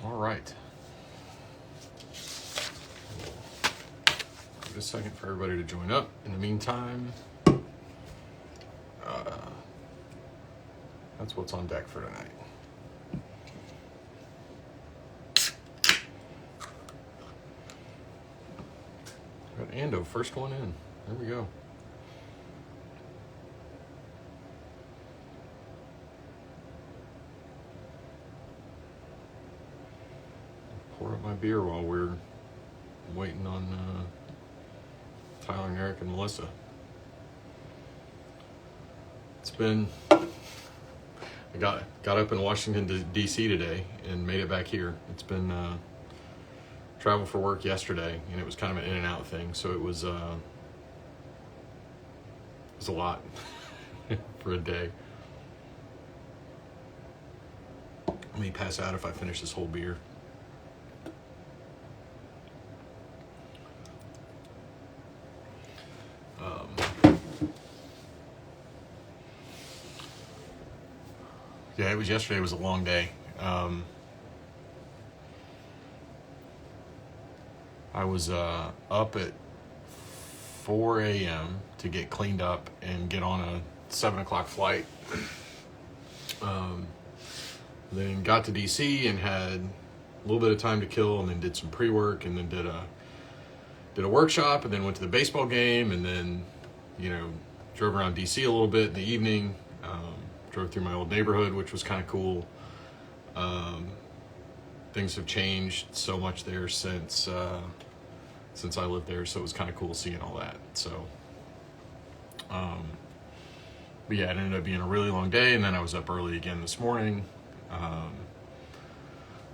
All right. Give it a second for everybody to join up. In the meantime, that's what's on deck for tonight. Got Ando, first one in. There we go. Pour up my beer while we're waiting on Tyler and Eric and Melissa. It's been, I got up in Washington, D.C. today and made it back here. It's been travel for work yesterday, and it was kind of an in and out thing, so it was a lot for a day. Let me pass out if I finish this whole beer. Yeah, yesterday was a long day. I was up at 4 a.m. to get cleaned up and get on a 7 o'clock flight. Then got to DC and had a little bit of time to kill, and then did some pre-work, and then did a workshop, and then went to the baseball game, and then drove around DC a little bit in the evening. Drove through my old neighborhood, which was kind of cool. Things have changed so much there since I lived there, so it was kind of cool seeing all that. So, but yeah, it ended up being a really long day, and then I was up early again this morning.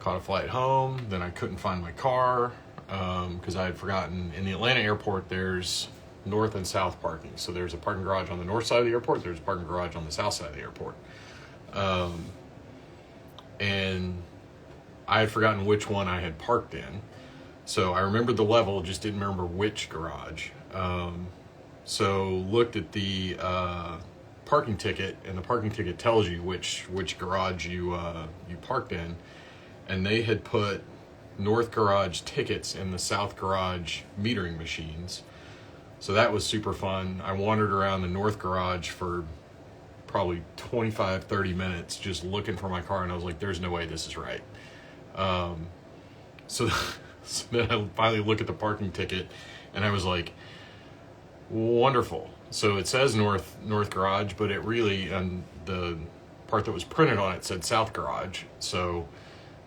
Caught a flight home, then I couldn't find my car because I had forgotten. In the Atlanta airport, there's north and south parking. So there's a parking garage on the north side of the airport, there's a parking garage on the south side of the airport. And I had forgotten which one I had parked in. So I remembered the level, just didn't remember which garage. So looked at the parking ticket, and the parking ticket tells you which garage you parked in. And they had put north garage tickets in the south garage metering machines. So that was super fun. I wandered around the north garage for probably 25, 30 minutes just looking for my car, and I was like, there's no way this is right. So then I finally look at the parking ticket, and I was like, wonderful. So it says north garage, but it really, and the part that was printed on it said south garage. So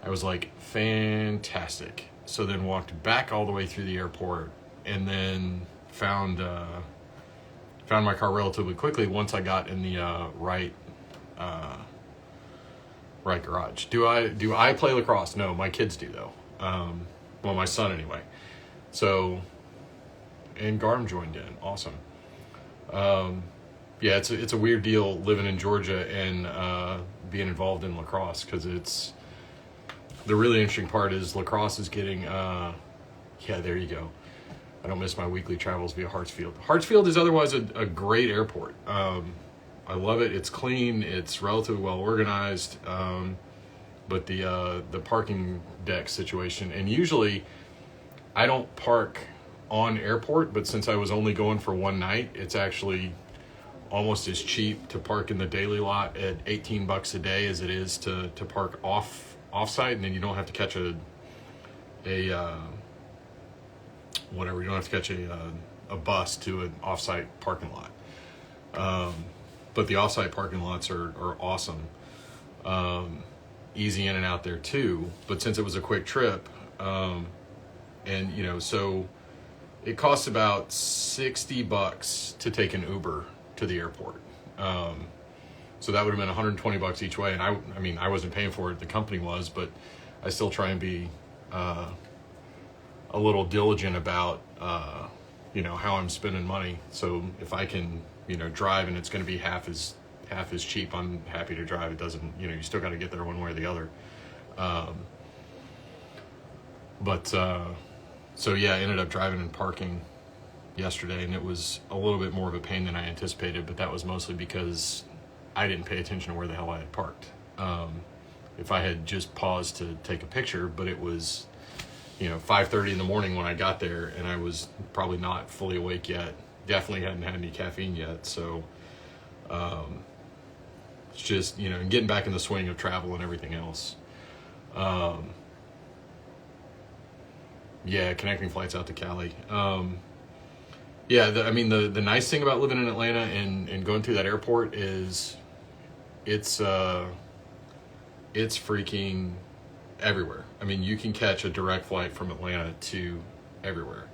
I was like, fantastic. So then walked back all the way through the airport, and then found my car relatively quickly once I got in the right garage. Do I play lacrosse? No, my kids do though. Well, my son anyway. So, and Garm joined in. Awesome. Yeah, it's a weird deal living in Georgia and being involved in lacrosse, because it's the really interesting part is lacrosse is getting yeah, there you go. I don't miss my weekly travels via Hartsfield. Hartsfield is otherwise a great airport. I love it. It's clean. It's relatively well organized. But the parking deck situation, and usually I don't park on airport, but since I was only going for one night, it's actually almost as cheap to park in the daily lot at $18 a day as it is to park off-site, and then you don't have to catch a whatever, you don't have to catch a bus to an off-site parking lot. But the off-site parking lots are awesome. Easy in and out there too, but since it was a quick trip, and so it costs about $60 to take an Uber to the airport. So that would have been $120 each way, and I mean I wasn't paying for it, the company was, but I still try and be a little diligent about how I'm spending money. So if I can drive and it's going to be half as cheap, I'm happy to drive. It doesn't, you still got to get there one way or the other. So yeah, I ended up driving and parking yesterday, and it was a little bit more of a pain than I anticipated, but that was mostly because I didn't pay attention to where the hell I had parked. if I had just paused to take a picture, but it was, 5:30 in the morning when I got there, and I was probably not fully awake yet. Definitely hadn't had any caffeine yet, so it's just getting back in the swing of travel and everything else. Yeah, connecting flights out to Cali. Yeah, the nice thing about living in Atlanta and going through that airport is it's freaking everywhere. I mean, you can catch a direct flight from Atlanta to everywhere.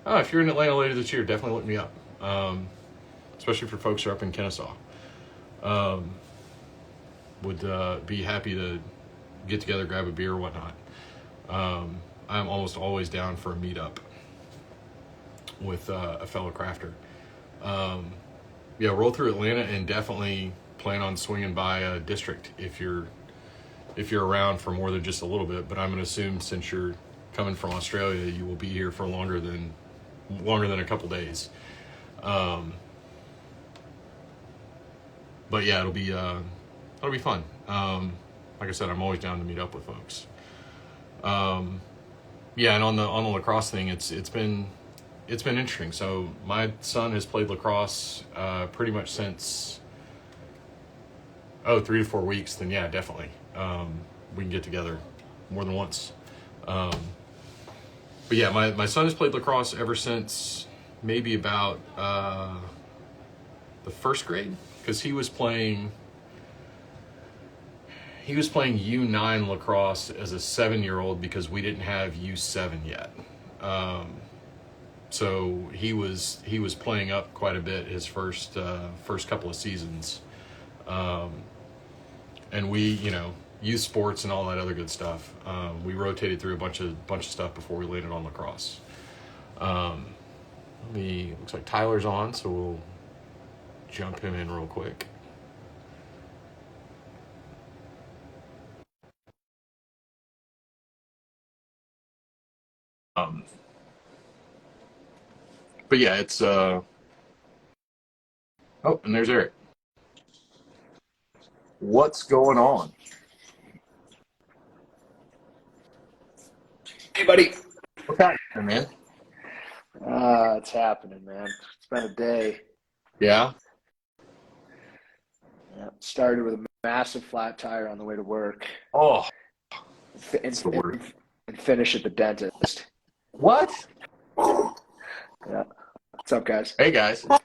Oh, if you're in Atlanta later this year, definitely look me up. Especially for folks who are up in Kennesaw. Would be happy to get together, grab a beer or whatnot. I'm almost always down for a meetup with a fellow crafter. Yeah, roll through Atlanta and definitely plan on swinging by a district if you're around for more than just a little bit. But I'm going to assume since you're coming from Australia, you will be here for longer than a couple days. But yeah, it'll be fun. Like I said, I'm always down to meet up with folks. Yeah, and on the lacrosse thing, it's been interesting. So my son has played lacrosse pretty much since 3 to 4 weeks. Then yeah, definitely we can get together more than once. But yeah, my son has played lacrosse ever since maybe about the first grade, because he was playing U9 lacrosse as a 7-year-old because we didn't have U7 yet. So he was playing up quite a bit his first couple of seasons. And we, youth sports and all that other good stuff. We rotated through a bunch of stuff before we landed on lacrosse. Looks like Tyler's on, so we'll jump him in real quick. But yeah, it's oh, and there's Eric. What's going on? Hey, buddy. What's happening, man? It's happening, man. It's been a day. Yeah. Yeah, started with a massive flat tire on the way to work. Oh, and the word. And finish at the dentist. What? Yeah. What's up, guys? Hey, guys. Hi.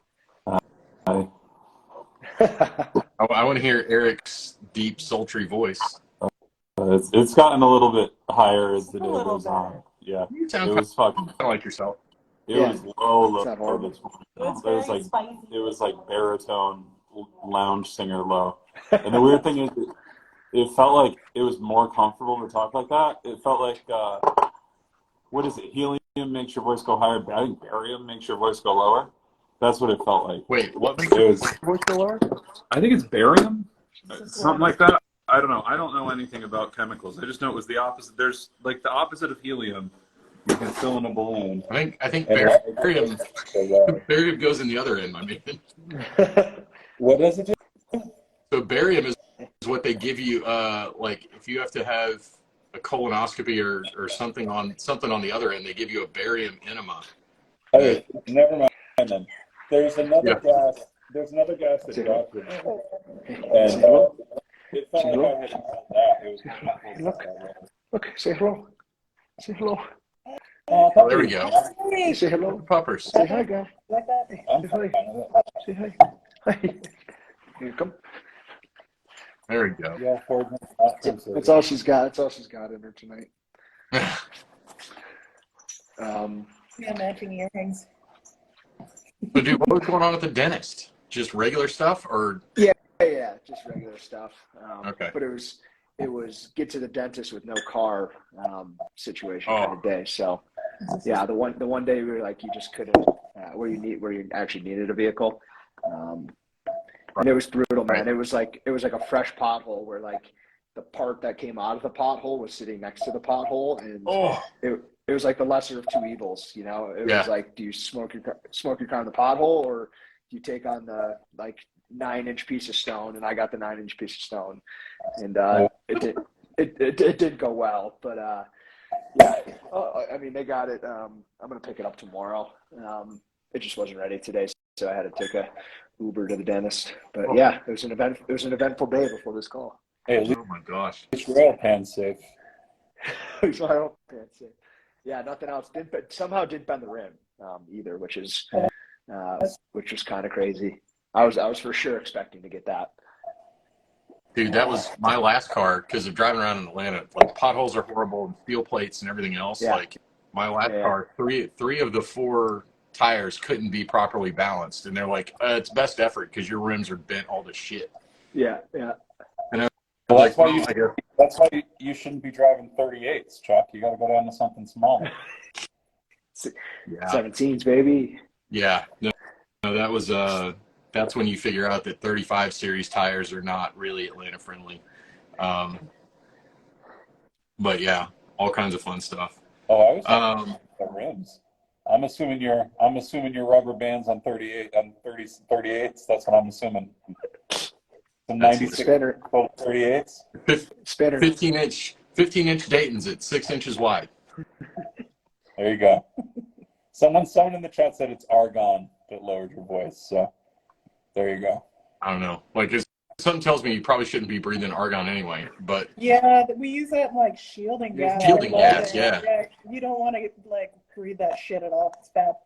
I want to hear Eric's deep, sultry voice. It's gotten a little bit higher as the day goes on. Yeah, You sound it was fucking. kind of like yourself. It was low It's not horrible. this morning. It was like baritone lounge singer low. And the weird thing is, it felt like it was more comfortable to talk like that. It felt like what is it? Helium makes your voice go higher. I think barium makes your voice go lower. That's what it felt like. Wait, what makes your voice go lower? I think it's barium, something like that. I don't know. I don't know anything about chemicals. I just know it was the opposite. There's like the opposite of helium. You can fill in a balloon. I think barium goes in the other end, my man. What does it do? So barium is what they give you, like if you have to have a colonoscopy or something on the other end, they give you a barium enema. Okay, never mind then. There's another gas. There's another gas that dropped in there. And it felt like I had that. It was Look, say hello. Say hello. Oh, there we go. Hey, say hello. Puppers. Say hi, guy. Say hi. Say hi. Hi. Here you come. There we go. Yeah, That's all she's got. That's all she's got in her tonight. Yeah, matching earrings. So, dude, what was going on at the dentist? Just regular stuff, or? Yeah, just regular stuff. Okay. But it was get to the dentist with no car situation kind of day. So yeah, the one day we were like, you just couldn't where you actually needed a vehicle. And it was brutal, man. It was like a fresh pothole where like the part that came out of the pothole was sitting next to the pothole, and it was like the lesser of two evils, It was like, do you smoke your car in the pothole, or do you take on the like 9-inch piece of stone? And I got the 9-inch piece of stone, and it did go well, but yeah. I mean, they got it. I'm gonna pick it up tomorrow. It just wasn't ready today, so I had to take a Uber to the dentist. But yeah, it was an event. It was an eventful day before this call. Hey, at least Oh my gosh. your oil pan's safe. So I don't fancy. Yeah, nothing else did, but somehow didn't bend the rim either, which was kind of crazy. I was for sure expecting to get that. Dude, that was my last car because of driving around in Atlanta. Like potholes are horrible and steel plates and everything else. Yeah. Like my last car, three of the four tires couldn't be properly balanced, and they're like, it's best effort because your rims are bent all to shit. Yeah. And I Well, was that's why you shouldn't be driving 38s, Chuck. You got to go down to something small. 17s, baby. Yeah. No, that was that's when you figure out that 35 series tires are not really Atlanta friendly. But yeah, all kinds of fun stuff. Oh, I was talking about rims. I'm assuming your rubber bands on 38s. That's what I'm assuming. Some 96 38s. Spinner. 15-inch Dayton's at 6 inches wide. There you go. Someone in the chat said it's argon that lowered your voice. So there you go. I don't know. Like something tells me you probably shouldn't be breathing argon anyway. But Yeah, we use that in like shielding gas. Shielding gas, yeah. You don't want to like breathe that shit at all. It's bad.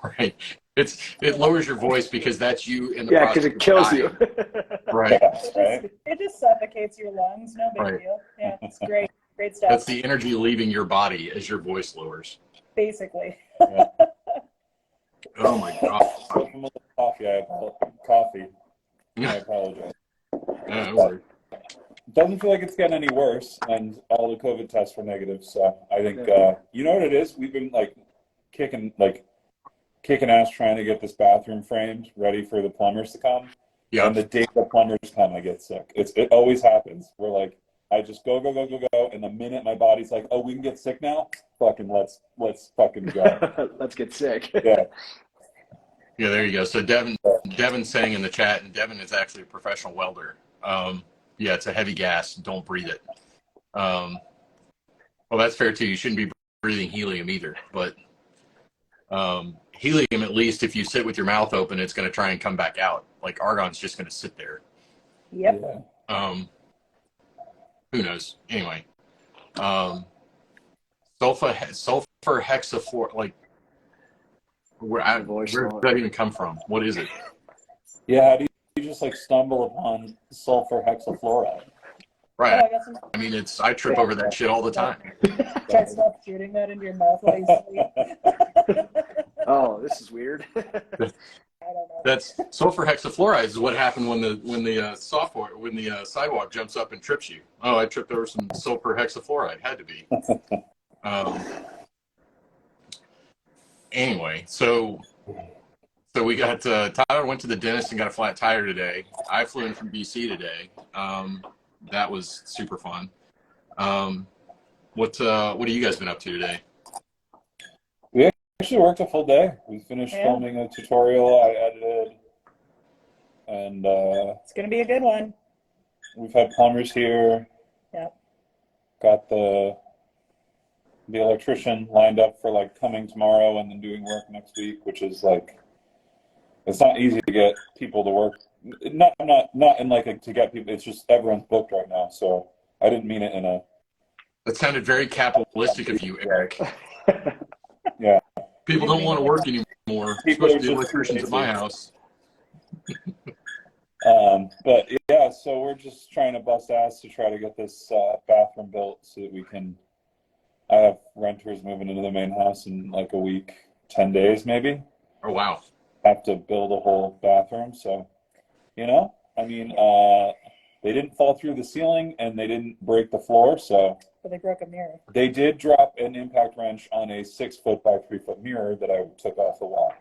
Right. It lowers your voice because that's you in the Yeah, process because it of kills dying. you. Right. It just suffocates your lungs. No big Right. deal. Yeah, it's great. Great stuff. That's the energy leaving your body as your voice lowers. Basically. Yeah. Oh my god. Coffee. I apologize. Yeah, Doesn't feel like it's getting any worse, and all the COVID tests were negative. So I think you know what it is. We've been kicking ass trying to get this bathroom framed, ready for the plumbers to come. Yeah. And the day the plumbers come, I get sick. It always happens. We're like, I just go, and the minute my body's like, oh, we can get sick now. Fucking let's fucking go. Let's get sick. Yeah. Yeah, there you go. So Devin's saying in the chat, and Devin is actually a professional welder. Yeah, it's a heavy gas. Don't breathe it. Well, that's fair too. You shouldn't be breathing helium either. But helium, at least if you sit with your mouth open, it's going to try and come back out. Like argon's just going to sit there. Yep. Yeah. Who knows? Anyway, sulfur hexafluoride. Like, where does that even come from? What is it? Yeah. How do you just stumble upon sulfur hexafluoride? Right. Oh, I mean, I trip over that shit all the time. Try to stop shooting that into your mouth while you sleep. Oh, this is weird. I don't know. That's sulfur hexafluoride is what happened when the sidewalk jumps up and trips you. Oh, I tripped over some sulfur hexafluoride. Had to be. Anyway, so we got Tyler went to the dentist and got a flat tire today. I flew in from BC today. That was super fun. What have you guys been up to today? We actually worked a full day. We finished filming a tutorial I edited, and It's gonna be a good one. we've had plumbers here. Yep. Got the electrician lined up for coming tomorrow and then doing work next week, which is it's not easy to get people to work. Not in to get people. It's just everyone's booked right now. So I didn't mean it in a. That sounded very capitalistic of you, Eric. Yeah. People don't want to work anymore, People are especially the just electricians at my house. But yeah, so we're just trying to bust ass to try to get this bathroom built so that we can. I have renters moving into the main house in a week, 10 days maybe. Oh wow! Have to build a whole bathroom, so I mean, they didn't fall through the ceiling and they didn't break the floor, so. But they broke a mirror. They did drop an impact wrench on a 6-foot by 3-foot mirror that I took off the wall.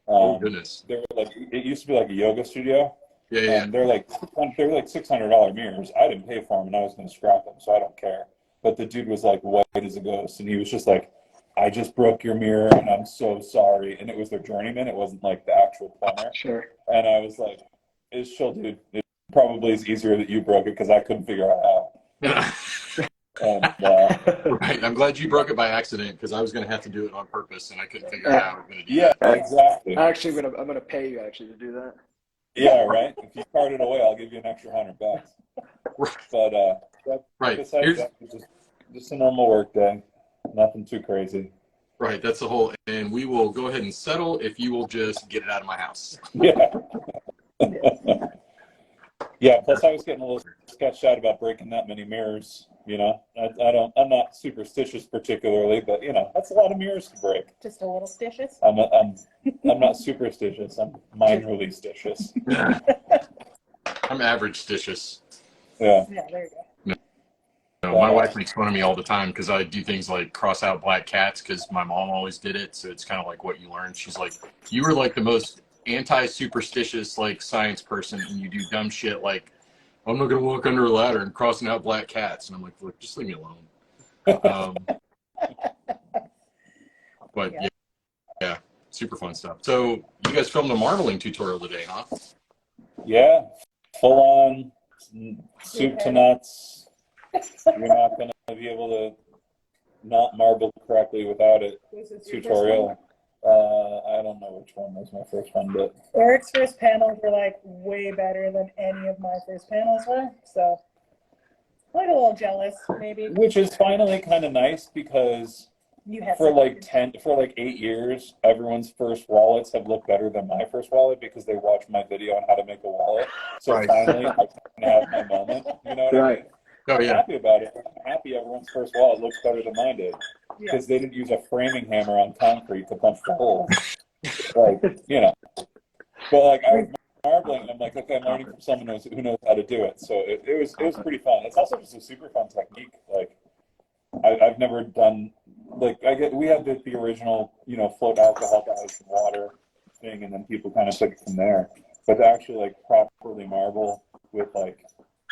Oh goodness! They were it used to be a yoga studio. Yeah. And they're $600 mirrors. I didn't pay for them, and I was going to scrap them, so I don't care. But the dude was white as a ghost, and he was just I just broke your mirror, and I'm so sorry. And it was their journeyman. It wasn't the actual plumber. Sure. And I was it's chill, dude. It probably is easier that you broke it because I couldn't figure out how. I'm glad you broke it by accident because I was going to have to do it on purpose and I couldn't figure out how I was going to do Yeah, that. exactly. Actually, I'm gonna pay you actually to do that. Yeah, right. If you cart it away, I'll give you an extra $100. But Right. besides that, it's just a normal work day. Nothing too crazy. Right. That's the whole. And we will go ahead and settle if you will just get it out of my house. Yeah. Yeah. Plus, I was getting a little sketched out about breaking that many mirrors. You know, I'm not superstitious particularly, but you know, that's a lot of mirrors to break. Just a little stitious. I'm not superstitious. I'm minorly stitious. I'm average stitious. Yeah. Yeah, there you go. No, my wife makes fun of me all the time because I do things like cross out black cats because my mom always did it. So it's kind of like what you learn. She's like, you were like the most anti-superstitious like science person, and you do dumb shit like, I'm not gonna walk under a ladder and crossing out black cats. And I'm like, look, just leave me alone. But yeah, super fun stuff. So you guys filmed a marbling tutorial today, huh? Yeah. Full on soup to nuts. You're not going to be able to not marble correctly without it. Was this your first Tutorial. I don't know which one was my first one, but one? Eric's first panels were like way better than any of my first panels were, so like a little jealous, maybe. which is finally kind of nice because You had for some- like 8 years, everyone's first wallets have looked better than my first wallet because they watched my video on how to make a wallet. So Right. finally, I can have my moment. You know what I mean? Oh I'm yeah. happy about it. I'm happy everyone's first wallet looks better than mine did because they didn't use a framing hammer on concrete to punch the holes. Like, you know. But like I was marbling, and I'm like, okay, I'm learning from someone who knows how to do it. So it was pretty fun. It's also just a super fun technique. Like I've never done we had the original, you know, float alcohol guys in water thing, and then people kind of took it from there. But to actually like properly marble with like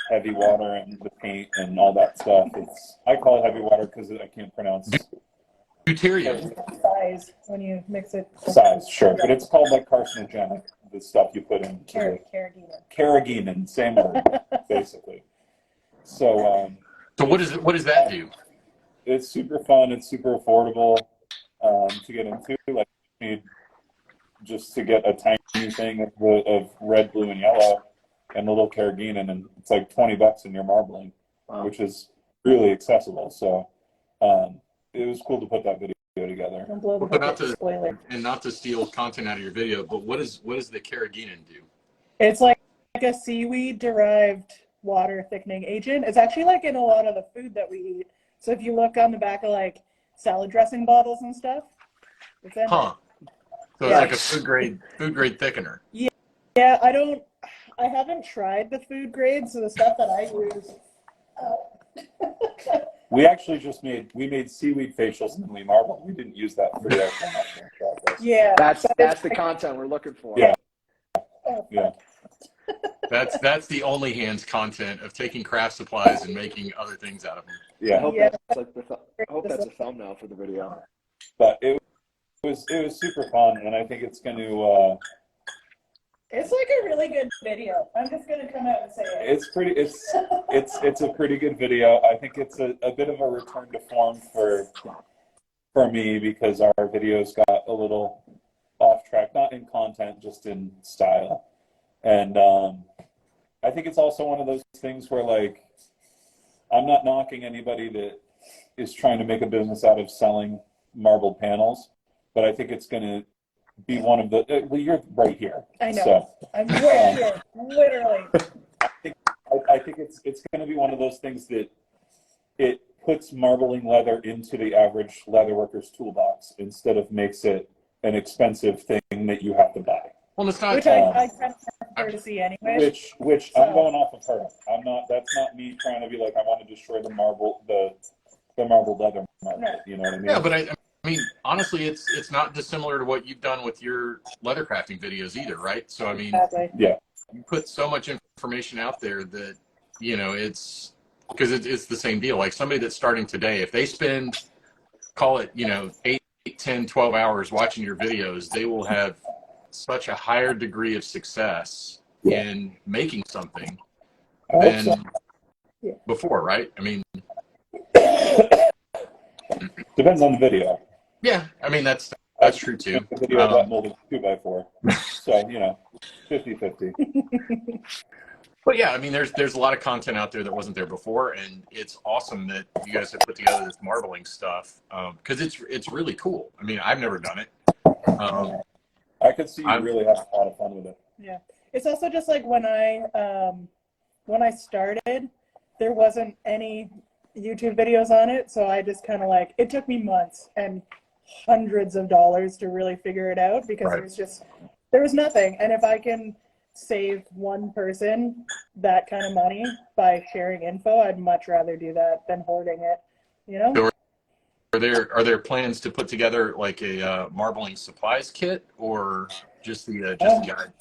heavy water and the paint and all that stuff, I call it heavy water because I can't pronounce Deuterium. size when you mix it. size, sure, but it's called like carcinogenic, the stuff you put in carrageenan, same word, basically. So So what does that do? it's super fun. It's super affordable to get into. Like, you need just to get a tiny thing of red, blue, and yellow, and a little carrageenan, and it's like $20 in your marbling, which is really accessible. So it was cool to put that video together. But not to steal content out of your video, but what does the carrageenan do? It's like a seaweed-derived water thickening agent. It's actually like in a lot of the food that we eat. So if you look on the back of like salad dressing bottles and stuff, it's in Huh. So it's like a food grade thickener. Yeah, I haven't tried the food grade, so the stuff that I use. We actually we made seaweed facials and then we marbled. We didn't use that for the process. Yeah. That's the content we're looking for. Yeah. Yeah. That's the only hands content of taking craft supplies and making other things out of them. Yeah. I hope that's a thumbnail for the video. But it was super fun, and I think it's going to. It's like a really good video. I'm just gonna come out and say it. It's a pretty good video. I think it's a bit of a return to form for me because our videos got a little off track, not in content, just in style. And I think it's also one of those things where like I'm not knocking anybody that is trying to make a business out of selling marbled panels, but I think it's going to be one of the. Well, you're right here. I know. So, I'm right here, literally. I think it's going to be one of those things that it puts marbling leather into the average leatherworker's toolbox instead of makes it an expensive thing that you have to buy. Well, it's not. Which I kind of prefer to see anyway. Which I'm going off of her. I'm not. That's not me trying to be like I want to destroy the marbled leather market. No. You know what I mean? Yeah, but I mean, honestly, it's not dissimilar to what you've done with your leather crafting videos either, right? So I mean, Exactly. Yeah. you put so much information out there that it's because it's the same deal. Like somebody that's starting today, if they spend, call it 8, 10, 12 hours watching your videos, they will have such a higher degree of success in making something than before, right? I mean, Depends on the video. Yeah, I mean that's true too. The video got molded 2x4, so 50-50. But yeah, I mean there's a lot of content out there that wasn't there before, and it's awesome that you guys have put together this marbling stuff because it's really cool. I mean, I've never done it. I could see you really having a lot of fun with it. Yeah, it's also just like when I started, there wasn't any YouTube videos on it, so I just kind of like, it took me months and hundreds of dollars to really figure it out because there was nothing. And if I can save one person that kind of money by sharing info, I'd much rather do that than hoarding it, So are there plans to put together like a marbling supplies kit or just the guide?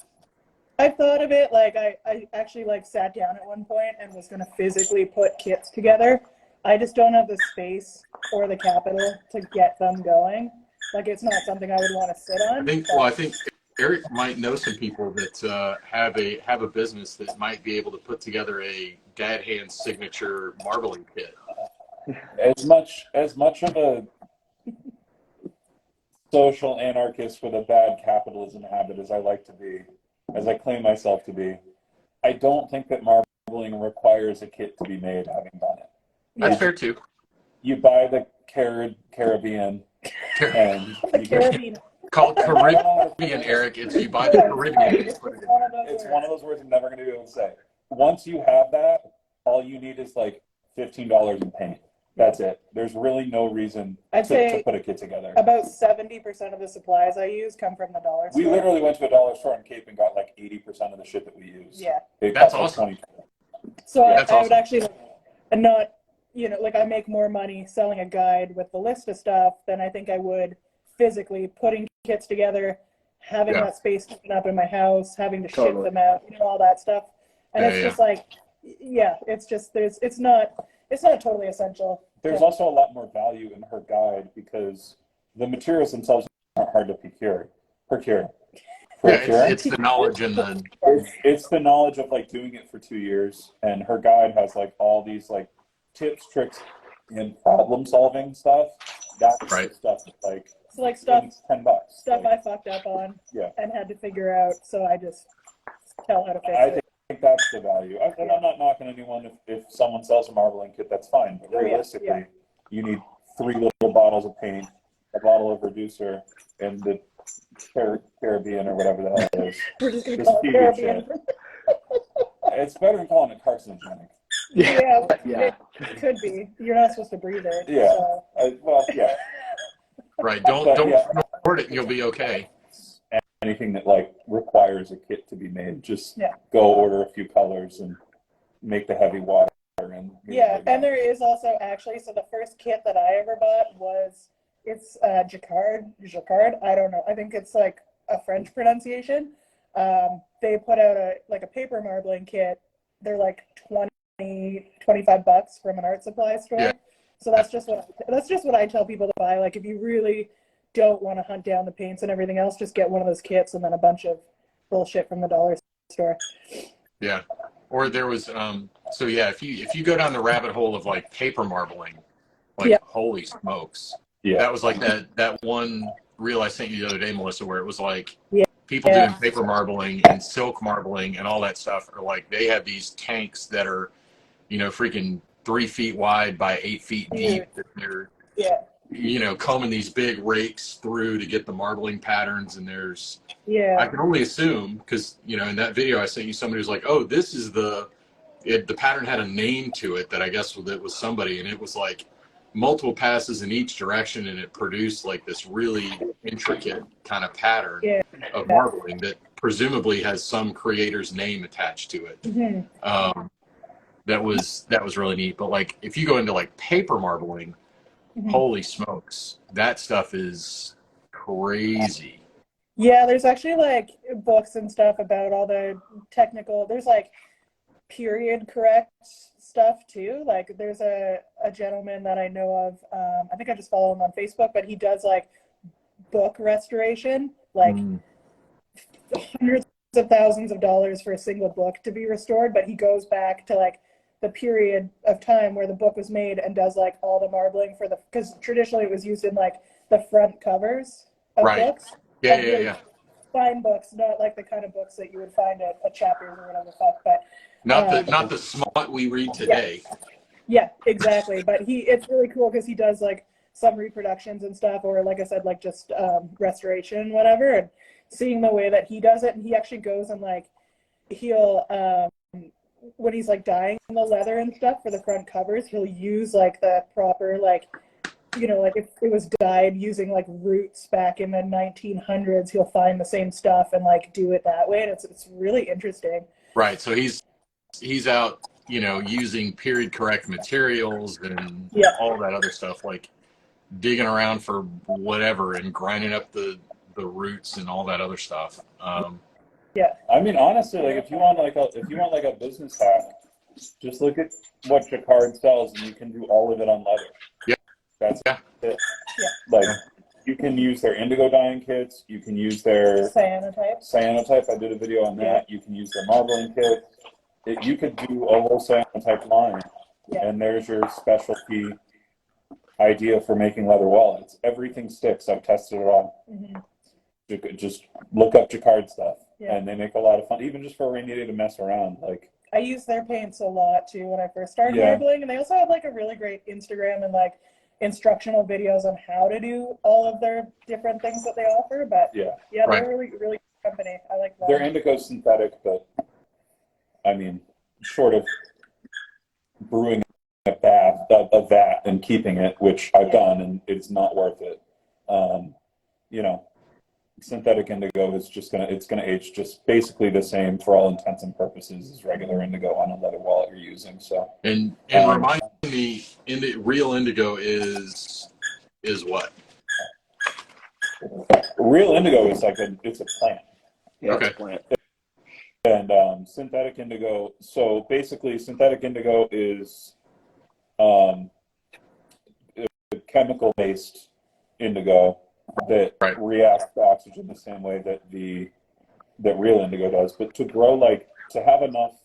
I thought of it, like I actually like sat down at one point and was going to physically put kits together. I just don't have the space or the capital to get them going. Like, it's not something I would want to sit on. I think Eric might know some people that have a business that might be able to put together a dad hand signature marbling kit. As much of a social anarchist with a bad capitalism habit as I like to be, as I claim myself to be, I don't think that marbling requires a kit to be made, having done it. That's fair too. You buy the Caribbean and called Caribbean, Eric. It's you buy the Caribbean. It's one of those words I'm never going to be able to say. Once you have that, all you need is like $15 in paint. That's it. There's really no reason to put a kit together. About 70% of the supplies I use come from the dollar store. We literally went to a dollar store in Cape and got like 80% of the shit that we use. Yeah. That's awesome. So I would actually, and not, like I make more money selling a guide with the list of stuff than I think I would physically putting kits together, having that space taken up in my house, having to ship them out, all that stuff. And it's just like, it's just, it's not totally essential. There's also a lot more value in her guide because the materials themselves aren't hard to procure. It's the knowledge and the... It's the knowledge of like doing it for 2 years, and her guide has like all these like tips, tricks, and problem solving stuff. That's the stuff that's like... So like stuff $10. Stuff I fucked up on and had to figure out, so I just tell how to fix it. I think that's the value. And I'm not knocking anyone if someone sells a marbling kit, that's fine. But realistically, you need 3 little bottles of paint, a bottle of reducer, and the Caribbean or whatever the hell it is. We're just going to call it Caribbean. It's better than calling it carcinogenic. Yeah. It could be. You're not supposed to breathe it. Yeah. So. Right. Don't report it and you'll be okay. Anything that like requires a kit to be made, just go order a few colors and make the heavy water. And there is also actually, so the first kit that I ever bought it's Jacquard. I don't know. I think it's like a French pronunciation. They put out a paper marbling kit. They're like $25 from an art supply store. Yeah. So that's just what I tell people to buy. Like, if you really don't want to hunt down the paints and everything else, just get one of those kits and then a bunch of bullshit from the dollar store. Yeah. Or there was if you go down the rabbit hole of like paper marbling, holy smokes. Yeah. That was like that one reel I sent you the other day, Melissa, where it was like people doing paper marbling and silk marbling and all that stuff are like, they have these tanks that are, freaking 3 feet wide by 8 feet deep. That they're, combing these big rakes through to get the marbling patterns. And there's, I can only assume, because, in that video I sent you, somebody was like, oh, this is the pattern had a name to it that I guess it was somebody, and it was like multiple passes in each direction, and it produced like this really intricate kind of pattern of marbling that presumably has some creator's name attached to it. Mm-hmm. That was really neat. But like, if you go into like paper marbling, holy smokes, that stuff is crazy. Yeah, there's actually like books and stuff about all the technical, there's like period correct stuff too. Like, there's a gentleman that I know of, I think I just follow him on Facebook, but he does like book restoration, like hundreds of thousands of dollars for a single book to be restored, but he goes back to like the period of time where the book was made and does like all the marbling for because traditionally it was used in like the front covers of Right. books. Yeah, Of yeah, really yeah. fine books, not like the kind of books that you would find at Chapters or whatever the fuck, but Not the smut we read today. yeah, exactly. But it's really cool because he does like some reproductions and stuff, or like I said, like just restoration and whatever. And seeing the way that he does it, and he actually goes and like he'll when he's like dyeing the leather and stuff for the front covers, he'll use like the proper like, you know, like if it was dyed using like roots back in the 1900s, he'll find the same stuff and like do it that way, and it's really interesting. Right. So he's out, you know, using period correct materials and Yeah. all that other stuff, like digging around for whatever and grinding up the roots and all that other stuff. Yeah. I mean, honestly, like if you want like a business hack, just look at what Jacquard sells, and you can do all of it on leather. Yeah. That's Yeah. it. Yeah. Like you can use their indigo dyeing kits. You can use their cyanotype. I did a video on that. You can use their marbling kit. You could do a whole cyanotype line, and there's your specialty idea for making leather wallets. Everything sticks. I've tested it all. Mm-hmm. Just look up Jacquard stuff, and they make a lot of fun, even just for a rainy day to mess around. Like I use their paints a lot too when I first started marbling, and they also have like a really great Instagram and like instructional videos on how to do all of their different things that they offer. But they're a really really good company. I like that. Their indigo synthetic, but I mean, short of brewing a vat and keeping it, which I've done, and it's not worth it. You know, synthetic indigo is just it's gonna age just basically the same for all intents and purposes as regular indigo on a leather wallet you're using. So and remind me, real indigo is what? Real indigo is like it's a plant. Yeah, okay. It's a plant. And synthetic indigo. So basically, synthetic indigo is chemical-based indigo that reacts to oxygen the same way that real indigo does. But to have enough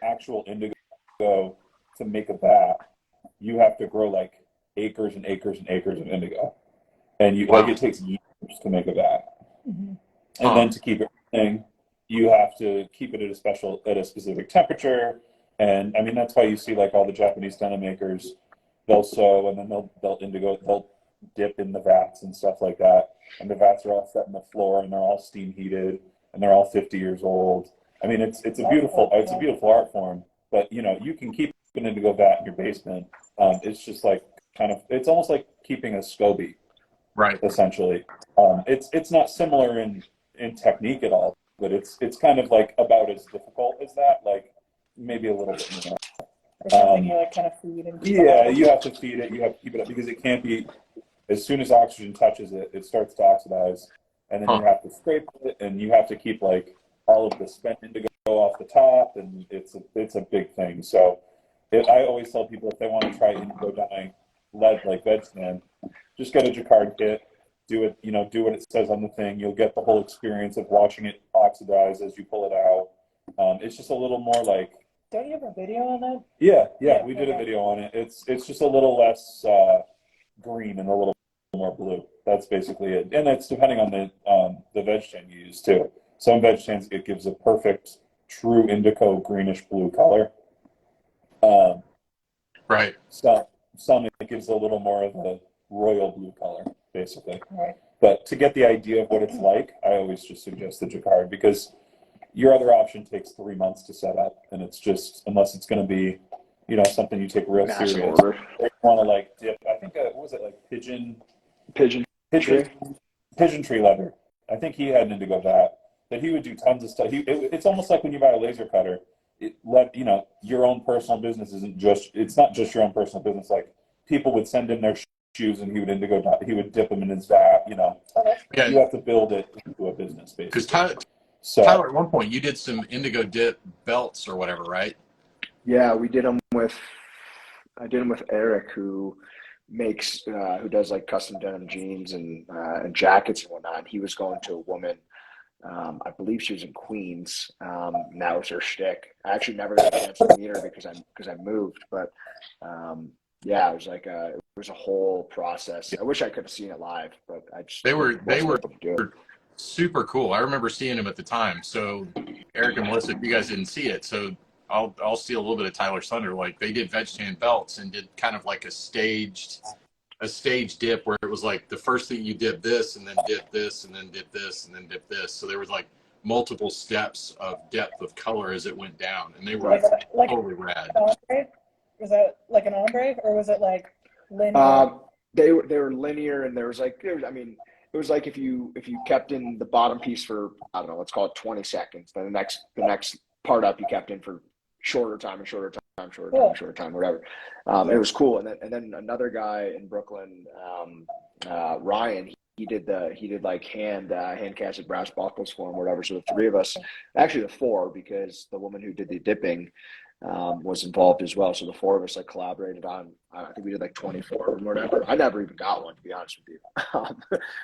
actual indigo to make a vat, you have to grow like acres and acres and acres of indigo, and it takes years to make a vat. Mm-hmm. And then to keep it running, you have to keep it at a specific temperature. And I mean, that's why you see like all the Japanese denim makers, they'll sew and then they'll dip in the vats and stuff like that. And the vats are all set in the floor and they're all steam heated and they're all 50 years old. I mean, it's a beautiful art form, but you know, you can keep an indigo vat in your basement. It's just like it's almost like keeping a SCOBY, right? Essentially, it's not similar in technique at all, but it's kind of like about as difficult as that, like maybe a little bit more. Or something you like kind of feed and keep you have to feed it, you have to keep it up because it can't be, as soon as oxygen touches it, it starts to oxidize, and then you have to scrape it, and you have to keep like all of the spent indigo off the top, and it's a big thing. So I always tell people if they want to try indigo dyeing lead like veg sand, just get a Jacquard kit. Do it, do what it says on the thing. You'll get the whole experience of watching it oxidize as you pull it out. It's just a little more like. Don't you have a video on that? Yeah, we did a video on it. It's just a little less green and a little more blue. That's basically it, and it's depending on the veg tan you use too. Some veg tans it gives a perfect, true indigo greenish blue color. Right. Some it gives a little more of a royal blue color, basically. Right. But to get the idea of what it's like, I always just suggest the Jacquard because your other option takes 3 months to set up, and it's just, unless it's going to be, something you take real Massive serious. order. They want to like dip. I think what was it like pigeon tree leather. I think he had an indigo vat that he would do tons of stuff. It's almost like when you buy a laser cutter. Your own personal business it's not just your own personal business. Like people would send in their shoes and he would dip them in his vat, Yeah. You have to build it into a business, basically. Because Tyler, at one point you did some indigo dip belts or whatever, right? Yeah, I did them with Eric, who does like custom denim jeans and jackets and whatnot. And he was going to a woman I believe she was in Queens. And that was her shtick. I actually never got a chance to meet her because I moved, but yeah, it was like it was a whole process. I wish I could have seen it live, but I just They were wasn't able to do it. super cool. I remember seeing them at the time. So Eric and Melissa, if you guys didn't see it, so I'll steal a little bit of Tyler's thunder. Like they did veg tan belts and did kind of like a staged dip where it was like the first thing you dip this and then dip this and then dip this and then dip this. So there was like multiple steps of depth of color as it went down, and they were like totally rad. Ombre? Was that like an ombre, or was it like linear? They were linear, and there was like, I mean, it was like if you kept in the bottom piece for, I don't know, let's call it 20 seconds, then the next part up you kept in for shorter time, shorter time, whatever. It was cool. And then another guy in Brooklyn, Ryan, he did like hand casted brass buckles for him, whatever. So the three of us, actually the four, because the woman who did the dipping was involved as well. So the four of us like collaborated on, I think we did like 24 or whatever. I never even got one, to be honest with you,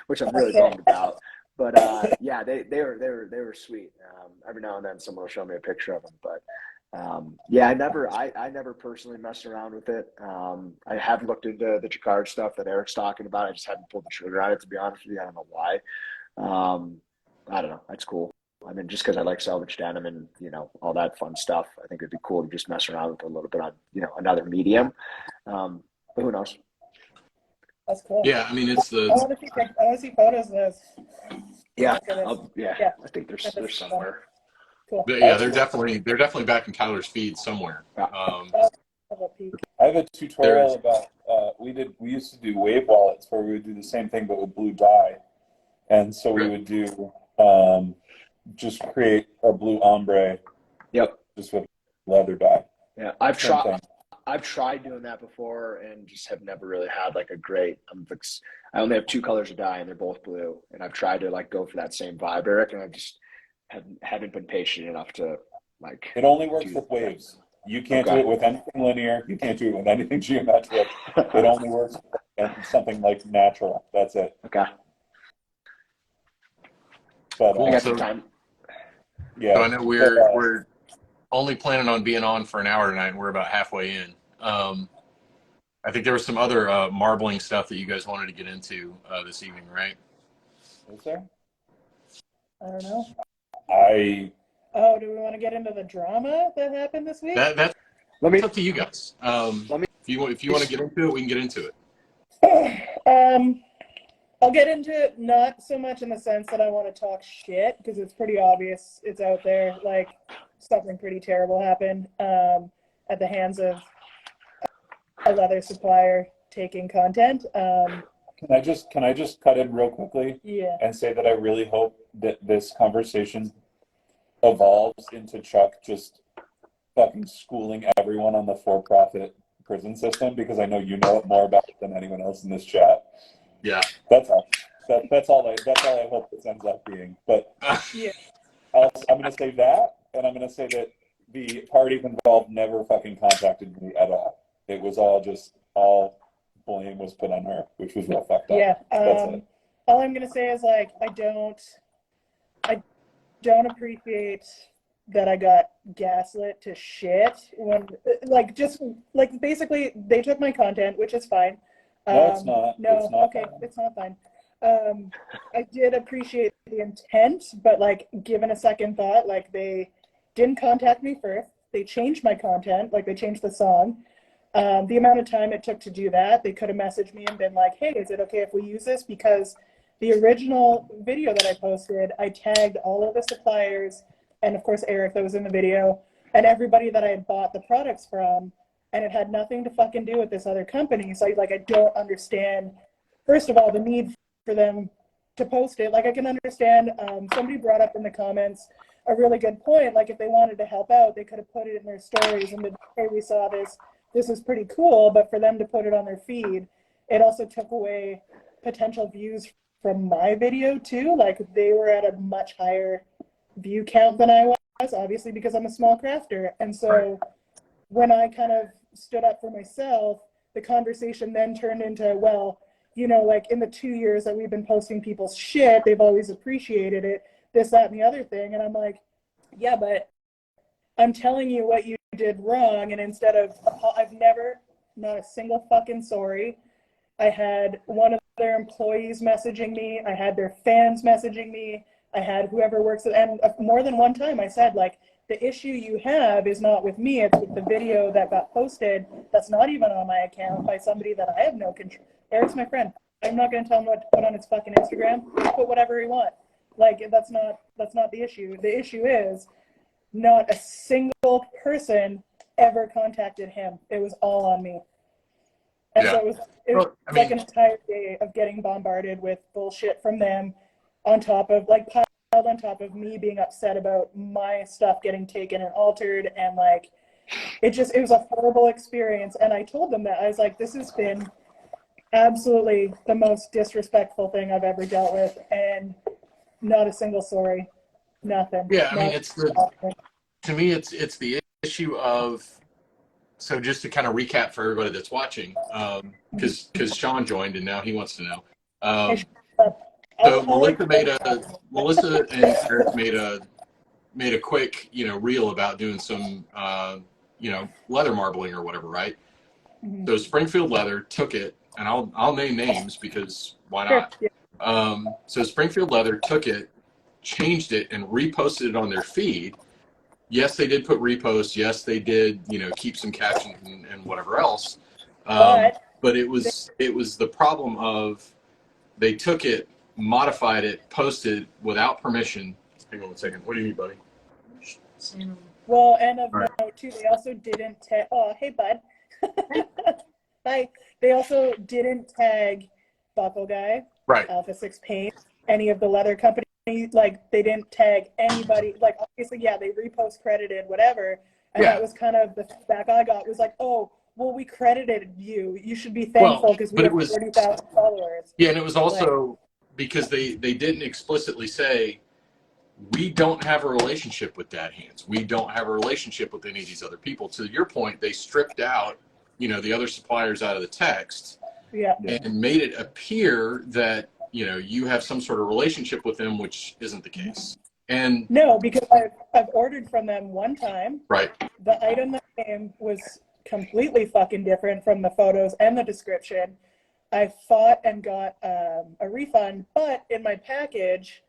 which I'm really bummed about. But yeah, they were sweet. Every now and then someone will show me a picture of them, but yeah, I never personally messed around with it. I have looked into the jacquard stuff that Eric's talking about. I just haven't pulled the trigger on it, to be honest with you. I don't know why. I don't know. That's cool. I mean, just because I like salvage denim and, you know, all that fun stuff, I think it'd be cool to just mess around with it a little bit on, you know, another medium. But who knows? That's cool. Yeah, I mean, it's I want to see photos of this. Yeah, Yeah. I think there's somewhere. Cool. yeah, they're definitely back in Tyler's feed somewhere. I have a tutorial about we used to do wave wallets where we would do the same thing but with blue dye, and so we would do just create a blue ombre. Yep. Just with leather dye. Yeah, I've tried doing that before and just have never really had like a great. I only have two colors of dye and they're both blue, and I've tried to like go for that same vibe, Eric, and I just haven't been patient enough to like. It only works with waves. You can't do it with anything linear. You can't do it with anything geometric. It only works with something like natural. That's it. Okay. But I got some time. Yeah. So I know we're only planning on being on for an hour tonight, and we're about halfway in. I think there was some other marbling stuff that you guys wanted to get into this evening, right? Is there? I don't know. Do we want to get into the drama that happened this week? That's up to you guys. If you want to get into it, we can get into it. I'll get into it, not so much in the sense that I want to talk shit, because it's pretty obvious, it's out there, like something pretty terrible happened at the hands of a leather supplier taking content. Can I just cut in real quickly? Yeah. And say that I really hope that this conversation evolves into Chuck just fucking schooling everyone on the for-profit prison system, because I know you know it more about it than anyone else in this chat. Yeah. That's all. That's all I hope this ends up being. But yeah. I'm going to say that, and I'm going to say that the parties involved never fucking contacted me at all. It was all blame was put on her, which was real fucked up. Yeah. That's it. All I'm going to say is, like, I don't appreciate that I got gaslit to shit when, basically they took my content, which is fine. No, it's not. No, it's not okay, fine. It's not fine. I did appreciate the intent, but like, given a second thought, like, they didn't contact me first. They changed my content, like they changed the song. The amount of time it took to do that, they could have messaged me and been like, hey, is it okay if we use this? Because the original video that I posted, I tagged all of the suppliers and, of course, Eric that was in the video, and everybody that I had bought the products from, and it had nothing to fucking do with this other company. So, like, I don't understand, first of all, the need for them to post it. Like, I can understand, somebody brought up in the comments a really good point. Like, if they wanted to help out, they could have put it in their stories and been, hey, we saw this. This is pretty cool. But for them to put it on their feed, it also took away potential views from my video too. Like, they were at a much higher view count than I was, obviously, because I'm a small crafter. And so when I kind of stood up for myself, the conversation then turned into, well, you know, like, in the 2 years that we've been posting people's shit, they've always appreciated it. this, that, and the other thing. And I'm like, yeah, but I'm telling you what you did wrong. And instead of, I've never, not a single fucking sorry. I had one of their employees messaging me. I had their fans messaging me. I had whoever works, and more than one time I said, like, the issue you have is not with me, it's with the video that got posted that's not even on my account by somebody that I have no control. Eric's my friend. I'm not going to tell him what to put on his fucking Instagram. Put whatever he wants. Like, that's not the issue. The issue is not a single person ever contacted him. It was all on me. And so it was like an entire day of getting bombarded with bullshit from them, on top of, like, piled on top of me being upset about my stuff getting taken and altered. And like, it was a horrible experience. And I told them that. I was like, this has been absolutely the most disrespectful thing I've ever dealt with, and not a single sorry, nothing. Yeah, I mean, to me, it's the issue of, so just to kind of recap for everybody that's watching, because Sean joined and now he wants to know. So Melissa and Eric made a quick, reel about doing some, leather marbling or whatever, right? Mm-hmm. So Springfield Leather took it, and I'll name names because why not? Sure, yeah. So Springfield Leather took it, changed it, and reposted it on their feed. Yes, they did put reposts. Yes, they did, keep some captions and whatever else. But it was the problem of they took it, modified it, posted without permission. Hang on 1 second. What do you need, buddy? Well, and of note too, they also didn't tag. Oh, hey, bud. Hi. They also didn't tag Buckle Guy, right, Alpha 6 Paint, any of the leather companies. Like, they didn't tag anybody. Like, obviously, yeah, they repost credited whatever, and that was kind of the feedback I got. Was like, oh, well, we credited you. You should be thankful because we have 30,000 followers. Yeah, and it was also because they didn't explicitly say, we don't have a relationship with Dad Hands. We don't have a relationship with any of these other people. To your point, they stripped out, the other suppliers out of the text, and made it appear that, you have some sort of relationship with them, which isn't the case. And no, because I've ordered from them one time. Right. The item that came was completely fucking different from the photos and the description. I fought and got a refund, but in my package,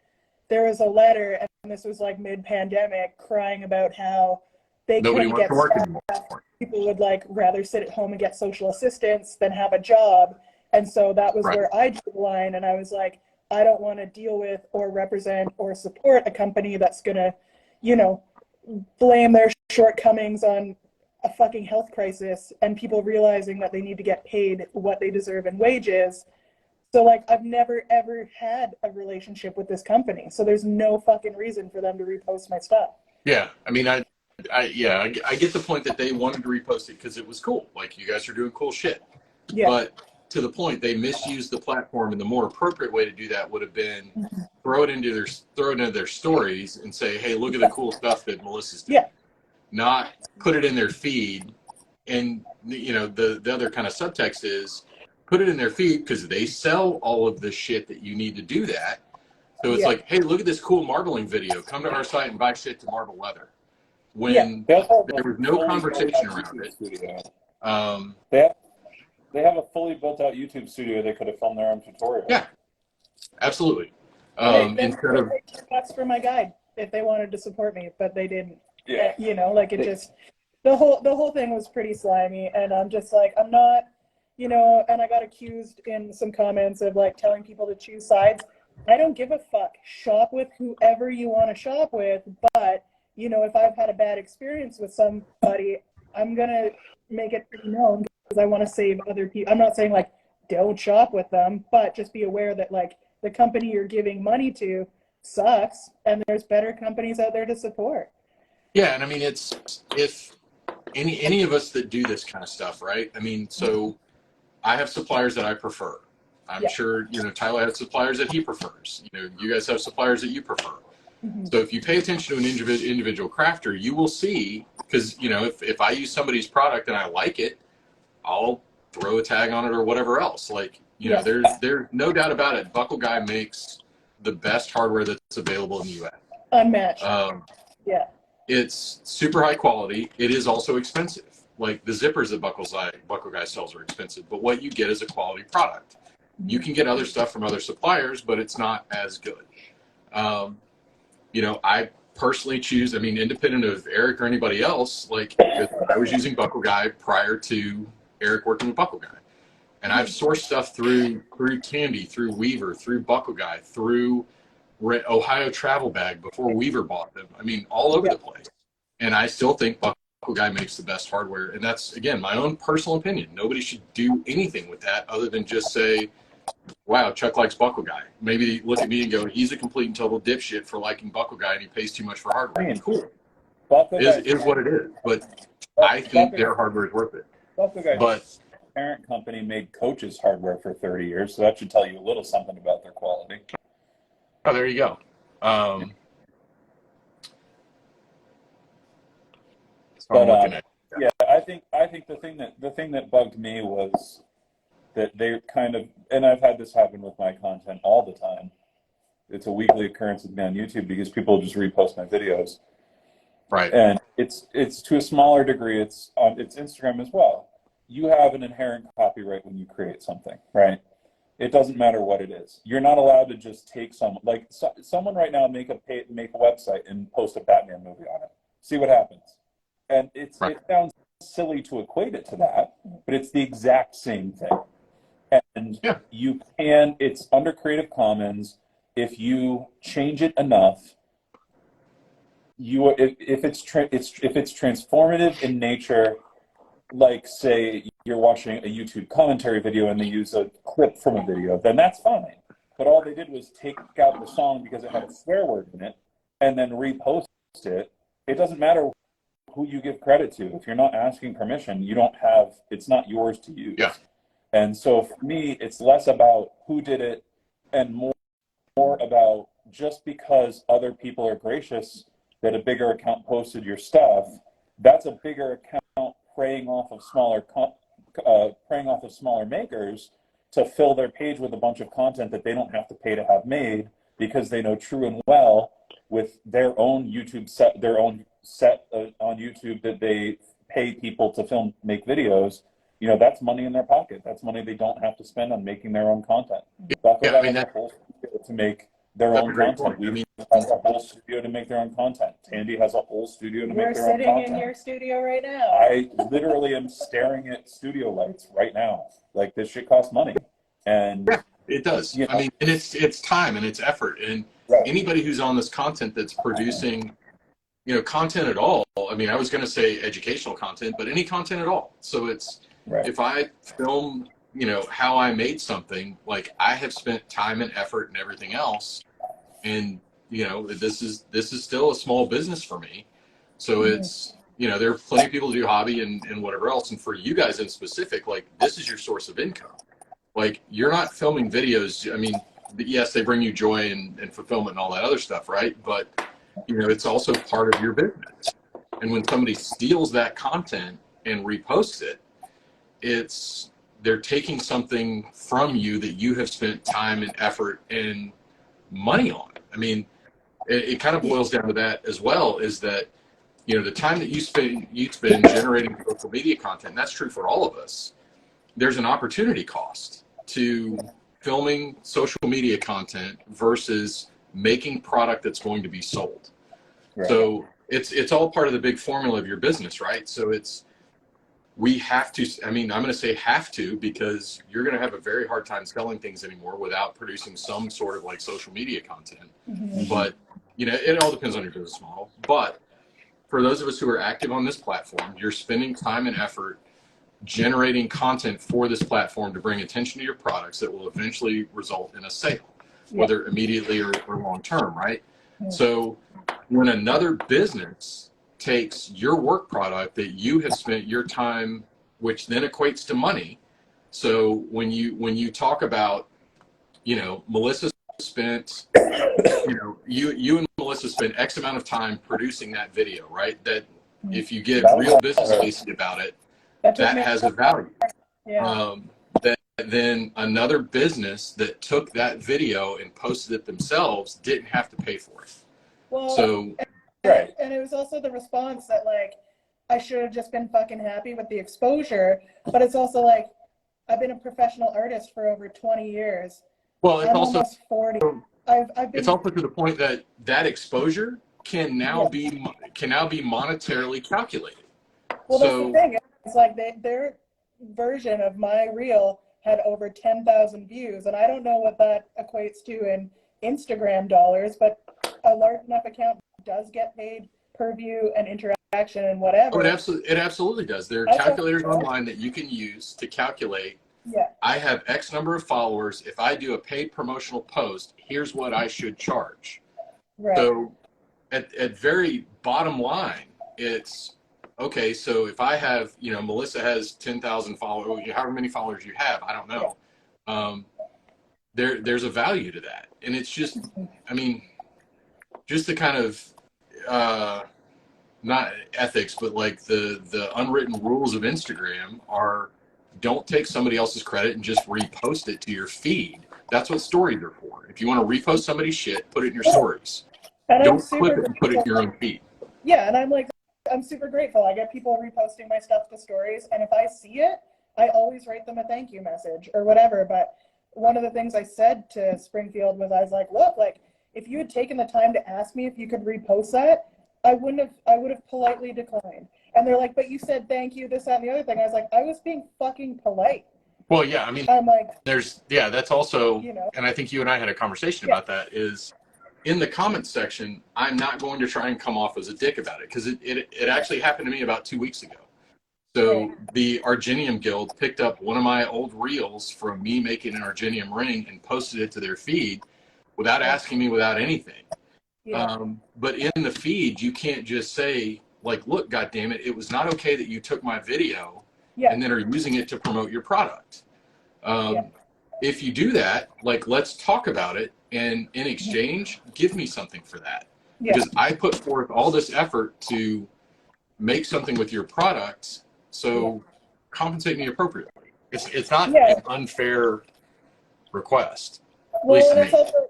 there was a letter, and this was like mid-pandemic, crying about how they nobody couldn't wants get to work staff. anymore. People would rather sit at home and get social assistance than have a job. And so that was where I drew the line, and I was like, I don't want to deal with or represent or support a company that's going to, blame their shortcomings on a fucking health crisis and people realizing that they need to get paid what they deserve in wages. So, I've never, ever had a relationship with this company. So there's no fucking reason for them to repost my stuff. Yeah. I mean, I get the point that they wanted to repost it because it was cool. Like, you guys are doing cool shit. Yeah. But to the point, they misused the platform, and the more appropriate way to do that would have been throw it into their stories and say, hey, look at the cool stuff that Melissa's doing. Yeah. Not put it in their feed. And, the other kind of subtext is put it in their feed because they sell all of the shit that you need to do that. So it's like, hey, look at this cool marbling video. Come to our site and buy shit to marble leather. When there was no conversation around it. They have a fully built out YouTube studio. They could have filmed their own tutorial. Yeah, absolutely. Instead of $10 for my guide if they wanted to support me, but they didn't. Yeah. The whole thing was pretty slimy, and I'm just like, I'm not, and I got accused in some comments of telling people to choose sides. I don't give a fuck. Shop with whoever you want to shop with, but if I've had a bad experience with somebody, I'm gonna make it known because I want to save other people. I'm not saying don't shop with them, but just be aware that the company you're giving money to sucks, and there's better companies out there to support. Yeah, and I mean, it's if any of us that do this kind of stuff, right? I mean, so I have suppliers that I prefer. I'm sure Tyler has suppliers that he prefers. You guys have suppliers that you prefer. Mm-hmm. So if you pay attention to an individual crafter, you will see, because if I use somebody's product and I like it, I'll throw a tag on it or whatever else. There's no doubt about it. Buckle Guy makes the best hardware that's available in the U.S. Unmatched. Yeah. It's super high quality. It is also expensive. Like the zippers that Buckle Guy sells are expensive, but what you get is a quality product. You can get other stuff from other suppliers, but it's not as good. You know, I personally choose, I mean, independent of Eric or anybody else, like I was using Buckle Guy prior to Eric working with Buckle Guy. And I've sourced stuff through Tandy, through Weaver, through Buckle Guy, through Ohio Travel Bag before Weaver bought them. I mean, all over the place. And I still think Buckle Guy makes the best hardware. And that's, again, my own personal opinion. Nobody should do anything with that other than just say, wow, Chuck likes Buckle Guy. Maybe look at me and go, he's a complete and total dipshit for liking Buckle Guy and he pays too much for hardware. Cool. Is what it is. But I think their hardware is worth it. Buckle Guy's parent company made Coach's hardware for 30 years, so that should tell you a little something about their quality. Oh, there you go. Yeah, I think the thing that bugged me was that they kind of, and I've had this happen with my content all the time. It's a weekly occurrence with me on YouTube because people just repost my videos. Right. And it's to a smaller degree, it's Instagram as well. You have an inherent copyright when you create something, right? It doesn't matter what it is. You're not allowed to just take someone right now make a website and post a Batman movie on it. See what happens. And it sounds silly to equate it to that, but it's the exact same thing. And you can, it's under Creative Commons. If you change it enough, if it's transformative in nature, like say you're watching a YouTube commentary video and they use a clip from a video, then that's fine. But all they did was take out the song because it had a swear word in it and then repost it. It doesn't matter who you give credit to. If you're not asking permission, it's not yours to use. Yeah. And so for me, it's less about who did it and more about just because other people are gracious that a bigger account posted your stuff, that's a bigger account preying off of smaller makers to fill their page with a bunch of content that they don't have to pay to have made because they know true and well with their own YouTube set, on YouTube that they pay people to make videos. You know, that's money in their pocket. That's money they don't have to spend on making their own content. Yeah, I mean, has a whole studio to make their own content. We have a whole studio to make their own content. Tandy has a whole studio to make their own content. We're sitting in your studio right now. I literally am staring at studio lights right now. Like, this shit costs money. And yeah, it does. I mean, and it's time and it's effort. And anybody who's on this content that's producing, content at all. I mean, I was going to say educational content, but any content at all. So it's, if I film, how I made something, like I have spent time and effort and everything else. And, this is still a small business for me. So it's, there are plenty of people who do hobby and whatever else. And for you guys in specific, like this is your source of income. Like you're not filming videos. I mean, yes, they bring you joy and fulfillment and all that other stuff. Right. But, it's also part of your business. And when somebody steals that content and reposts it, they're taking something from you that you have spent time and effort and money on. I mean, it kind of boils down to that as well, is that, the time that you spend generating social media content, and that's true for all of us, there's an opportunity cost to filming social media content versus making product that's going to be sold. Right. So it's all part of the big formula of your business, right? So we have to, I'm going to say have to, because you're going to have a very hard time selling things anymore without producing some sort of like social media content. Mm-hmm. But, it all depends on your business model. But for those of us who are active on this platform, you're spending time and effort generating content for this platform to bring attention to your products that will eventually result in a sale, whether immediately or long term, right? Yeah. So when another business takes your work product that you have spent your time, which then equates to money. So when you talk about, Melissa spent, you and Melissa spent X amount of time producing that video, right? That if you get real business cases about it, that has a value. Yeah. then another business that took that video and posted it themselves didn't have to pay for it. Well, So, right. And it was also the response that, like, I should have just been fucking happy with the exposure. But it's also like, I've been a professional artist for over 20 years. well, it's I'm also almost 40. I've been, it's also to the point that that exposure can now be monetarily calculated. well, So, that's the thing. It's like their version of my reel had over 10,000 views, and I don't know what that equates to in Instagram dollars, but a large enough account does get paid per view and interaction and whatever. oh, it absolutely does. There are calculators online that you can use to calculate. Yeah. I have X number of followers. If I do a paid promotional post, here's what I should charge. Right. So at very bottom line, it's okay. So if I have, Melissa has 10,000 followers, however many followers you have, I don't know. There's a value to that. And it's just, I mean, just the kind of, not ethics, but like the unwritten rules of Instagram are, don't take somebody else's credit and just repost it to your feed. That's what stories are for. If you want to repost somebody's shit, put it in your stories. And Don't clip it and put it in your own feed. Yeah, and I'm super grateful. I get people reposting my stuff to stories, and if I see it, I always write them a thank you message or whatever. But one of the things I said to Springfield was, I was like, look, like, if you had taken the time to ask me if you could repost that, I would have politely declined. And they're like, but you said thank you, this, that, and the other thing. I was like, I was being fucking polite. Well, yeah, I mean, I'm like, that's also, and I think you and I had a conversation about that, is in the comments section, I'm not going to try and come off as a dick about it, because it actually happened to me about 2 weeks ago. So the Arginium Guild picked up one of my old reels from me making an Arginium ring and posted it to their feed without asking me, without anything. But in the feed, you can't just say, like, look, goddammit, it was not okay that you took my video and then are using it to promote your product. If you do that, like, let's talk about it, and in exchange, give me something for that. Because I put forth all this effort to make something with your products, so compensate me appropriately. It's not an unfair request. well, and it's also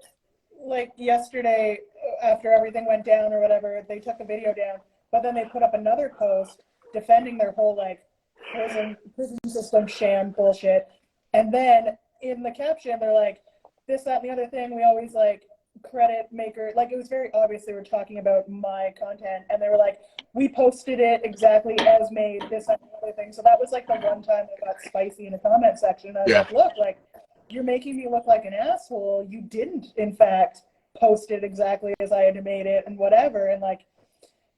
like yesterday, after everything went down or whatever, they took the video down, but then they put up another post defending their whole like prison system sham bullshit. And then in the caption, they're like, this, that, and the other thing, we always like credit maker. Like, it was very obvious they were talking about my content, and they were like, we posted it exactly as made, this, that, and the other thing. So that was like the one time I got spicy in the comment section. I was like, look, like, you're making me look like an asshole. You didn't, in fact, post it exactly as I had made it and whatever. And like,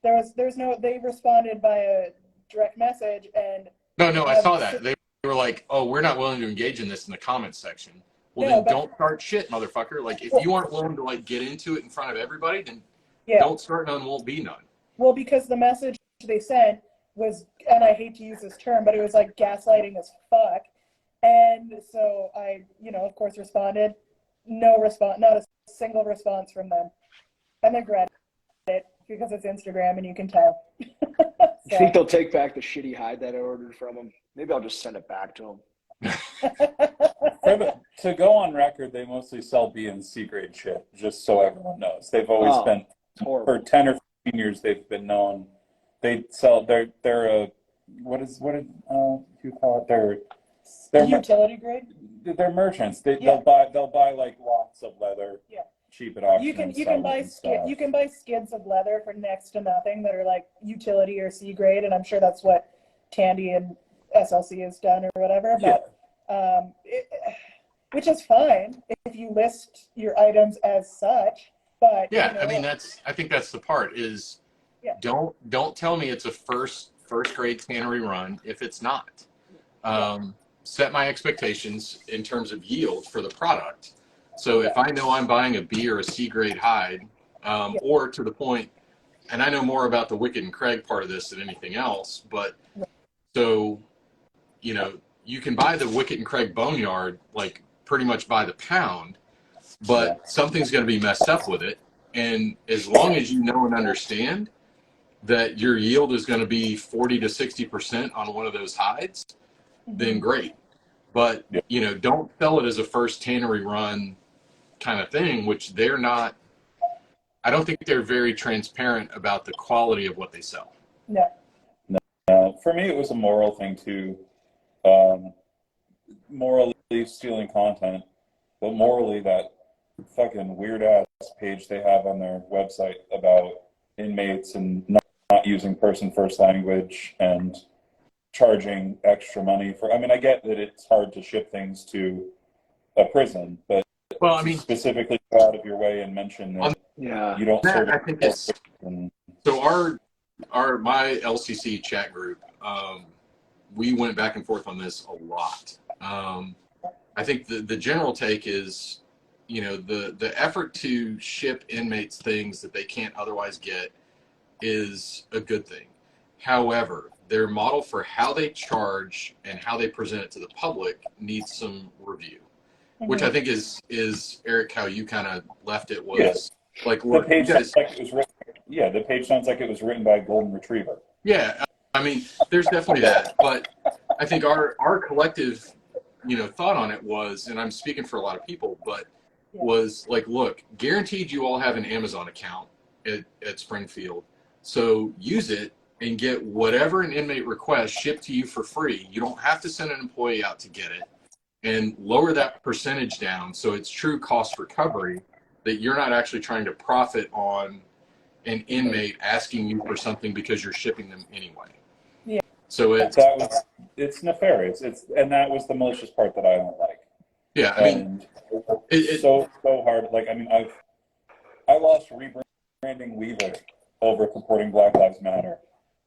they responded by a direct message, and no, I saw that. They were like, oh, we're not willing to engage in this in the comments section. Well, then don't start shit, motherfucker. Like, if you aren't willing to like get into it in front of everybody, then don't start none, won't be none. Well, because the message they sent was, and I hate to use this term, but it was like gaslighting as fuck. And so I, of course, responded. No response, not a single response from them. And they regret it because it's Instagram and you can tell. You think they'll take back the shitty hide that I ordered from them? Maybe I'll just send it back to them. To go on record, they mostly sell B and C grade shit, just so everyone knows. They've always been, for 10 or 15 years, they've been known. They sell, they're what did you call it? They're utility grade? They're merchants. They'll buy like lots of leather, cheap at auction. You can buy skids of leather for next to nothing that are like utility or C grade, and I'm sure that's what Tandy and SLC has done or whatever. But which is fine if you list your items as such. But I mean, I think that's the part is don't tell me it's a first grade tannery run if it's not. Set my expectations in terms of yield for the product. So if I know I'm buying a B or a C grade hide, or to the point, and I know more about the Wicked and Craig part of this than anything else, but so, you can buy the Wicked and Craig Boneyard, like pretty much by the pound, but something's going to be messed up with it. And as long as you know and understand that your yield is going to be 40 to 60% on one of those hides, then great. but Yeah. you know, don't sell it as a first tannery run kind of thing, which they're not. I don't think they're very transparent about the quality of what they sell. Yeah. For me, it was a moral thing too. Morally stealing content, but morally that fucking weird ass page they have on their website about inmates and not using person first language and charging extra money for. I mean, I get that it's hard to ship things to a prison, but Well, I to mean, specifically go out of your way and mention that Yeah. you don't that serve I think it's and, so. My LCC chat group, we went back and forth on this a lot. I think the general take is, you know, the effort to ship inmates things that they can't otherwise get is a good thing. However, their model for how they charge and how they present it to the public needs some review, which I think is Eric, how you kind of left it was Yes. like, the look, you page guys, sounds like it was written. Yeah, the page sounds like it was written by a golden retriever. yeah, I mean, there's definitely that, but I think our collective, you know, thought on it was, and I'm speaking for a lot of people, but was like, look, guaranteed you all have an Amazon account at Springfield, so use it and get whatever an inmate requests shipped to you for free. You don't have to send an employee out to get it, and lower that percentage down so it's true cost recovery, that you're not actually trying to profit on an inmate asking you for something because you're shipping them anyway. Yeah. So It's nefarious. And that was the malicious part that I don't like. Yeah, I mean, it's so hard. Like, I mean, I lost rebranding Weaver over supporting Black Lives Matter.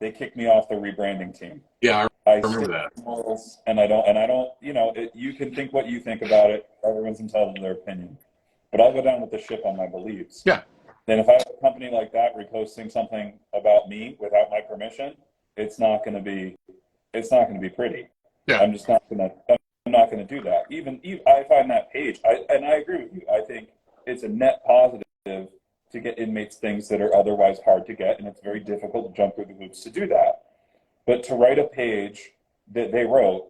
They kicked me off the rebranding team. Yeah, I remember that. Morals, and I don't. You know, you can think what you think about it. Everyone's entitled to their opinion, but I'll go down with the ship on my beliefs. Yeah. Then if I have a company like that reposting something about me without my permission, it's not going to be pretty. Yeah. I'm not going to do that. Even I find that page, and I agree with you. I think it's a net positive to get inmates things that are otherwise hard to get, and it's very difficult to jump through the hoops to do that. But to write a page that they wrote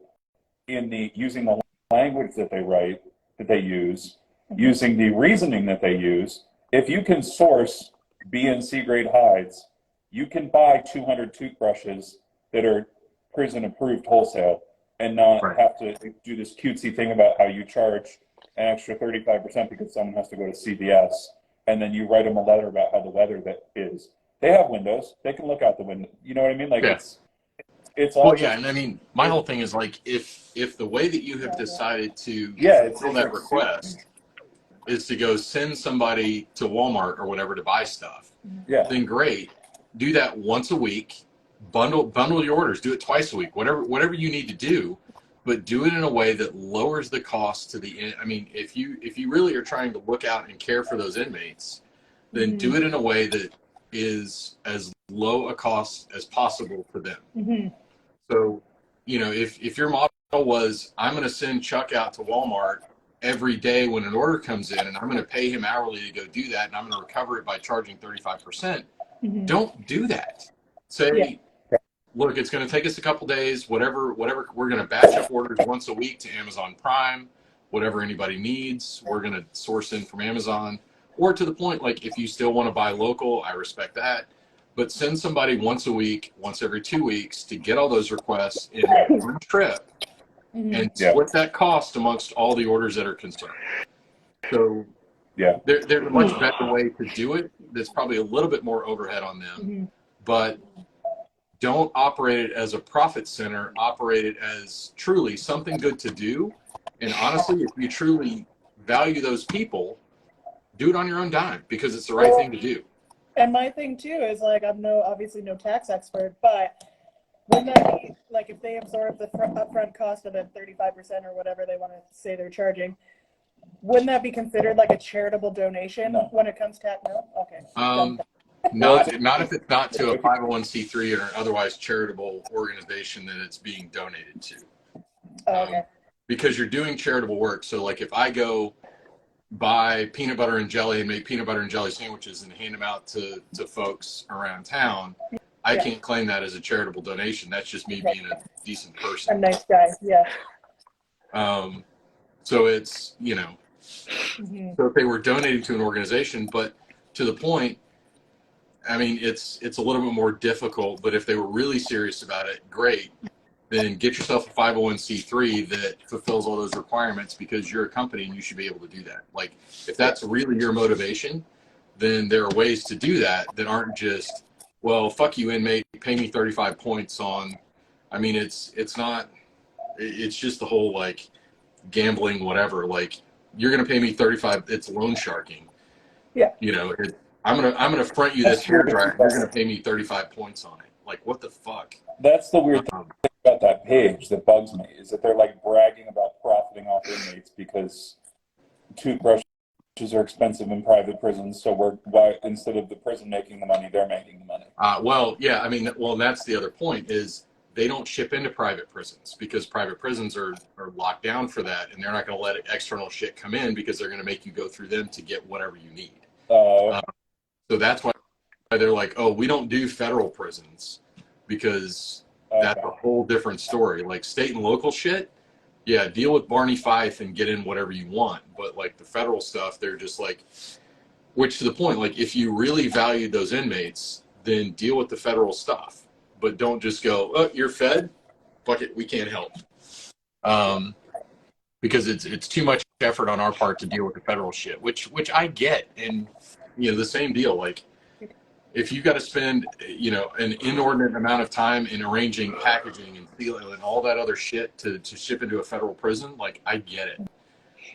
using the language that they use, using the reasoning that they use, if you can source B and C grade hides, you can buy 200 toothbrushes that are prison approved wholesale and not have to do this cutesy thing about how you charge an extra 35% because someone has to go to CVS, and then you write them a letter about how the weather that is. They have windows. They can look out the window. You know what I mean? Like, it's all. Well, yeah, and I mean, my whole thing is like, if the way that you have decided to fulfill that request is to go send somebody to Walmart or whatever to buy stuff, then great. Do that once a week. Bundle your orders. Do it twice a week. Whatever you need to do, but do it in a way that lowers the cost to the. I mean, if you really are trying to look out and care for those inmates, then do it in a way that is as low a cost as possible for them. So, you know, if your model was, I'm going to send Chuck out to Walmart every day when an order comes in, and I'm going to pay him hourly to go do that, and I'm going to recover it by charging 35%, don't do that. Say, look, it's going to take us a couple days, whatever, we're going to batch up orders once a week to Amazon Prime, whatever anybody needs, we're going to source in from Amazon, or to the point, like, if you still want to buy local, I respect that. But send somebody once a week, once every 2 weeks to get all those requests in one trip and split that cost amongst all the orders that are concerned. So there's a much better way to do it. That's probably a little bit more overhead on them, but don't operate it as a profit center. Operate it as truly something good to do. And honestly, if you truly value those people, do it on your own dime because it's the right thing to do. And my thing too is, like, I'm obviously no tax expert, but wouldn't that be, like, if they absorb the upfront cost of it, 35% or whatever they want to say they're charging, wouldn't that be considered like a charitable donation when it comes to no? Okay. Not if it's not to a 501c3 or an otherwise charitable organization that it's being donated to. Okay. Because you're doing charitable work. So, like, if I go buy peanut butter and jelly and make peanut butter and jelly sandwiches and hand them out to folks around town, I can't claim that as a charitable donation. That's just me being a decent person. A nice guy, yeah. So it's, you know, so if they were donating to an organization, but to the point, I mean, it's a little bit more difficult, but if they were really serious about it, great. Then get yourself a 501c3 that fulfills all those requirements, because you're a company and you should be able to do that. Like, if that's really your motivation, then there are ways to do that aren't just, well, fuck you, inmate, pay me 35 points on. I mean, it's not, it's just the whole like gambling, whatever. Like, you're going to pay me 35, it's loan sharking. Yeah. You know, I'm gonna front you this hair dryer. You're gonna pay me 35 points on it. Like, what the fuck? That's the weird thing about that page that bugs me, is that they're like bragging about profiting off inmates because toothbrushes are expensive in private prisons. So why instead of the prison making the money, they're making the money. Well, yeah, I mean, well, that's the other point, is they don't ship into private prisons because private prisons are locked down for that, and they're not going to let external shit come in because they're going to make you go through them to get whatever you need. So that's why they're like, oh, we don't do federal prisons, because that's a whole different story. Like, state and local shit, yeah, deal with Barney Fife and get in whatever you want. But like the federal stuff, they're just like, which to the point, like, if you really valued those inmates, then deal with the federal stuff. But don't just go, oh, you're fed? Fuck it, we can't help. Because it's too much effort on our part to deal with the federal shit, which I get. And, you know, the same deal. Like, if you got to spend, you know, an inordinate amount of time in arranging packaging and sealing and all that other shit to ship into a federal prison, like, I get it.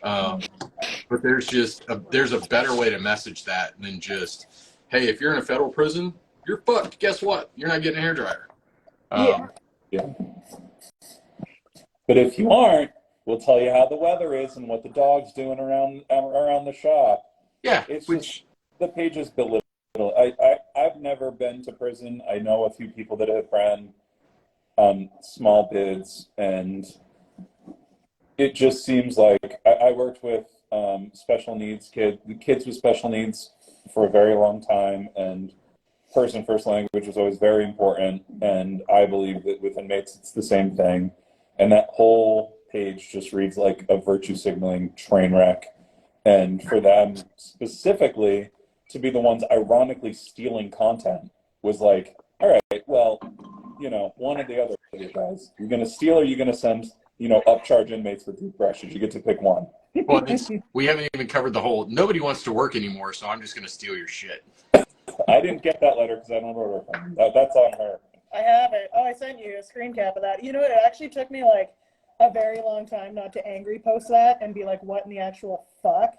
But there's a better way to message that than just, hey, if you're in a federal prison, you're fucked. Guess what? You're not getting a hairdryer. Yeah. But if you aren't, we'll tell you how the weather is and what the dog's doing around the shop. Yeah, It's just, the page is belittled. I've never been to prison. I know a few people that have ran small bids, and it just seems like I worked with special needs kids with special needs for a very long time, and person first language was always very important. And I believe that with inmates, it's the same thing. And that whole page just reads like a virtue signaling train wreck. And for them specifically to be the ones ironically stealing content was like, all right, well, you know, one or the other, guys. You're going to steal or you're going to send, you know, upcharge inmates with toothbrushes. You get to pick one. Well, we haven't even covered the whole, nobody wants to work anymore, so I'm just going to steal your shit. I didn't get that letter because I don't order from her. That's on her. I have it. Oh, I sent you a screen cap of that. You know, it actually took me like a very long time not to angry post that and be like, what in the actual fuck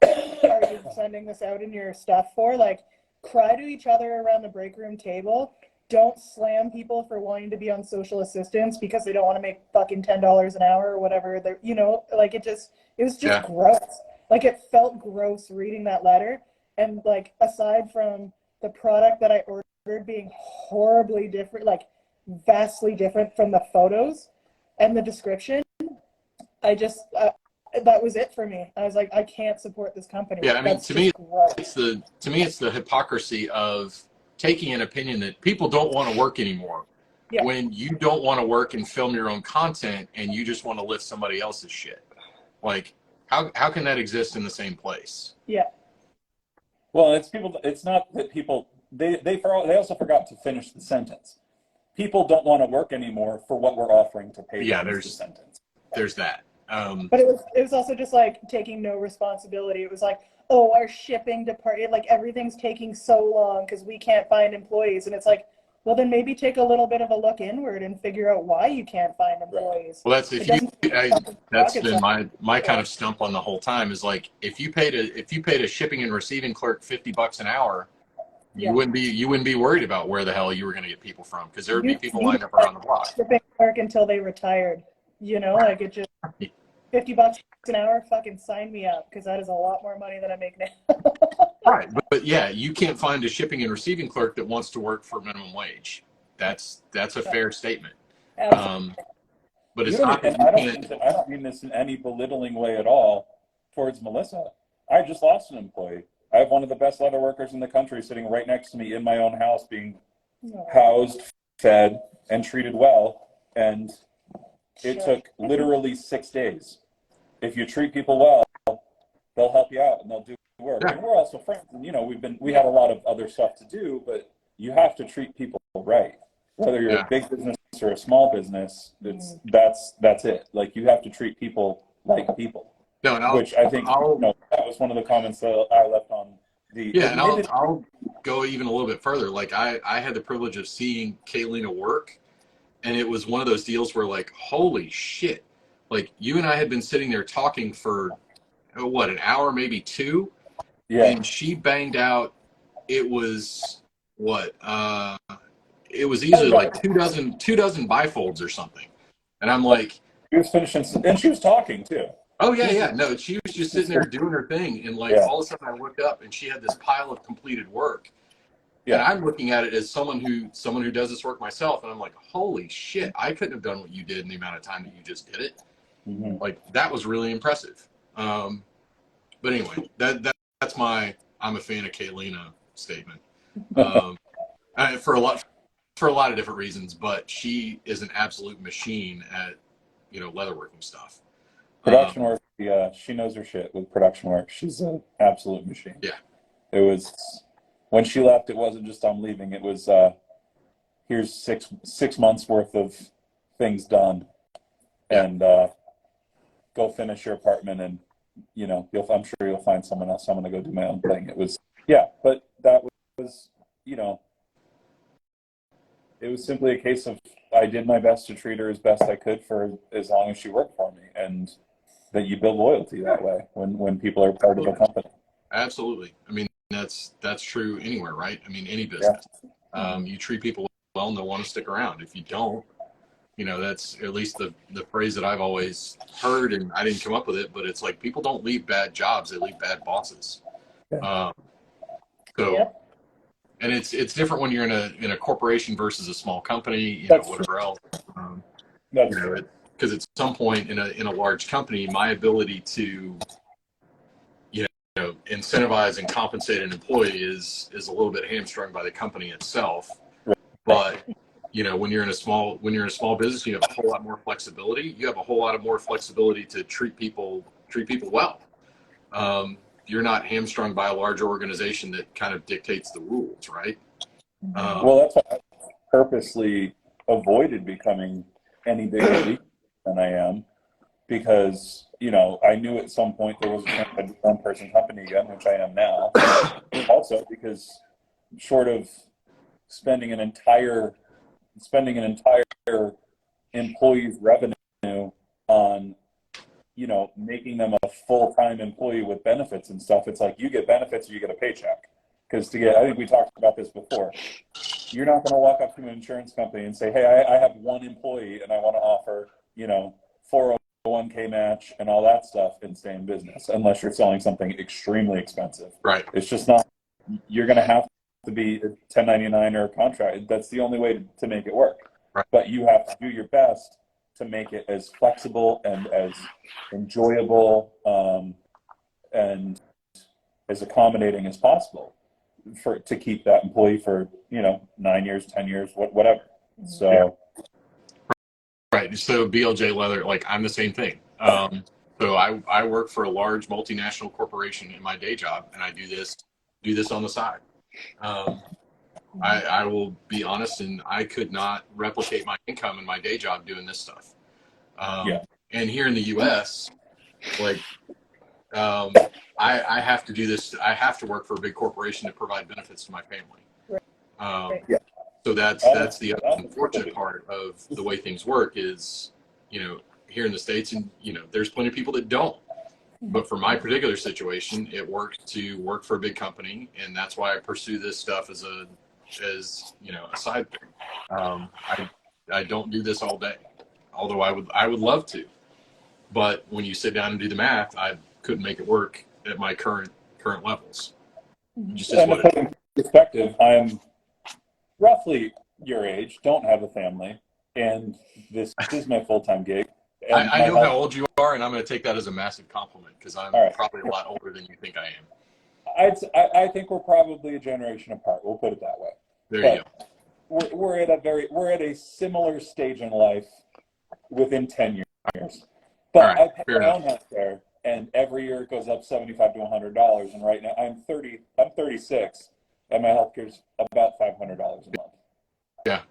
are you sending this out in your stuff for? Like, cry to each other around the break room table. Don't slam people for wanting to be on social assistance because they don't want to make fucking $10 an hour or whatever. They're, you know, like, it was just gross. Like, it felt gross reading that letter. And like, aside from the product that I ordered being horribly different, like vastly different from the photos and the description, I just, that was it for me. I was like, I can't support this company. Yeah, I mean, to me, it's the hypocrisy of taking an opinion that people don't want to work anymore. Yeah. When you don't want to work and film your own content and you just want to lift somebody else's shit. Like, how can that exist in the same place? Yeah. Well, it's not that people, they also forgot to finish the sentence. People don't want to work anymore for what we're offering to pay. Yeah, there's the sentence. There's that. But it was also just like taking no responsibility. It was like, oh, our shipping department, like everything's taking so long because we can't find employees. And it's like, well, then maybe take a little bit of a look inward and figure out why you can't find employees. Well, that's been my kind of stump on the whole time is like, if you paid a shipping and receiving clerk $50 an hour, you wouldn't be worried about where the hell you were going to get people from, because there would be people lined up around the block. Shipping clerk until they retired, you know, like it just $50 an hour, fucking sign me up, because that is a lot more money than I make now. Right, but yeah, you can't find a shipping and receiving clerk that wants to work for minimum wage. That's a fair statement. But it's not. I don't mean this in any belittling way at all towards Melissa. I just lost an employee. I have one of the best leather workers in the country sitting right next to me in my own house, being housed, fed, and treated well. And It Sure. took literally 6 days. If you treat people well, they'll help you out and they'll do work. Yeah. And we're also friends, and we had a lot of other stuff to do, but you have to treat people right. Whether you're Yeah. a big business or a small business, that's it. Like, you have to treat people like people. No, and Which I think that was one of the comments that I left on the. Yeah, and I'll go even a little bit further. Like I had the privilege of seeing Kaylina work, and it was one of those deals where, like, holy shit, like, you and I had been sitting there talking for an hour, maybe two, and she banged out. It was it was easily like two dozen bifolds or something, and I'm like, she was finishing, and she was talking too. oh yeah. No, she was just sitting there doing her thing, and like all of a sudden I looked up and she had this pile of completed work. Yeah. And I'm looking at it as someone who does this work myself, and I'm like, holy shit, I couldn't have done what you did in the amount of time that you just did it. Mm-hmm. Like, that was really impressive. But anyway, that's my I'm a fan of Kaylina statement. For a lot of different reasons, but she is an absolute machine at leatherworking stuff. Production work, she knows her shit with production work. She's an absolute machine. Yeah. It was, when she left, it wasn't just I'm leaving. It was, here's six months worth of things done, and go finish your apartment, and I'm sure you'll find someone else. I'm gonna go do my own thing. It was, but that was, it was simply a case of I did my best to treat her as best I could for as long as she worked for me, and that you build loyalty that way when people are part of a company. Absolutely. I mean, that's true anywhere, right? I mean, any business. Yeah. You treat people well and they'll want to stick around. If you don't, that's at least the phrase that I've always heard, and I didn't come up with it, but it's like, people don't leave bad jobs, they leave bad bosses. Yeah. And it's different when you're in a corporation versus a small company, whatever else. Because at some point in a large company, my ability to incentivize and compensate an employee is a little bit hamstrung by the company itself. But when you're in a small business, you have a whole lot more flexibility. You have a whole lot of more flexibility to treat people well. You're not hamstrung by a larger organization that kind of dictates the rules, right? Well, that's why I purposely avoided becoming any bigger than I am, because I knew at some point there was a chance I'd be a one-person company again, which I am now. Also, because short of spending an entire employee's revenue on making them a full-time employee with benefits and stuff, it's like, you get benefits or you get a paycheck. Because I think we talked about this before, you're not going to walk up to an insurance company and say, hey, I have one employee and I want to offer 401k match and all that stuff and stay in business, unless you're selling something extremely expensive. Right. It's just not. You're going to have to be a 1099 or a contract. That's the only way to make it work. Right. But you have to do your best to make it as flexible and as enjoyable and as accommodating as possible to keep that employee for 9 years, 10 years, whatever. So right. So BLJ Leather, like, I'm the same thing. So I work for a large multinational corporation in my day job, and I do this on the side. I will be honest, and I could not replicate my income in my day job doing this stuff. And here in the U.S., like, I have to do this. I have to work for a big corporation to provide benefits to my family. So that's the unfortunate part of the way things work is, here in the States, and there's plenty of people that don't. But for my particular situation, it worked to work for a big company, and that's why I pursue this stuff as a side thing. I don't do this all day, although I would love to. But when you sit down and do the math, I couldn't make it work at my current levels. Just as what in perspective, I'm roughly your age, don't have a family, and this is my full-time gig. I know how old you are, and I'm going to take that as a massive compliment, because I'm probably a lot older than you think I am. I think we're probably a generation apart. We'll put it that way. There you go. We're at a similar stage in life within 10 years. All But right, I pay fair my enough. own healthcare, and every year it goes up $75 to $100. And right now I'm 36, and my healthcare's about $500 a month. Yeah.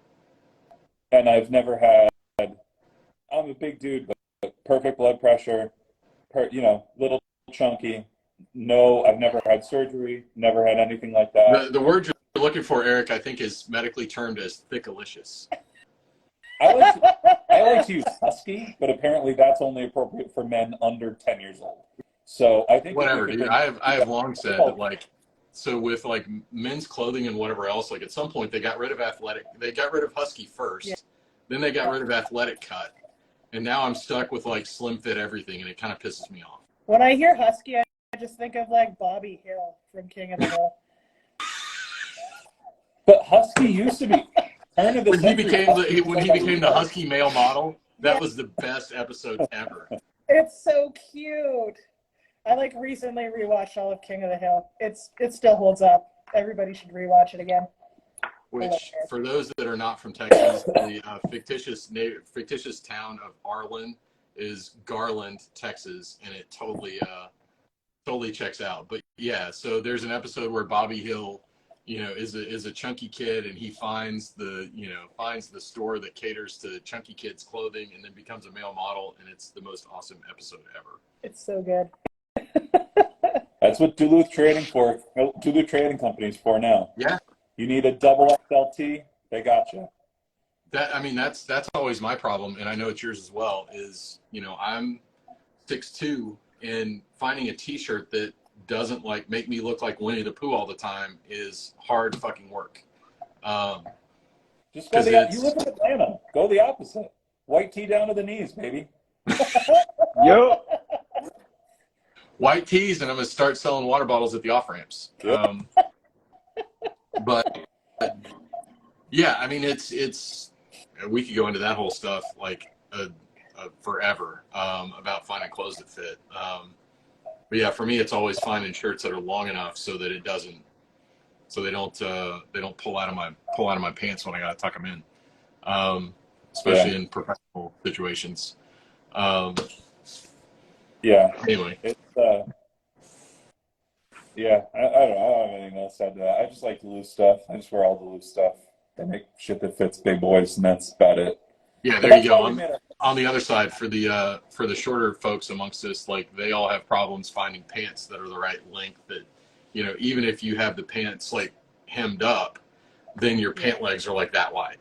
And I've never had. I'm a big dude, but perfect blood pressure, little chunky. No, I've never had surgery, never had anything like that. The word you're looking for, Eric, I think is medically termed as thickalicious. I like to use husky, but apparently that's only appropriate for men under 10 years old. So I think Whatever, dude. I have long said that, like, so with like men's clothing and whatever else, like at some point they got rid of husky first, Yeah. then they got rid of athletic cut, and now I'm stuck with like slim fit everything, and it kind of pisses me off. When I hear husky, I just think of like Bobby Hill from King of the Hill. But husky used to be turn of the When he century. became the husky male model, that was the best episode ever. It's so cute. I like recently rewatched all of King of the Hill. It still holds up. Everybody should rewatch it again. Which, for those that are not from Texas, the fictitious town of Arlen is Garland, Texas, and it totally checks out. But yeah, so there's an episode where Bobby Hill, is a chunky kid, and he finds the store that caters to chunky kids' clothing, and then becomes a male model, and it's the most awesome episode ever. It's so good. That's what Duluth Trading Company's for now. Yeah. You need a double XLT, they got you. That's always my problem, and I know it's yours as well, is, I'm 6'2", and finding a t-shirt that doesn't like make me look like Winnie the Pooh all the time is hard fucking work. Just go you live in Atlanta. Go the opposite. White tee down to the knees, baby. Yo. White tees, and I'm gonna start selling water bottles at the off ramps. Yep. But yeah, I mean, it's we could go into that whole stuff like forever about finding clothes that fit. But yeah, for me, it's always finding shirts that are long enough so that they don't pull out of my pants when I gotta tuck them in, especially in professional situations. Yeah. Anyway, it's yeah. I don't know. I don't have anything else to add to that. I just like the loose stuff. I just wear all the loose stuff. They make shit that fits big boys, and that's about it. yeah, But there you that's go. On the other side, for the shorter folks amongst us, like, they all have problems finding pants that are the right length. That, even if you have the pants like hemmed up, then your pant legs are like that wide.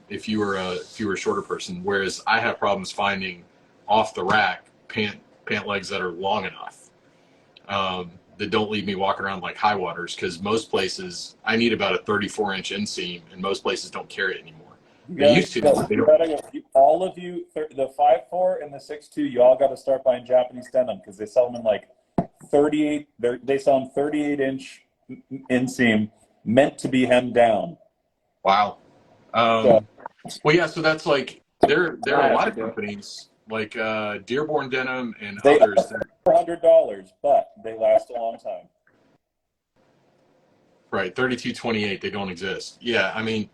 If you were a shorter person, whereas I have problems finding off the rack pant legs that are long enough, that don't leave me walking around like high waters, because most places I need about a 34-inch inseam, and most places don't carry it anymore. They used to. All of you, the 5'4" and the 6'2", you all got to start buying Japanese denim, because they sell them in like 38. They sell them 38-inch inseam, meant to be hemmed down. Wow. Well, yeah. So that's like there are a lot of companies like Dearborn Denim and others that $400, but they last a long time. Right, 3228. They don't exist. Yeah, I mean,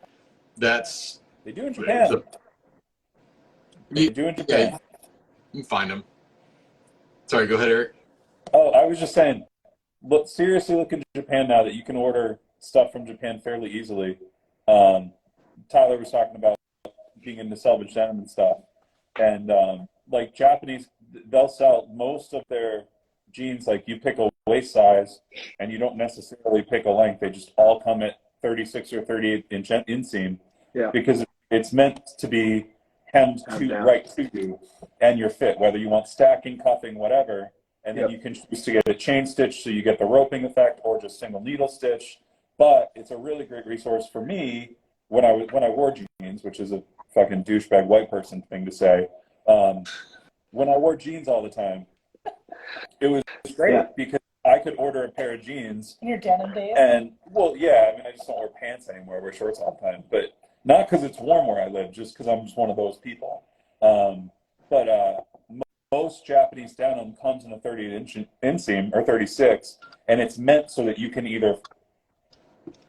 that's. They do in Japan. They do in Japan. Yeah, you can find them. Sorry, go ahead, Eric. Oh, I was just saying, seriously look in Japan now that you can order stuff from Japan fairly easily. Tyler was talking about being into salvage denim and stuff. And like Japanese, they'll sell most of their jeans, like you pick a waist size and you don't necessarily pick a length. They just all come at 36 or 38-inch inseam. Yeah. Because it's meant to be hemmed right to you and your fit, whether you want stacking, cuffing, whatever. And then you can choose to get a chain stitch so you get the roping effect, or just single needle stitch. But it's a really great resource for me when I wore jeans, which is a fucking douchebag white person thing to say. When I wore jeans all the time, it was great because I could order a pair of jeans. In your denim days? And, well, yeah, I mean, I just don't wear pants anymore. I wear shorts all the time. But not because it's warm where I live, just because I'm just one of those people. Most Japanese denim comes in a 38-inch inseam, or 36, and it's meant so that you can either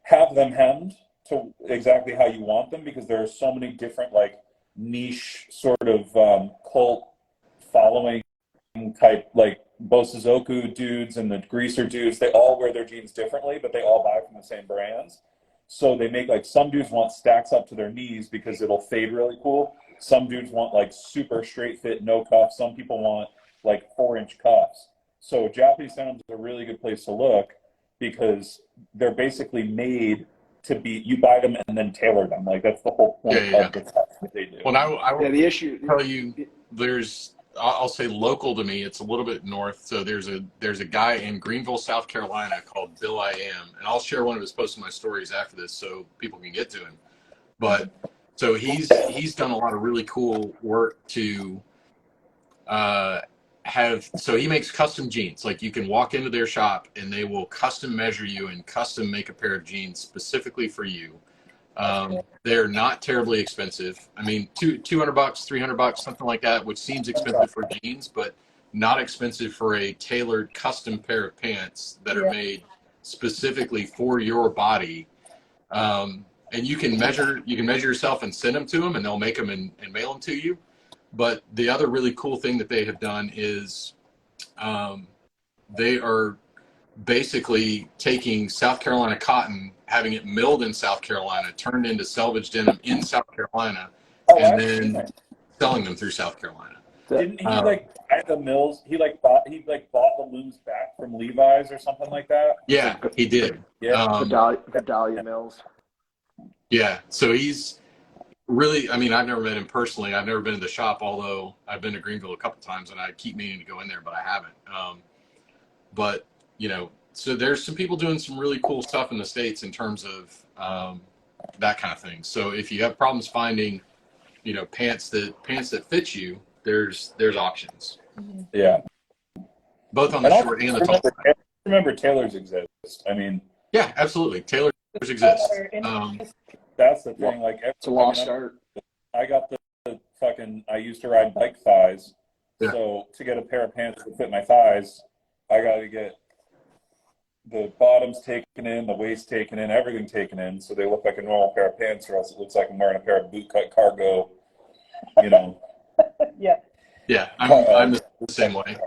have them hemmed to exactly how you want them, because there are so many different, like, niche sort of cult following type, like Bosozoku dudes and the greaser dudes. They all wear their jeans differently, but they all buy from the same brands. So they make like, some dudes want stacks up to their knees because it'll fade really cool. Some dudes want like super straight fit, no cuffs. Some people want like 4-inch cuffs. So Japanese denim is a really good place to look because they're basically made to be, you buy them and then tailor them. Like that's the whole point of the stuff that they do. Well, I will the issue. tell you, I'll say local to me, it's a little bit north. So there's a guy in Greenville, South Carolina called Bill I Am, and I'll share one of his posts in my stories after this so people can get to him. But so he's done a lot of really cool work to so he makes custom jeans. Like you can walk into their shop and they will custom measure you and custom make a pair of jeans specifically for you. They're not terribly expensive. I mean, $200, $300, something like that, which seems expensive for jeans, but not expensive for a tailored custom pair of pants that are made specifically for your body. And you can measure yourself and send them to them, and they'll make them and mail them to you. But the other really cool thing that they have done is they are basically taking South Carolina cotton, having it milled in South Carolina, turned into selvage denim in South Carolina, and then selling them through South Carolina. Didn't he like buy the mills? He bought the looms back from Levi's or something like that. Yeah, he did. Yeah, Vidalia Mills. Yeah, so he's really, I mean, I've never met him personally. I've never been to the shop, although I've been to Greenville a couple times, and I keep meaning to go in there, but I haven't. But you know, so there's some people doing some really cool stuff in the States in terms of that kind of thing. So if you have problems finding, you know, pants that fit you, there's options. Yeah. Both on the short and the tall side. Remember, tailors exist. I mean, yeah, absolutely. Tailors exist. That's the thing. Like, it's a lost art. I got the fucking. I used to ride bike thighs, Yeah. so to get a pair of pants that fit my thighs, I got to get the bottoms taken in, the waist taken in, everything taken in, so they look like a normal pair of pants, or else it looks like I'm wearing a pair of bootcut cargo. You know. Yeah, I'm the same way.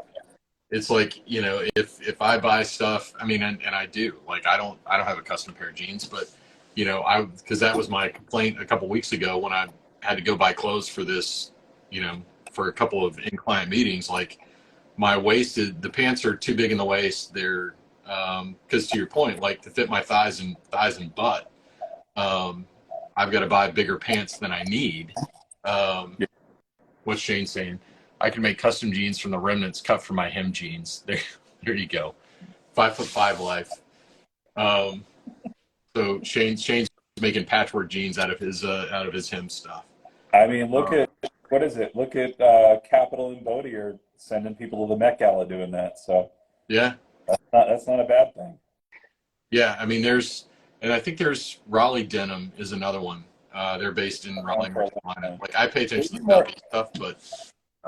It's like, you know, if I buy stuff, I mean, and I do, like, I don't have a custom pair of jeans, but you know, because that was my complaint a couple weeks ago when I had to go buy clothes for this, you know, for a couple of in-client meetings. Like my waist, the pants are too big in the waist. They're because to your point, like to fit my thighs and butt, I've got to buy bigger pants than I need. What's Shane saying? I can make custom jeans from the remnants cut from my hem jeans. There you go. 5'5" life. So Shane's making patchwork jeans out of his hem stuff. I mean, look at what is it? Look at Capital and Bodie are sending people to the Met Gala doing that. So yeah, that's not a bad thing. Yeah, I mean, I think there's Raleigh Denim is another one. They're based in Raleigh, North Carolina. Like I pay attention to the Southeast stuff, but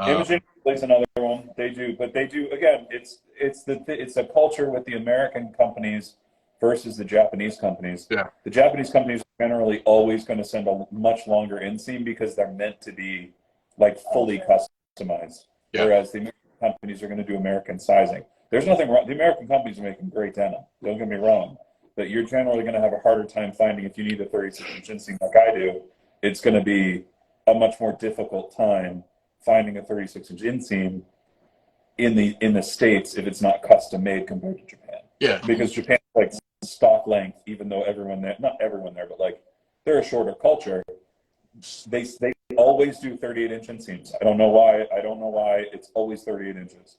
Imaging is another one. They do again. It's a culture with the American companies versus the Japanese companies. Yeah. The Japanese companies are generally always going to send a much longer inseam because they're meant to be like fully customized. Yeah. Whereas the American companies are going to do American sizing. There's nothing wrong. The American companies are making great denim. Don't get me wrong. But you're generally going to have a harder time finding, if you need a 36-inch inseam like I do, it's going to be a much more difficult time finding a 36-inch inseam in the States if it's not custom made compared to Japan. Yeah. Because Japan's like stock length, even though not everyone there, but like they're a shorter culture. They always do 38-inch inseams. I don't know why. It's always 38 inches.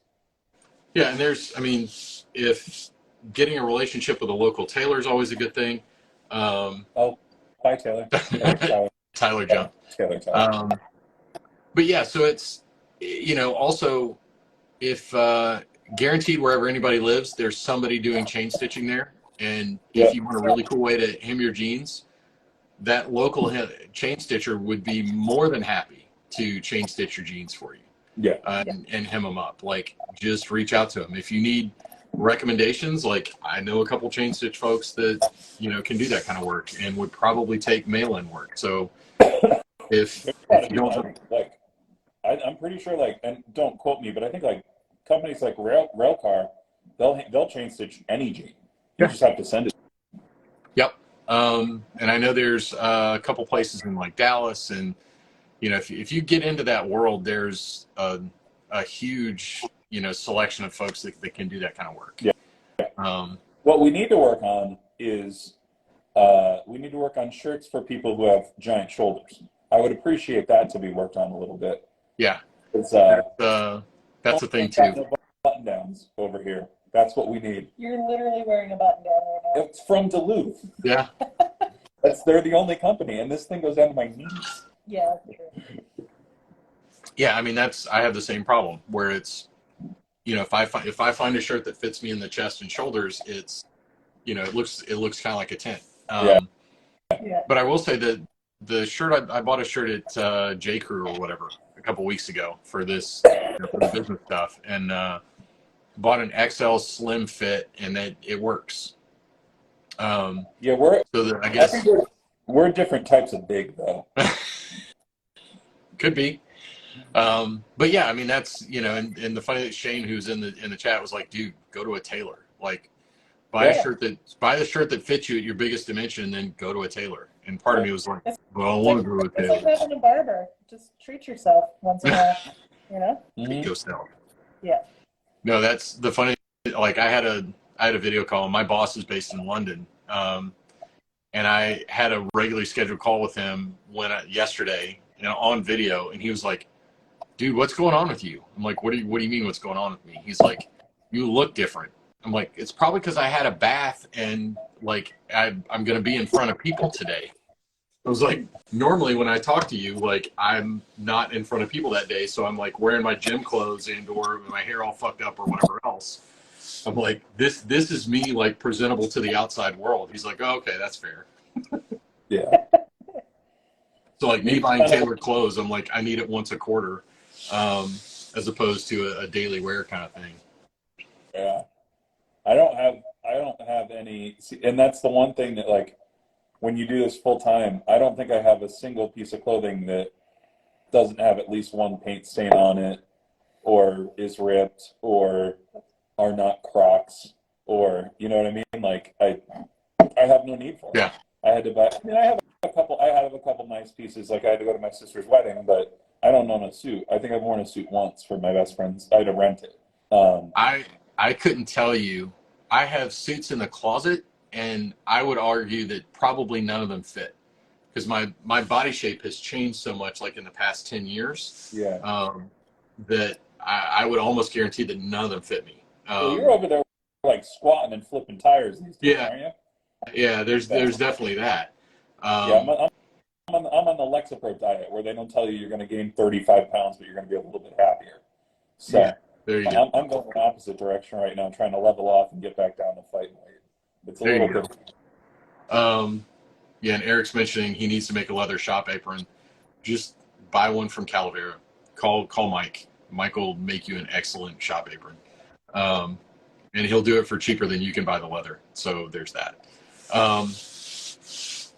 Yeah, and if getting a relationship with a local tailor is always a good thing. Oh, hi Taylor. Tyler jumped. Taylor. But yeah, so it's, you know, also if guaranteed wherever anybody lives, there's somebody doing chain stitching there. And if you want a really cool way to hem your jeans, that local chain stitcher would be more than happy to chain stitch your jeans for you. Yeah. And hem them up. Like, just reach out to them. If you need recommendations, like I know a couple chain stitch folks that, you know, can do that kind of work and would probably take mail-in work. So if Gotta If be you don't, done. Like, I'm pretty sure, like, and don't quote me, but I think like companies like Railcar, they'll chain stitch any jean. You Yeah. just have to send it. yep. And I know there's a couple places in like Dallas, and you know, if you get into that world, there's a huge, you know, selection of folks that can do that kind of work. Yeah. What we need to work on is we need to work on shirts for people who have giant shoulders. I would appreciate that to be worked on a little bit. Yeah. It's That's the thing too. no button downs over here. That's what we need. You're literally wearing a button down right now. It's from Duluth. Yeah. They're the only company, and this thing goes down to my knees. Yeah, for sure. Yeah, I mean I have the same problem where it's, you know, if I find a shirt that fits me in the chest and shoulders, it's, you know, it looks kind of like a tent. Yeah. But I will say that the shirt I bought a shirt at J Crew or whatever a couple weeks ago for this, you know, for the business stuff, and bought an XL slim fit, and it works. Yeah, So that, I guess I think we're different types of big though. could be. But yeah, I mean that's, you know, and the funny that Shane, who's in the chat, was like, dude, go to a tailor. Like buy the shirt that fits you at your biggest dimension, and then go to a tailor. And part of me was like, well, I want to go to a It's tailor. like having a barber. Just treat yourself once in a while, you know? Treat yourself. Yeah. No, that's the funny. Like I had a video call. My boss is based in London, and I had a regularly scheduled call with him yesterday, you know, on video, and he was like, dude, what's going on with you? I'm like, what do you mean what's going on with me? He's like, you look different. I'm like, it's probably because I had a bath and like I'm going to be in front of people today. I was like, normally when I talk to you, like I'm not in front of people that day. So I'm like wearing my gym clothes and or my hair all fucked up or whatever else. I'm like, this is me like presentable to the outside world. He's like, oh, okay, that's fair. Yeah. So like me buying tailored clothes, I'm like, I need it once a quarter. As opposed to a daily wear kind of thing. Yeah. I don't have any, and that's the one thing that, like, when you do this full time, I don't think I have a single piece of clothing that doesn't have at least one paint stain on it, or is ripped, or are not Crocs, or, you know what I mean? Like, I have no need for it. Yeah. I had to buy, I mean, I have a couple nice pieces. Like, I had to go to my sister's wedding, but I don't own a suit. I think I've worn a suit once for my best friend's. I had to rent it. I couldn't tell you. I have suits in the closet, and I would argue that probably none of them fit because my body shape has changed so much, like in the past 10 years. Yeah. That I would almost guarantee that none of them fit me. Well, you're over there like squatting and flipping tires these days, aren't you? Yeah. There's definitely that. Yeah, I'm on the Lexapro diet where they don't tell you you're going to gain 35 pounds, but you're going to be a little bit happier. So yeah, there you go. I'm going the opposite direction right now, trying to level off and get back down to fight weight. It's a little bit. Yeah, and Eric's mentioning he needs to make a leather shop apron. Just buy one from Calavera. Call Mike. Mike will make you an excellent shop apron. And he'll do it for cheaper than you can buy the leather. So there's that.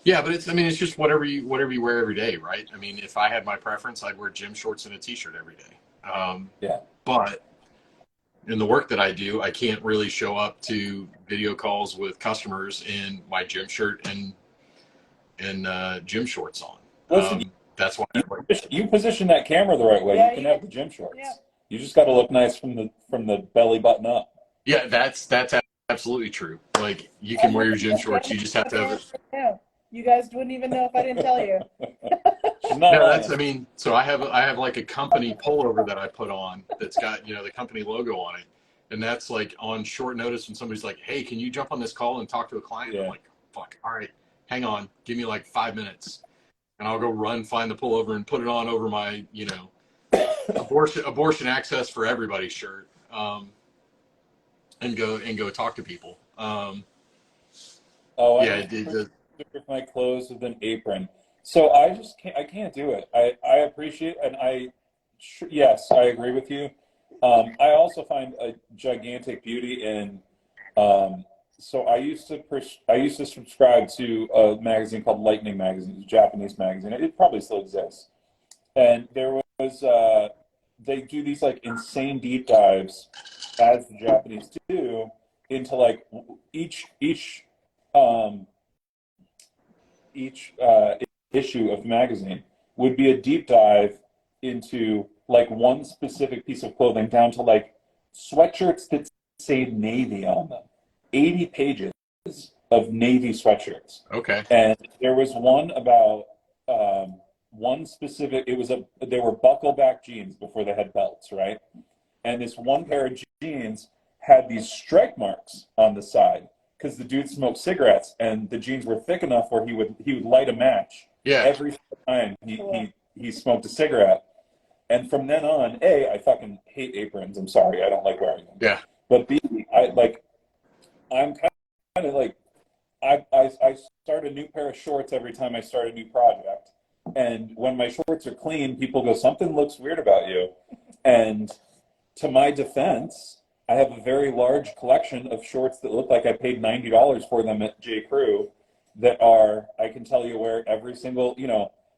Yeah, but it's just whatever you wear every day, right? I mean, if I had my preference, I'd wear gym shorts and a t-shirt every day. Yeah. But in the work that I do, I can't really show up to video calls with customers in my gym shirt and gym shorts on. Listen, that's why you position that camera the right way. Yeah, you can you have the gym shorts. Yeah. You just got to look nice from the belly button up. Yeah, that's absolutely true. Like you can wear your gym shorts. You just have to have it. Yeah. You guys wouldn't even know if I didn't tell you. So I have like a company pullover that I put on that's got, the company logo on it. And that's like on short notice when somebody's like, hey, can you jump on this call and talk to a client? Yeah. I'm like, fuck, all right, hang on, give me like 5 minutes. And I'll go find the pullover and put it on over my, abortion access for everybody shirt. And go talk to people. With my clothes with an apron. So I can't do it. I appreciate, and yes, I agree with you. I also find a gigantic beauty in, so I used to subscribe to a magazine called Lightning Magazine, a Japanese magazine. It probably still exists. And there was they do these like insane deep dives, as the Japanese do, into like um, each issue of the magazine would be a deep dive into like one specific piece of clothing, down to like sweatshirts that say Navy on them. 80 pages of Navy sweatshirts. Okay. And there was one about one specific, they were buckle back jeans before they had belts, right? And this one pair of jeans had these strike marks on the side because the dude smoked cigarettes, and the jeans were thick enough where he would light a match every time he smoked a cigarette. And from then on, A, I fucking hate aprons. I'm sorry, I don't like wearing them. Yeah. But B, I'm kind of like, I start a new pair of shorts every time I start a new project. And when my shorts are clean, people go, something looks weird about you. And to my defense, I have a very large collection of shorts that look like I paid $90 for them at J. Crew, that are, I can tell you, where every single,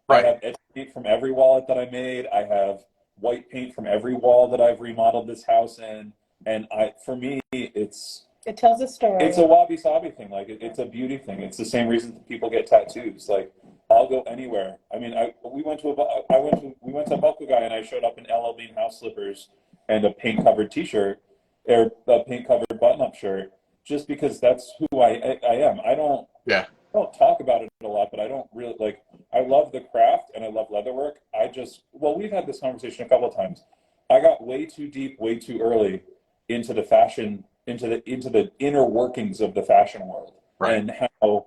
Right. I have etch paint from every wallet that I made. I have white paint from every wall that I've remodeled this house in. And for me, it tells a story. It's a wabi-sabi thing. Like, it's a beauty thing. It's the same reason that people get tattoos. Like, I'll go anywhere. I mean, we went to a buckle guy, and I showed up in LL Bean house slippers and a paint-covered T-shirt, or a paint-covered button-up shirt, just because that's who I am. I don't talk about it a lot, but I don't really, like, I love the craft and I love leatherwork. We've had this conversation a couple of times. I got way too deep, way too early into the fashion, into the inner workings of the fashion world, and how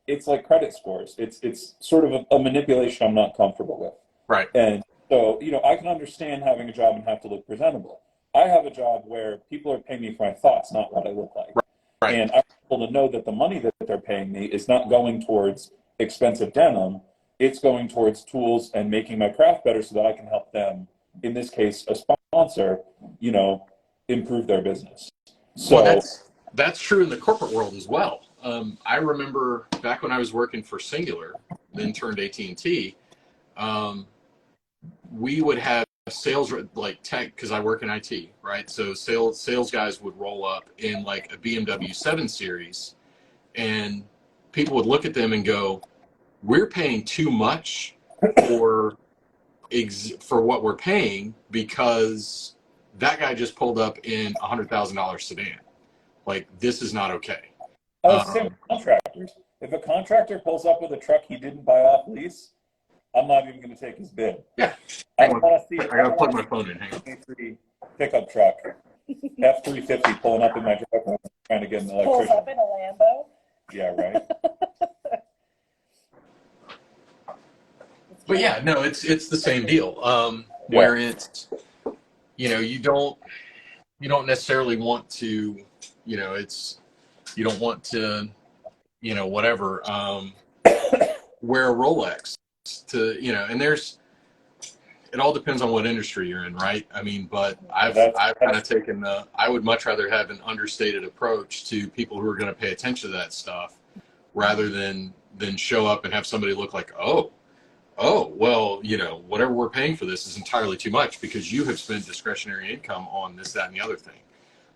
it's like credit scores. It's sort of a manipulation I'm not comfortable with. Right. And so, I can understand having a job and have to look presentable. I have a job where people are paying me for my thoughts, not what I look like. Right. And I'm able to know that the money that they're paying me is not going towards expensive denim. It's going towards tools and making my craft better so that I can help them, in this case, a sponsor, improve their business. So that's true in the corporate world as well. I remember back when I was working for Singular, then turned AT&T, we would have sales, like tech, because I work in IT, right? So sales guys would roll up in like a BMW 7 Series, and people would look at them and go, we're paying too much for what we're paying, because that guy just pulled up in a $100,000 sedan. Like, this is not okay. Same with contractors. If a contractor pulls up with a truck he didn't buy off lease, I'm not even going to take his bid. Yeah. I want to see. I got to plug my phone in. Hang on. Pickup truck, F-350 pulling up in my driveway, trying to get an electrician. Pulls up in a Lambo. Yeah, right. But yeah, no, it's the same deal. Where it's, you don't necessarily want to, you don't want to, whatever, wear a Rolex to, and it all depends on what industry you're in, right? I mean, but I've kind of taken I would much rather have an understated approach to people who are going to pay attention to that stuff, rather than show up and have somebody look like, oh, well, whatever we're paying for this is entirely too much because you have spent discretionary income on this, that, and the other thing.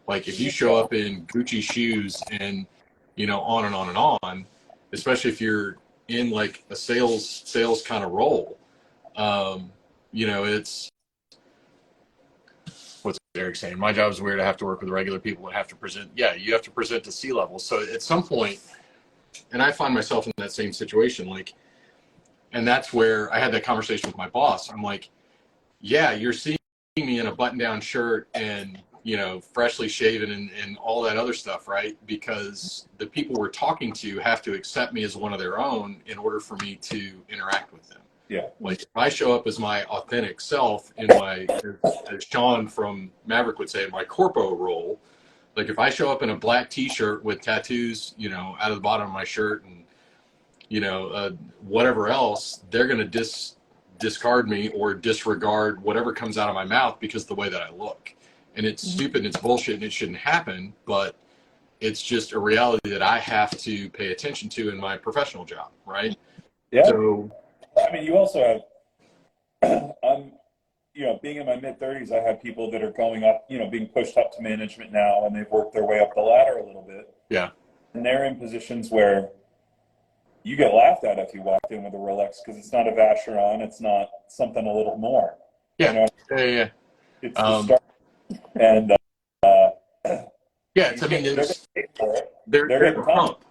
Like, if you show up in Gucci shoes and, on and on and on, especially if you're in like a sales kind of role, it's, what's Eric saying? My job is weird. I have to work with regular people and have to present. Yeah, you have to present to C-level. So at some point, and I find myself in that same situation, like, and that's where I had that conversation with my boss. I'm like, yeah, you're seeing me in a button-down shirt and, freshly shaven and all that other stuff, right? Because the people we're talking to have to accept me as one of their own in order for me to interact with them. Yeah. Like, if I show up as my authentic self in my, as Sean from Maverick would say, my corpo role, like if I show up in a black t-shirt with tattoos, out of the bottom of my shirt and, whatever else, they're going to discard me or disregard whatever comes out of my mouth because of the way that I look. And it's stupid and it's bullshit and it shouldn't happen, but it's just a reality that I have to pay attention to in my professional job, right? Yeah. So, I mean, you also have, I'm, being in my mid-30s, I have people that are going up, being pushed up to management now, and they've worked their way up the ladder a little bit. Yeah. And they're in positions where you get laughed at if you walked in with a Rolex because it's not a Vacheron, it's not something a little more. Yeah. Yeah. It's the start. And yeah, it's, I mean, there's a hump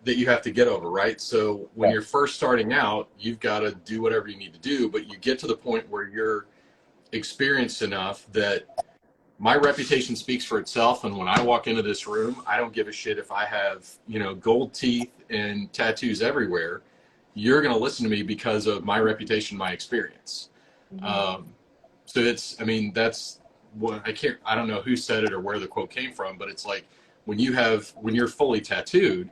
that you have to get over, right? So when you're first starting out, you've got to do whatever you need to do, but you get to the point where you're experienced enough that my reputation speaks for itself. And when I walk into this room, I don't give a shit if I have, gold teeth and tattoos everywhere. You're going to listen to me because of my reputation, my experience. Mm-hmm. So that's what I don't know who said it or where the quote came from, but it's like when you're fully tattooed,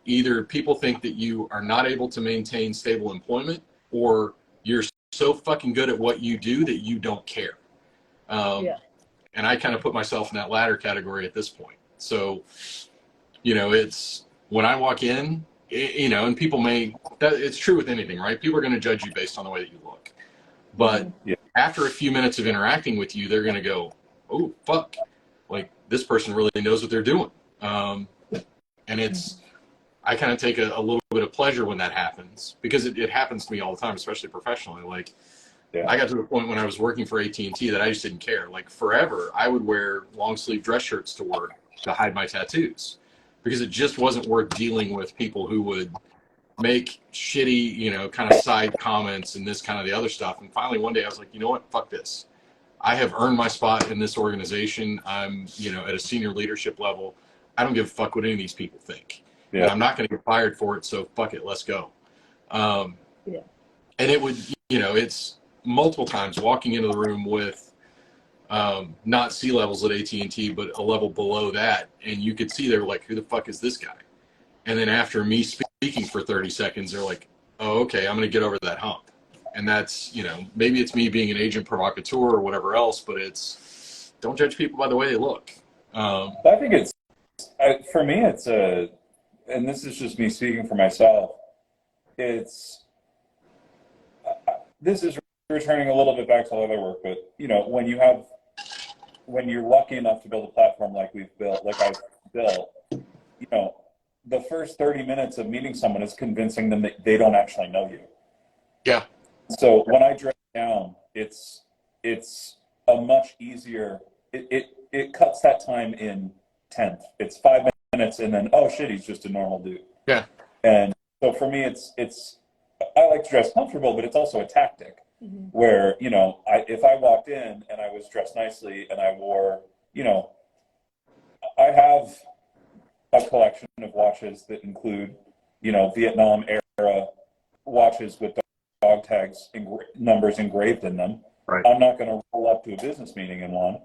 either people think that you are not able to maintain stable employment, or you're so fucking good at what you do that you don't care. And I kind of put myself in that latter category at this point. So, it's when I walk in, and people it's true with anything, right? People are going to judge you based on the way that you look. But after a few minutes of interacting with you, they're going to go, oh, fuck, like this person really knows what they're doing. And I kind of take a little bit of pleasure when that happens, because it happens to me all the time, especially professionally. Like, I got to the point when I was working for AT&T that I just didn't care. Like, forever, I would wear long sleeve dress shirts to work to hide my tattoos, because it just wasn't worth dealing with people who would make shitty, kind of side comments and this kind of the other stuff. And finally, one day I was like, you know what? Fuck this. I have earned my spot in this organization. I'm, at a senior leadership level. I don't give a fuck what any of these people think. Yeah. And I'm not going to get fired for it. So fuck it. Let's go. And it would, it's multiple times walking into the room with not C-levels at AT&T, but a level below that. And you could see they're like, who the fuck is this guy? And then after me speaking for 30 seconds, they're like, oh, okay, I'm going to get over that hump. And that's, maybe it's me being an agent provocateur or whatever else, but it's, don't judge people by the way they look. I think for me, and this is just me speaking for myself, this is returning a little bit back to leather work, but, when you're lucky enough to build a platform like I've built, the first 30 minutes of meeting someone is convincing them that they don't actually know you. Yeah. So when I dress down, it's a much easier, it cuts that time in 10th. It's 5 minutes and then, oh shit, he's just a normal dude. Yeah. And so for me, I like to dress comfortable, but it's also a tactic where, if I walked in and I was dressed nicely and I wore, I have a collection of watches that include, Vietnam era watches with dog tags, numbers engraved in them. Right. I'm not going to roll up to a business meeting in one.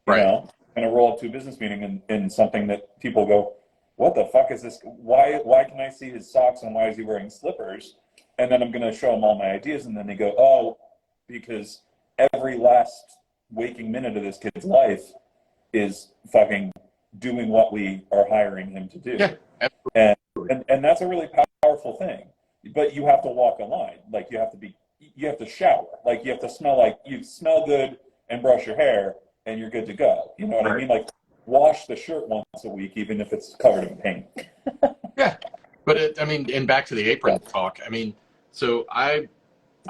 I'm going to roll up to a business meeting in something that people go, what the fuck is this? Why can I see his socks and why is he wearing slippers? And then I'm going to show them all my ideas, and then they go, oh, because every last waking minute of this kid's life is fucking doing what we are hiring him to do. Yeah, and that's a really powerful thing. But you have to walk a line. Like you have to shower. Like you smell good and brush your hair and you're good to go. You know what I mean? Like wash the shirt once a week, even if it's covered in paint. Yeah. But and back to the apron talk. So I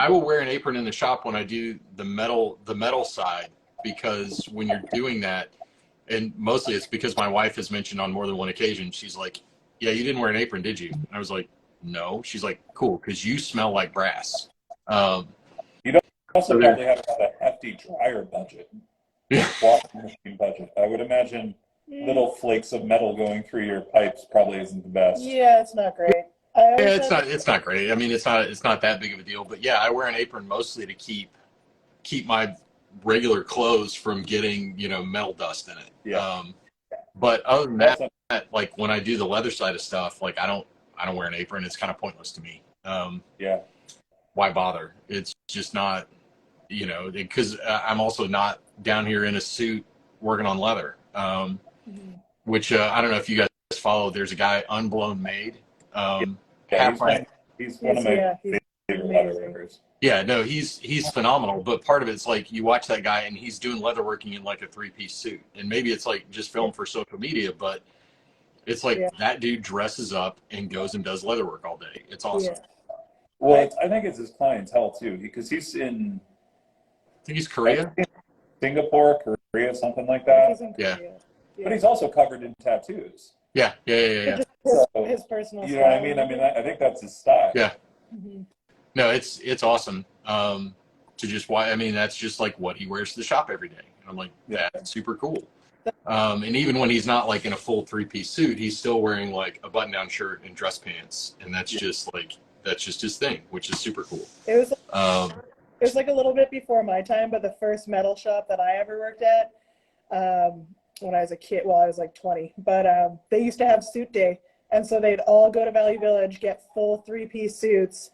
will wear an apron in the shop when I do the metal side, because when you're doing that, and mostly it's because my wife has mentioned on more than one occasion, she's like, yeah, you didn't wear an apron, did you? And I was like, no. She's like, cool, because you smell like brass. You don't also probably have a hefty dryer budget, washing machine budget. I would imagine little flakes of metal going through your pipes probably isn't the best. Yeah, it's not great. It's not great. It's not that big of a deal. But yeah, I wear an apron mostly to keep my regular clothes from getting, metal dust in it. Yeah. But other than that, like when I do the leather side of stuff, like I don't wear an apron. It's kind of pointless to me. Why bother? It's just not, because I'm also not down here in a suit working on leather. Which I don't know if you guys follow. There's a guy, Unblown Made. He's one of my favorites. amazing. leatherworkers. Yeah, no, he's phenomenal. But part of it's like you watch that guy and he's doing leatherworking in like a 3-piece suit, and maybe it's like just filmed for social media, but it's like that dude dresses up and goes and does leatherwork all day. It's awesome. Yeah. Well, I think it's his clientele too, because he's in, I think he's Korea. Singapore, Korea, something like I that. think he's in Yeah. Korea. But he's also covered in tattoos. Yeah. Just So, his personal you know what I style. mean? I mean, I think that's his style. Yeah. Mm-hmm. No, it's awesome. To just why I mean that's just like what he wears to the shop every day, and I'm like, that's super cool. And even when he's not like in a full 3-piece suit, he's still wearing like a button-down shirt and dress pants, and that's just his thing, which is super cool. It was like a little bit before my time, but the first metal shop that I ever worked at, when I was a kid, well, I was like 20, but they used to have suit day, and so they'd all go to Valley Village, get full 3-piece suits,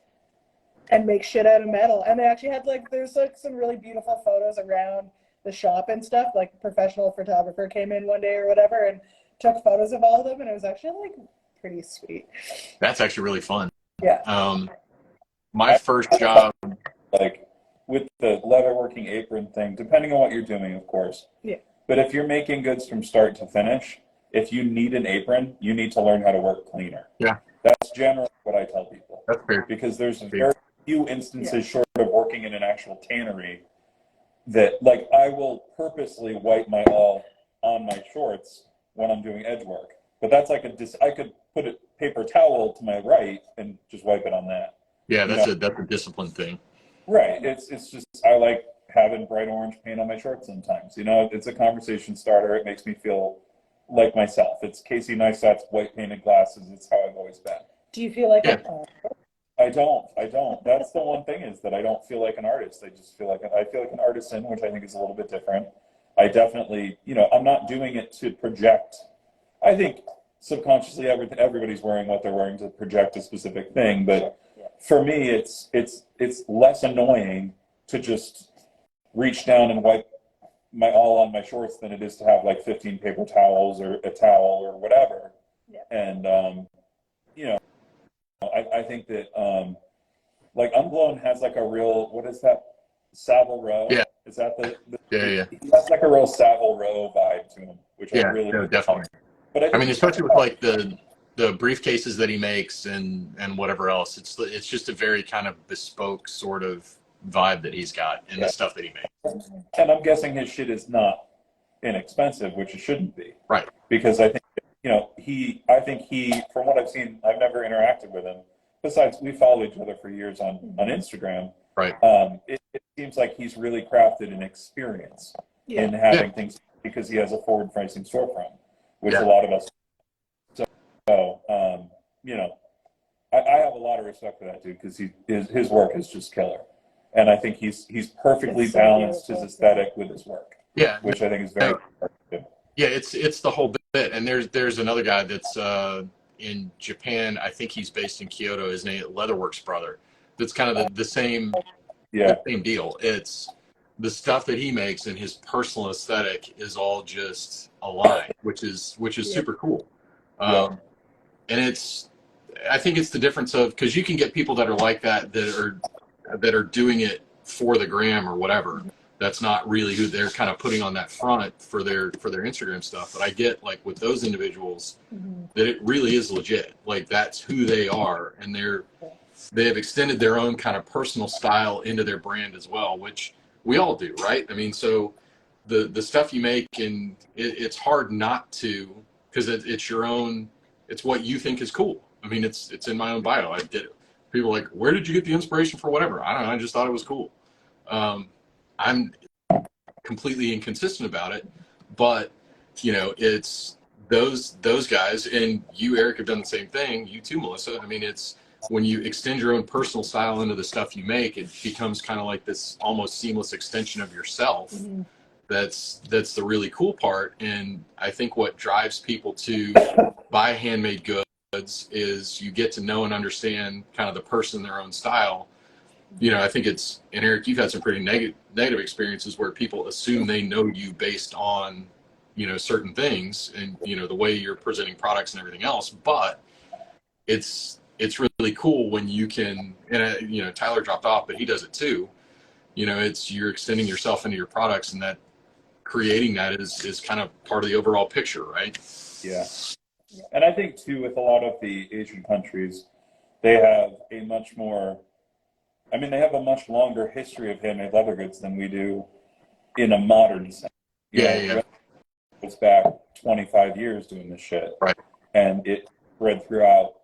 and make shit out of metal. And they actually had there's like some really beautiful photos around the shop and stuff. Like a professional photographer came in one day or whatever and took photos of all of them, and it was actually like pretty sweet. That's actually really fun. Yeah. My first job, Like with the leatherworking apron thing, depending on what you're doing, of course. Yeah. But if you're making goods from start to finish, if you need an apron, you need to learn how to work cleaner. Yeah. That's generally what I tell people. that's fair. Because there's very few instances short of working in an actual tannery that, like, I will purposely wipe my all on my shorts when I'm doing edge work. But that's like I could put a paper towel to my right and just wipe it on that. Yeah, that's a discipline thing. Right. It's just I like having bright orange paint on my shorts sometimes. You know, it's a conversation starter. It makes me feel like myself. It's Casey Neistat's white painted glasses. It's how I've always been. Do you feel like I don't. That's the one thing, is that I don't feel like an artist. I just feel like an artisan, which I think is a little bit different. I definitely, I'm not doing it to project. I think subconsciously everybody's wearing what they're wearing to project a specific thing, but for me, it's less annoying to just reach down and wipe my all on my shorts than it is to have like 15 paper towels or a towel or whatever. Yeah. And I think that like Unblown has like a real, what is that, Savile Row? Yeah. Is that the Yeah. He has like a real Savile Row vibe to him, which I really definitely. But I mean, especially with like the briefcases that he makes and whatever else, it's just a very kind of bespoke sort of vibe that he's got in the stuff that he makes. And I'm guessing his shit is not inexpensive, which it shouldn't be. Right. Because I think, I think he, from what I've seen, I've never interacted with him. Besides, we follow each other for years on Instagram. Right. It seems like he's really crafted an experience in having things, because he has a forward-facing storefront, which a lot of us. So, I have a lot of respect for that dude, because his work is just killer. And I think he's perfectly balanced his aesthetic with his work. Yeah. Which I think is very good. Yeah, it's the whole bit. And there's another guy that's in Japan. I think he's based in Kyoto. His name Leatherworks Brother. That's kind of the same same deal. It's the stuff that he makes and his personal aesthetic is all just aligned, which is super cool. And I think it's the difference of, because you can get people that are like that are doing it for the gram or whatever. That's not really who they're kind of putting on that front for their Instagram stuff. But I get, like, with those individuals that it really is legit. Like, that's who they are, and they have extended their own kind of personal style into their brand as well, which we all do, right? I mean, so the stuff you make, and it's hard not to, because it's your own, it's what you think is cool. I mean, it's in my own bio. I did it. People are like, where did you get the inspiration for whatever? I don't know. I just thought it was cool. I'm completely inconsistent about it, but it's those guys, and you, Eric, have done the same thing. You too, Melissa. I mean, it's when you extend your own personal style into the stuff you make, it becomes kind of like this almost seamless extension of yourself. That's the really cool part. And I think what drives people to buy handmade goods is you get to know and understand kind of the person, their own style. I think and Eric, you've had some pretty negative experiences where people assume they know you based on, certain things and, the way you're presenting products and everything else. But it's it's really cool when you can, and you know, Tyler dropped off, but he does it too. You know, it's you're extending yourself into your products, and that creating that is kind of part of the overall picture, right? Yeah. And I think too, with a lot of the Asian countries, they have a much more, I mean, they have a much longer history of handmade leather goods than we do in a modern sense. You know, Yeah. it's back 25 years doing this shit. Right. And it spread throughout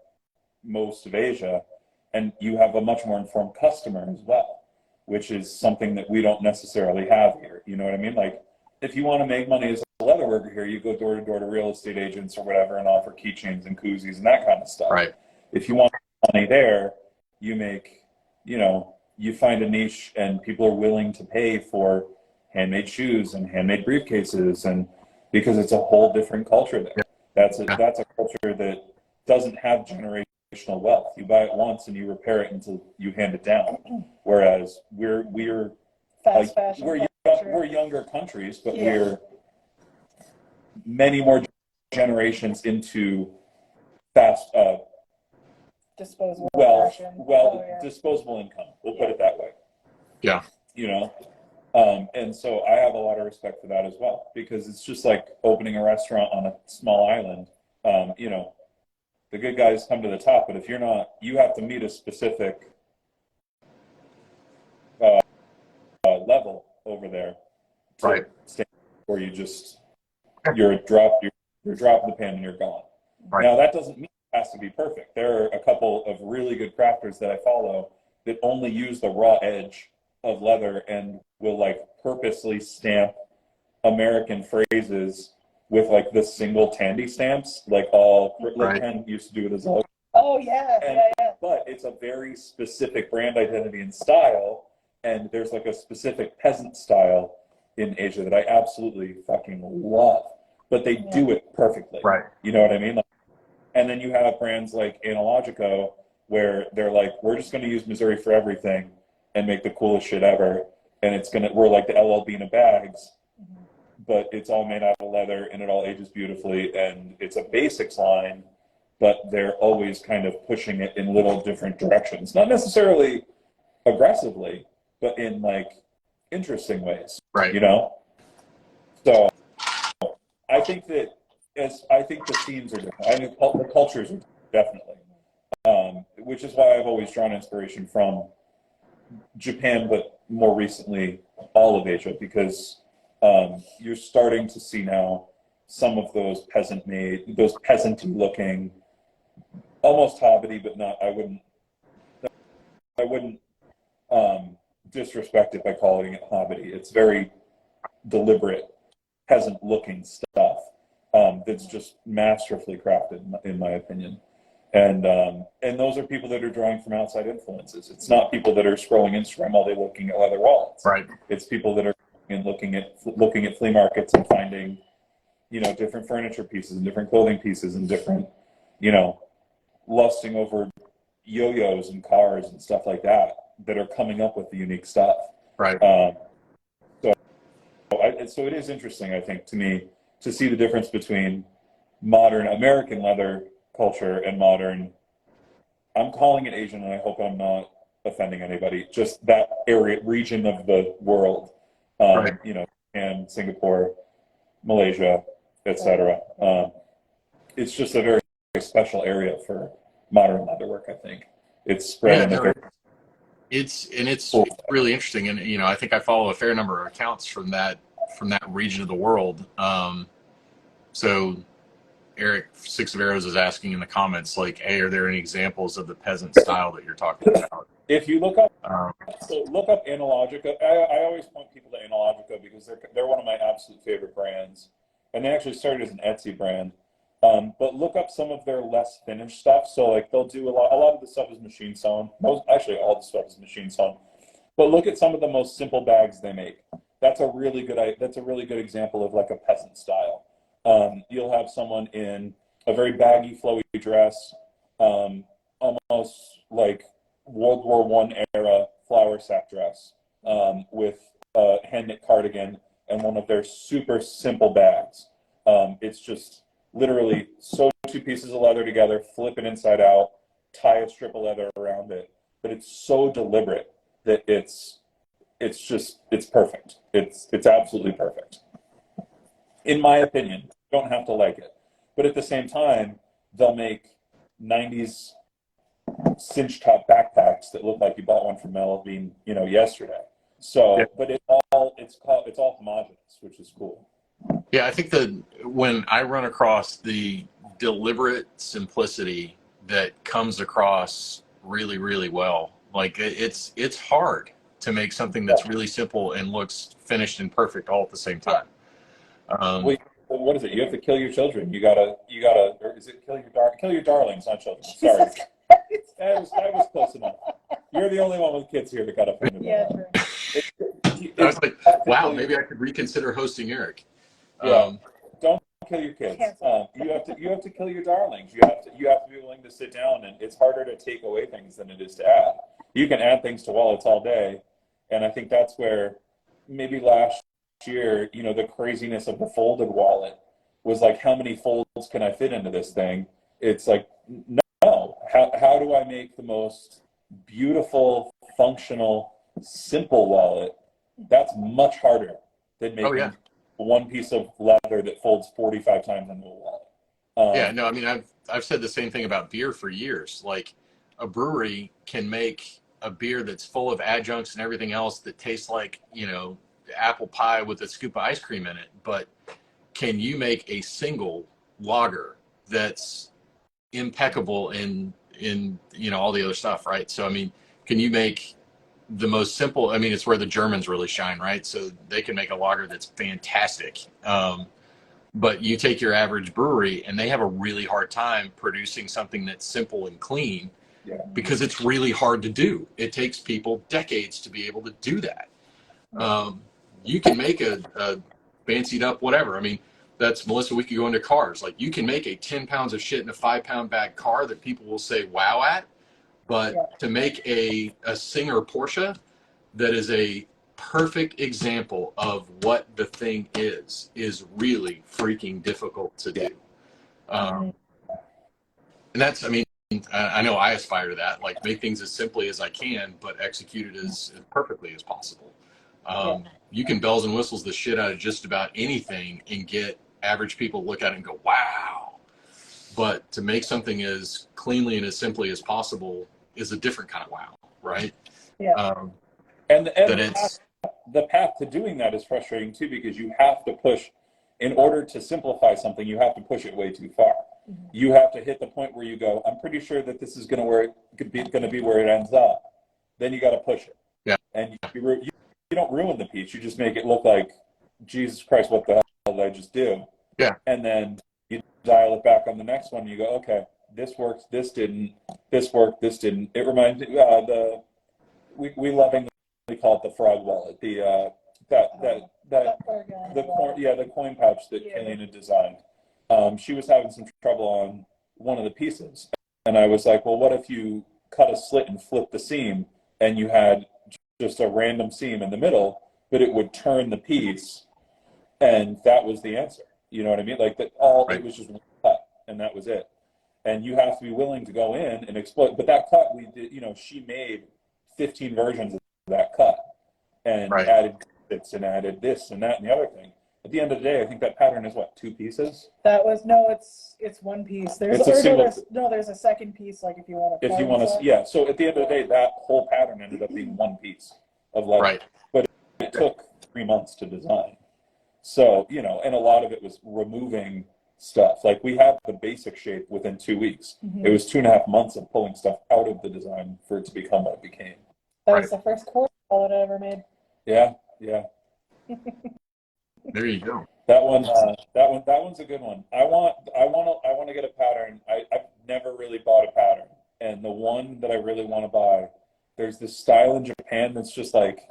most of Asia. And you have a much more informed customer as well, which is something that we don't necessarily have here. You know what I mean? Like, if you want to make money as a leather worker here, you go door to door to real estate agents or whatever and offer keychains and koozies and that kind of stuff. Right. If you want money there, you make, you know, you find a niche and people are willing to pay for handmade shoes and handmade briefcases, and because it's a whole different culture there. That's a culture that doesn't have generational wealth. You buy it once and you repair it until you hand it down. Whereas we're Fast fashion. we're younger countries, but we're many more generations into fast disposable fashion. disposable income. We'll put it that way. Yeah. You know, and so I have a lot of respect for that as well, because it's just like opening a restaurant on a small island. You know, the good guys come to the top, but if you're not, you have to meet a specific level over there, Right? Where you're dropping the pan and you're gone. Right. Now that doesn't mean it has to be perfect. There are a couple of really good crafters that I follow that only use the raw edge of leather and will like purposely stamp American phrases with like the single Tandy stamps, like Ken used to do it as well. Oh yeah. But it's a very specific brand identity and style, and there's like a specific peasant style in Asia that I absolutely fucking love. But they do it perfectly. Right. You know what I mean? And then you have brands like Analogico where they're like, we're just going to use Missouri for everything and make the coolest shit ever. And we're like the LL Bean of bags, but it's all made out of leather and it all ages beautifully. And it's a basics line, but they're always kind of pushing it in little different directions. Not necessarily aggressively, but in like interesting ways. Right. You know? So I think the scenes are different. I think the cultures are definitely, which is why I've always drawn inspiration from Japan, but more recently all of Asia, because you're starting to see now some of those peasant-y looking, almost hobbity, but not. I wouldn't disrespect it by calling it hobbity. It's very deliberate, peasant-looking stuff that's just masterfully crafted, in my opinion. And those are people that are drawing from outside influences. It's not people that are scrolling Instagram all day looking at leather wallets. Right. It's people that are looking at flea markets and finding, you know, different furniture pieces and different clothing pieces and different, you know, lusting over yo-yos and cars and stuff like that are coming up with the unique stuff. Right. So it is interesting, I think, to me, to see the difference between modern American leather culture and modern, I'm calling it Asian, and I hope I'm not offending anybody, just that region of the world, Right. You know, and Singapore, Malaysia, etc. It's just a very, very special area for modern leatherwork, I think. It's spread It's really interesting, and you know, I think I follow a fair number of accounts from that region of the world. So Eric Six of Arrows is asking in the comments, like, hey, are there any examples of the peasant style that you're talking about? If you look up Analogica. I always point people to Analogica because they're one of my absolute favorite brands, and they actually started as an Etsy brand. But look up some of their less finished stuff. So like they'll do a lot of the stuff is machine sewn. Actually, all the stuff is machine sewn. But look at some of the most simple bags they make. That's a really good example of like a peasant style. You'll have someone in a very baggy, flowy dress, almost like World War I era flour sack dress, with a hand knit cardigan and one of their super simple bags. It's just literally sew two pieces of leather together, flip it inside out, tie a strip of leather around it, but it's so deliberate that it's perfect. It's absolutely perfect. In my opinion, you don't have to like it. But at the same time, they'll make 90s cinch top backpacks that look like you bought one from Melvin, yesterday. So, yeah. But it's all homogenous, which is cool. Yeah, I think that when I run across the deliberate simplicity that comes across really, really well, like it's hard to make something that's really simple and looks finished and perfect all at the same time. Well, what is it? You have to kill your children. You gotta, or is it kill your darlings, not children? Sorry. I was close enough. You're the only one with kids here that got offended. Yeah, I was like, wow, maybe I could reconsider hosting Eric. Yeah. Don't kill your kids. You have to kill your darlings. You have to be willing to sit down, and it's harder to take away things than it is to add. You can add things to wallets all day, and I think that's where maybe last year, the craziness of the folded wallet was like, how many folds can I fit into this thing? It's like, no. How do I make the most beautiful, functional, simple wallet? That's much harder than making one piece of leather that folds 45 times into a wallet. Yeah, no, I mean, I've said the same thing about beer for years. Like, a brewery can make a beer that's full of adjuncts and everything else that tastes like, apple pie with a scoop of ice cream in it. But can you make a single lager that's impeccable in all the other stuff, right? So, I mean, can you make the most simple? I mean, it's where the Germans really shine, right? So they can make a lager that's fantastic. But you take your average brewery and they have a really hard time producing something that's simple and clean because it's really hard to do. It takes people decades to be able to do that. You can make a fancied up whatever. I mean, that's, Melissa, we could go into cars. Like, you can make a 10 pounds of shit in a 5-pound bag car that people will say wow at. But to make a Singer Porsche that is a perfect example of what the thing is really freaking difficult to do. And that's, I mean, I know I aspire to that, like, make things as simply as I can, but execute it as perfectly as possible. You can bells and whistles the shit out of just about anything and get average people to look at it and go, wow. But to make something as cleanly and as simply as possible is a different kind of wow, right? Yeah. And the path to doing that is frustrating too, because you have to push, in order to simplify something, you have to push it way too far. Mm-hmm. You have to hit the point where you go, I'm pretty sure that this is going to be where it ends up. Then you got to push it. Yeah. And you don't ruin the piece. You just make it look like, Jesus Christ, what the hell did I just do? Yeah. And then you dial it back on the next one. And you go, okay, this works. This didn't. This worked. This didn't. It reminds me we lovingly call it the frog wallet. The coin pouch that Killian had designed. She was having some trouble on one of the pieces, and I was like, well, what if you cut a slit and flip the seam, and you had just a random seam in the middle, but it would turn the piece, and that was the answer. You know what I mean? Like that. It was just one cut, and that was it. And you have to be willing to go in and exploit. But that cut we did, she made 15 versions of that cut and added bits and added this and that and the other thing. At the end of the day, I think that pattern is what, 2 pieces? It's one piece. There's a second piece, like if you want to. So at the end of the day, that whole pattern ended up being one piece of leather. Right. But it took 3 months to design. So, and a lot of it was removing stuff. Like, we had the basic shape within 2 weeks. Mm-hmm. It was 2.5 months of pulling stuff out of the design for it to become what it became. That was the first core wallet I ever made. Yeah. There you go. That one's a good one. I want to get a pattern. I've never really bought a pattern, and the one that I really want to buy, there's this style in Japan that's just like,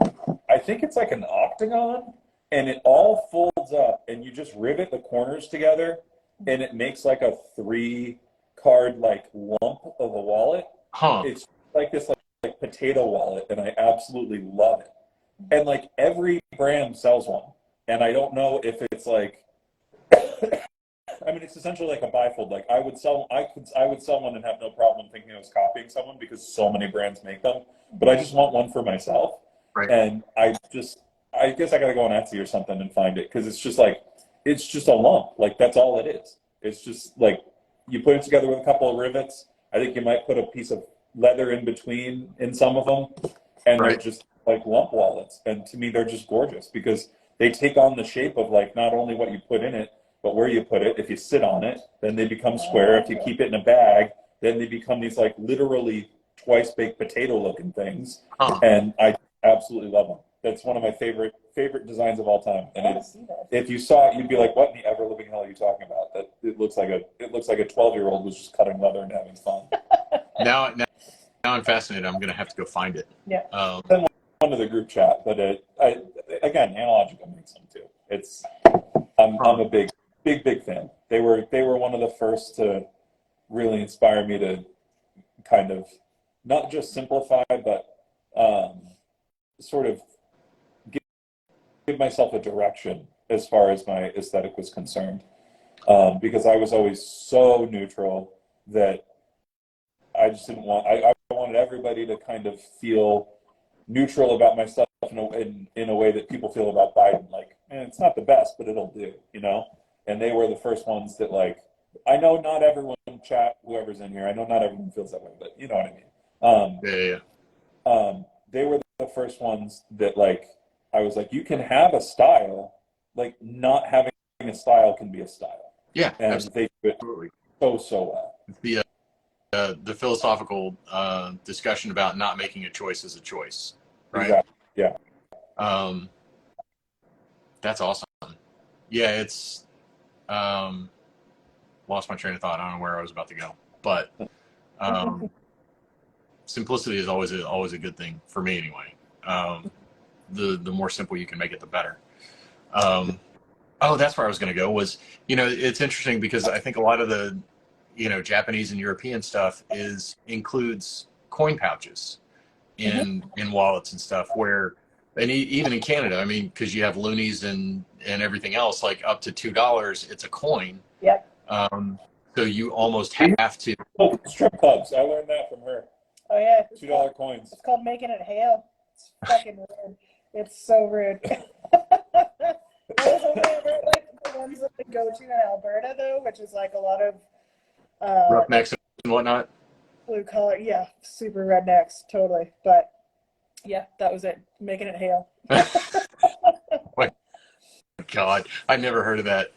I think it's like an octagon, and it all folds up, and you just rivet the corners together, and it makes like a 3-card like lump of a wallet. It's like this like potato wallet, and I absolutely love it. And like every brand sells one, and I don't know if it's like I mean, it's essentially like a bifold. Like I would sell one and have no problem thinking I was copying someone because so many brands make them. But I just want one for myself, Right. and I guess I gotta go on Etsy or something and find it because it's just a lump. Like that's all it is. It's just like you put it together with a couple of rivets. I think you might put a piece of leather in between in some of them, and Right. they're just like lump wallets. And to me, they're just gorgeous because they take on the shape of like not only what you put in it, but where you put it. If you sit on it, then they become square. If you keep it in a bag, then they become these like literally twice baked potato looking things. Huh. And I absolutely love them. That's one of my favorite designs of all time. And if you saw it, you'd be like, "What in the ever living hell are you talking about?" That it looks like a 12-year-old was just cutting leather and having fun. Now I'm fascinated. I'm gonna have to go find it. Yeah. One to the group chat, but again, Analogical makes them too. I'm a big fan. They were one of the first to really inspire me to kind of not just simplify, but sort of give myself a direction as far as my aesthetic was concerned. Because I was always so neutral that I just didn't want. I wanted everybody to kind of feel neutral about my stuff in a way that people feel about Biden. Like, it's not the best, but it'll do, you know? And they were the first ones that, like, I know not everyone, chat, whoever's in here, I know not everyone feels that way, but you know what I mean? They were the first ones that, like, I was like, you can have a style, like, not having a style can be a style. Yeah, and absolutely. they do it so well. The philosophical discussion about not making a choice is a choice, right? Exactly. Yeah. That's awesome. Yeah, it's lost my train of thought. I don't know where I was about to go, but simplicity is always a good thing for me anyway. The more simple you can make it, the better. That's where I was going to go. Was, it's interesting because I think a lot of the Japanese and European stuff includes coin pouches in wallets and stuff, and even in Canada, I mean, because you have loonies and everything else, like up to $2, it's a coin. Yep. So you almost have to. Oh, strip clubs. I learned that from her. Oh yeah. $2 coins. It's called making it hail. It's fucking rude. It's so rude. Those only ever like the ones that they go to in Alberta though, which is like a lot of Roughnecks and whatnot. blue collar, yeah, super rednecks, totally. But yeah, that was it. Making it hail. My God, I never heard of that.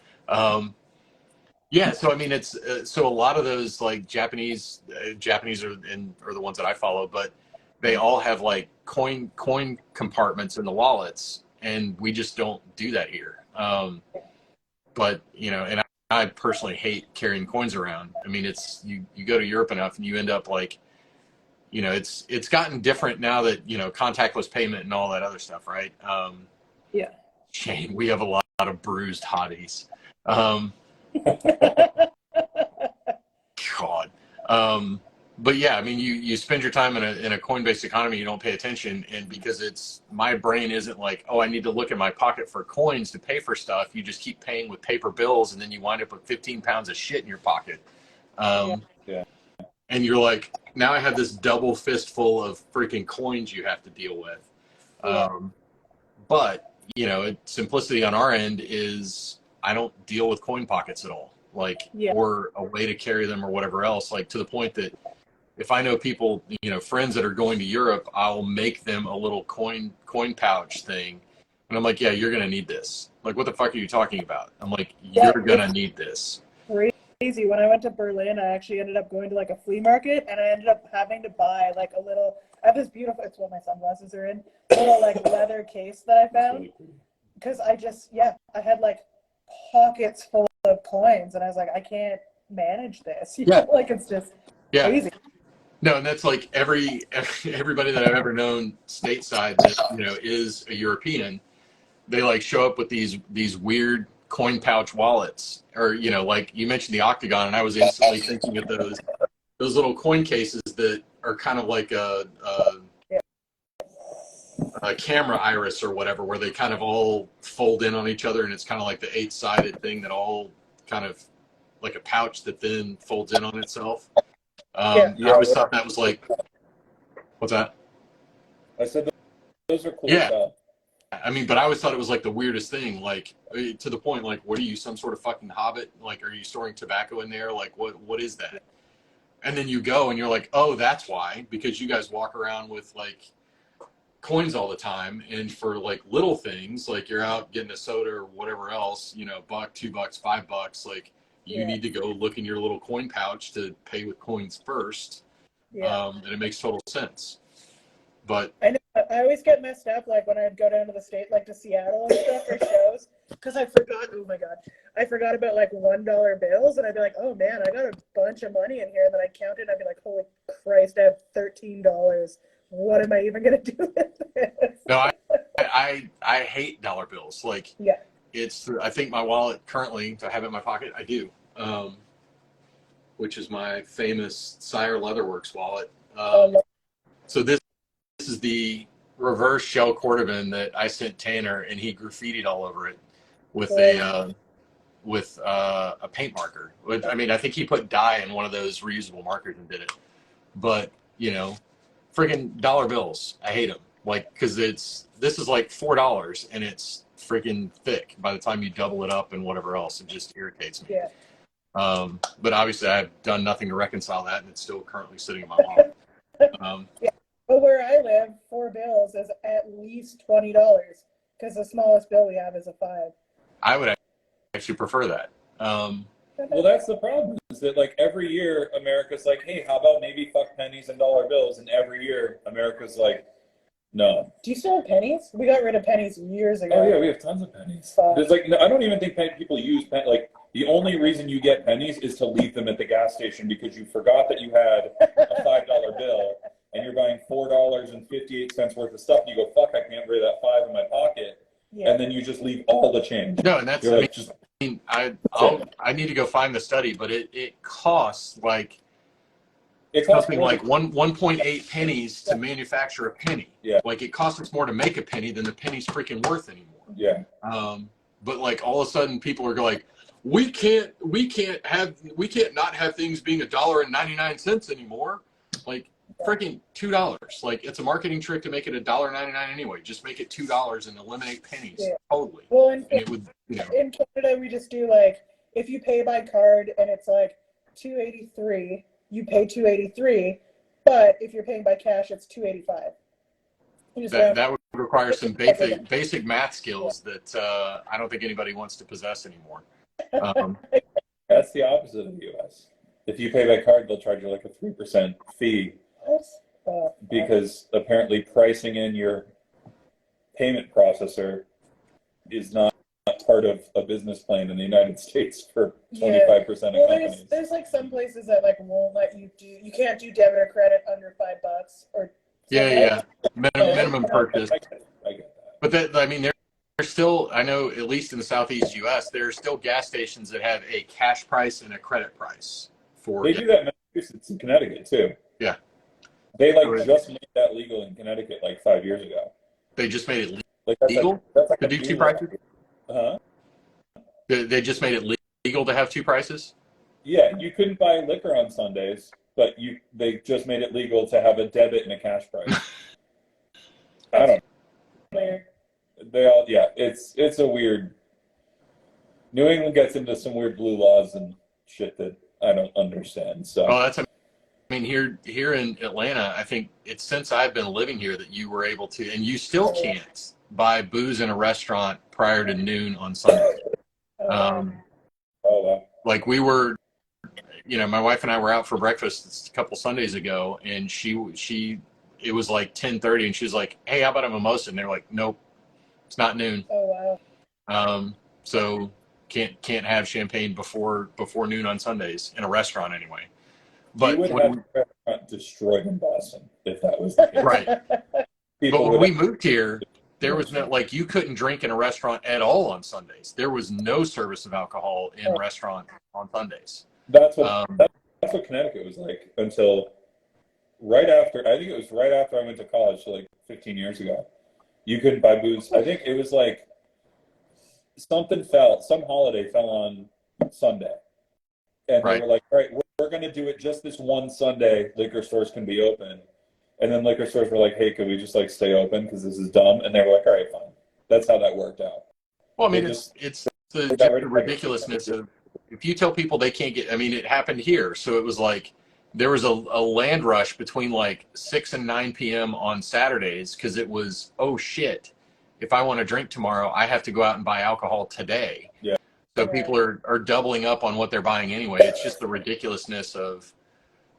Yeah, so I mean, it's so a lot of those like Japanese are the ones that I follow, but they all have like coin compartments in the wallets, and we just don't do that here. But and I personally hate carrying coins around. I mean, it's you go to Europe enough, and you end up like, it's gotten different now that contactless payment and all that other stuff, right? Yeah. Shame we have a lot of bruised hotties. God. But yeah, I mean, you spend your time in a coin-based economy, you don't pay attention, and because my brain isn't like, oh, I need to look in my pocket for coins to pay for stuff. You just keep paying with paper bills, and then you wind up with 15 pounds of shit in your pocket. Yeah. And you're like, now I have this double fistful of freaking coins you have to deal with. Yeah. But simplicity on our end is I don't deal with coin pockets at all, or a way to carry them or whatever else, like to the point that if I know people, friends that are going to Europe, I'll make them a little coin pouch thing. And I'm like, yeah, you're going to need this. Like, what the fuck are you talking about? I'm like, you're going to need this. Crazy. When I went to Berlin, I actually ended up going to like a flea market, and I ended up having to buy like a little, I have this beautiful, it's what my sunglasses are in, little like leather case that I found. Because I had like pockets full of coins, and I was like, I can't manage this. Like it's just crazy. No, and that's like everybody that I've ever known stateside that is a European, they like show up with these weird coin pouch wallets, or like you mentioned the octagon, and I was instantly thinking of those little coin cases that are kind of like a camera iris or whatever, where they kind of all fold in on each other, and it's kind of like the 8-sided thing that all kind of a pouch that then folds in on itself. Yeah. I always thought that was like, what's that? I said those are cool Yeah. stuff. I mean, but I always thought it was like the weirdest thing, like to the point, like, what are you, some sort of fucking hobbit? Like, are you storing tobacco in there? Like, what is that? And then you go and you're like, oh, that's why, because you guys walk around with like coins all the time, and for like little things, like you're out getting a soda or whatever else, you know, $1, $2, $5, like you need to go look in your little coin pouch to pay with coins first. And it makes total sense. But I know, I always get messed up, like when I'd go down to the state, like to Seattle and stuff for shows, because I forgot. Oh my god, I forgot about like $1 bills, and I'd be like, oh man, I got a bunch of money in here, and then I count it, and I'd be like, holy Christ, I have $13. What am I even gonna do with this? no, I hate dollar bills. Like, it's, I think my wallet currently, if I have it in my pocket, I do, which is my famous Sire Leatherworks wallet. So this is the reverse shell cordovan that I sent Tanner, and he graffitied all over it with a paint marker. I mean, I think he put dye in one of those reusable markers and did it. But, you know, freaking dollar bills, I hate them. Like, because this is like $4, and it's freaking thick. By the time you double it up and whatever else, it just irritates me. But obviously, I've done nothing to reconcile that, and it's still currently sitting in my wallet. But where I live, 4 bills is at least $20, because the smallest bill we have is a 5. I would actually prefer that. Well, that's the problem, is that like every year America's like, hey, how about maybe fuck pennies and dollar bills? And every year America's like, no. Do you still have pennies? We got rid of pennies years ago. Oh yeah, we have tons of pennies. There's like, no, I don't even think people use like, the only reason you get pennies is to leave them at the gas station because you forgot that you had a $5 bill and you're buying $4.58 worth of stuff. And you go, fuck, I can't wear that 5 in my pocket. And then you just leave all the change. No, and that's, you're I mean, I need to go find the study, but it costs like something like 1.8 pennies to manufacture a penny. Like, it costs us more to make a penny than the penny's freaking worth anymore. But like all of a sudden people are like, we can't not have things being $1.99 anymore. Like, freaking $2. Like, it's a marketing trick to make it $1.99 anyway. Just make it $2 and eliminate pennies. Totally. Well, it would, you know. In Canada, we just do like, if you pay by card and it's like $2.83, you pay $2.83. But if you're paying by cash, it's $2.85. That would require some basic math skills that I don't think anybody wants to possess anymore. That's the opposite of the U.S. If you pay by card, they'll charge you like a 3% fee. Because apparently pricing in your payment processor is not part of a business plan in the United States for 25% of companies. There's like some places that like won't let you you can't do debit or credit under $5 or minimum purchase. I get that. But that, I mean, there's still, I know, at least in the Southeast U.S., there are still gas stations that have a cash price and a credit price for. They do that in Massachusetts and Connecticut too. Yeah. They like just made that legal in Connecticut like 5 years ago. They just made it legal to do 2 prices? They just made it legal to have 2 prices? Yeah, you couldn't buy liquor on Sundays, but they just made it legal to have a debit and a cash price. I don't know. It's a weird. New England gets into some weird blue laws and shit that I don't understand. So. Oh, I mean, here in Atlanta, I think it's since I've been living here that you were able to, and you still can't buy booze in a restaurant prior to noon on Sunday. Like, we were, you know, my wife and I were out for breakfast a couple Sundays ago, and it was like 10:30, and she was like, "Hey, how about a mimosa?" And they're like, "Nope, it's not noon." Oh wow. So can't have champagne before noon on Sundays in a restaurant anyway. But you would have a restaurant destroyed in Boston if that was the case. Right. But when we moved here, there was no, like, you couldn't drink in a restaurant at all on Sundays. There was no service of alcohol in restaurant on Sundays. That's what Connecticut was like until right after. I think it was right after I went to college, so like 15 years ago. You couldn't buy booze. I think it was like some holiday fell on Sunday. And they Right. were like, all right, we're going to do it just this one Sunday. Liquor stores can be open. And then liquor stores were like, hey, could we just like stay open because this is dumb? And they were like, all right, fine. That's how that worked out. Well, I They mean, just it's they got just rid the of ridiculousness of if you tell people they can't get. I mean, it happened here, so it was like there was a land rush between like 6 and 9 p.m. on Saturdays because it was, oh shit, if I want to drink tomorrow, I have to go out and buy alcohol today. Yeah. So Right. people are doubling up on what they're buying anyway. It's just the ridiculousness of.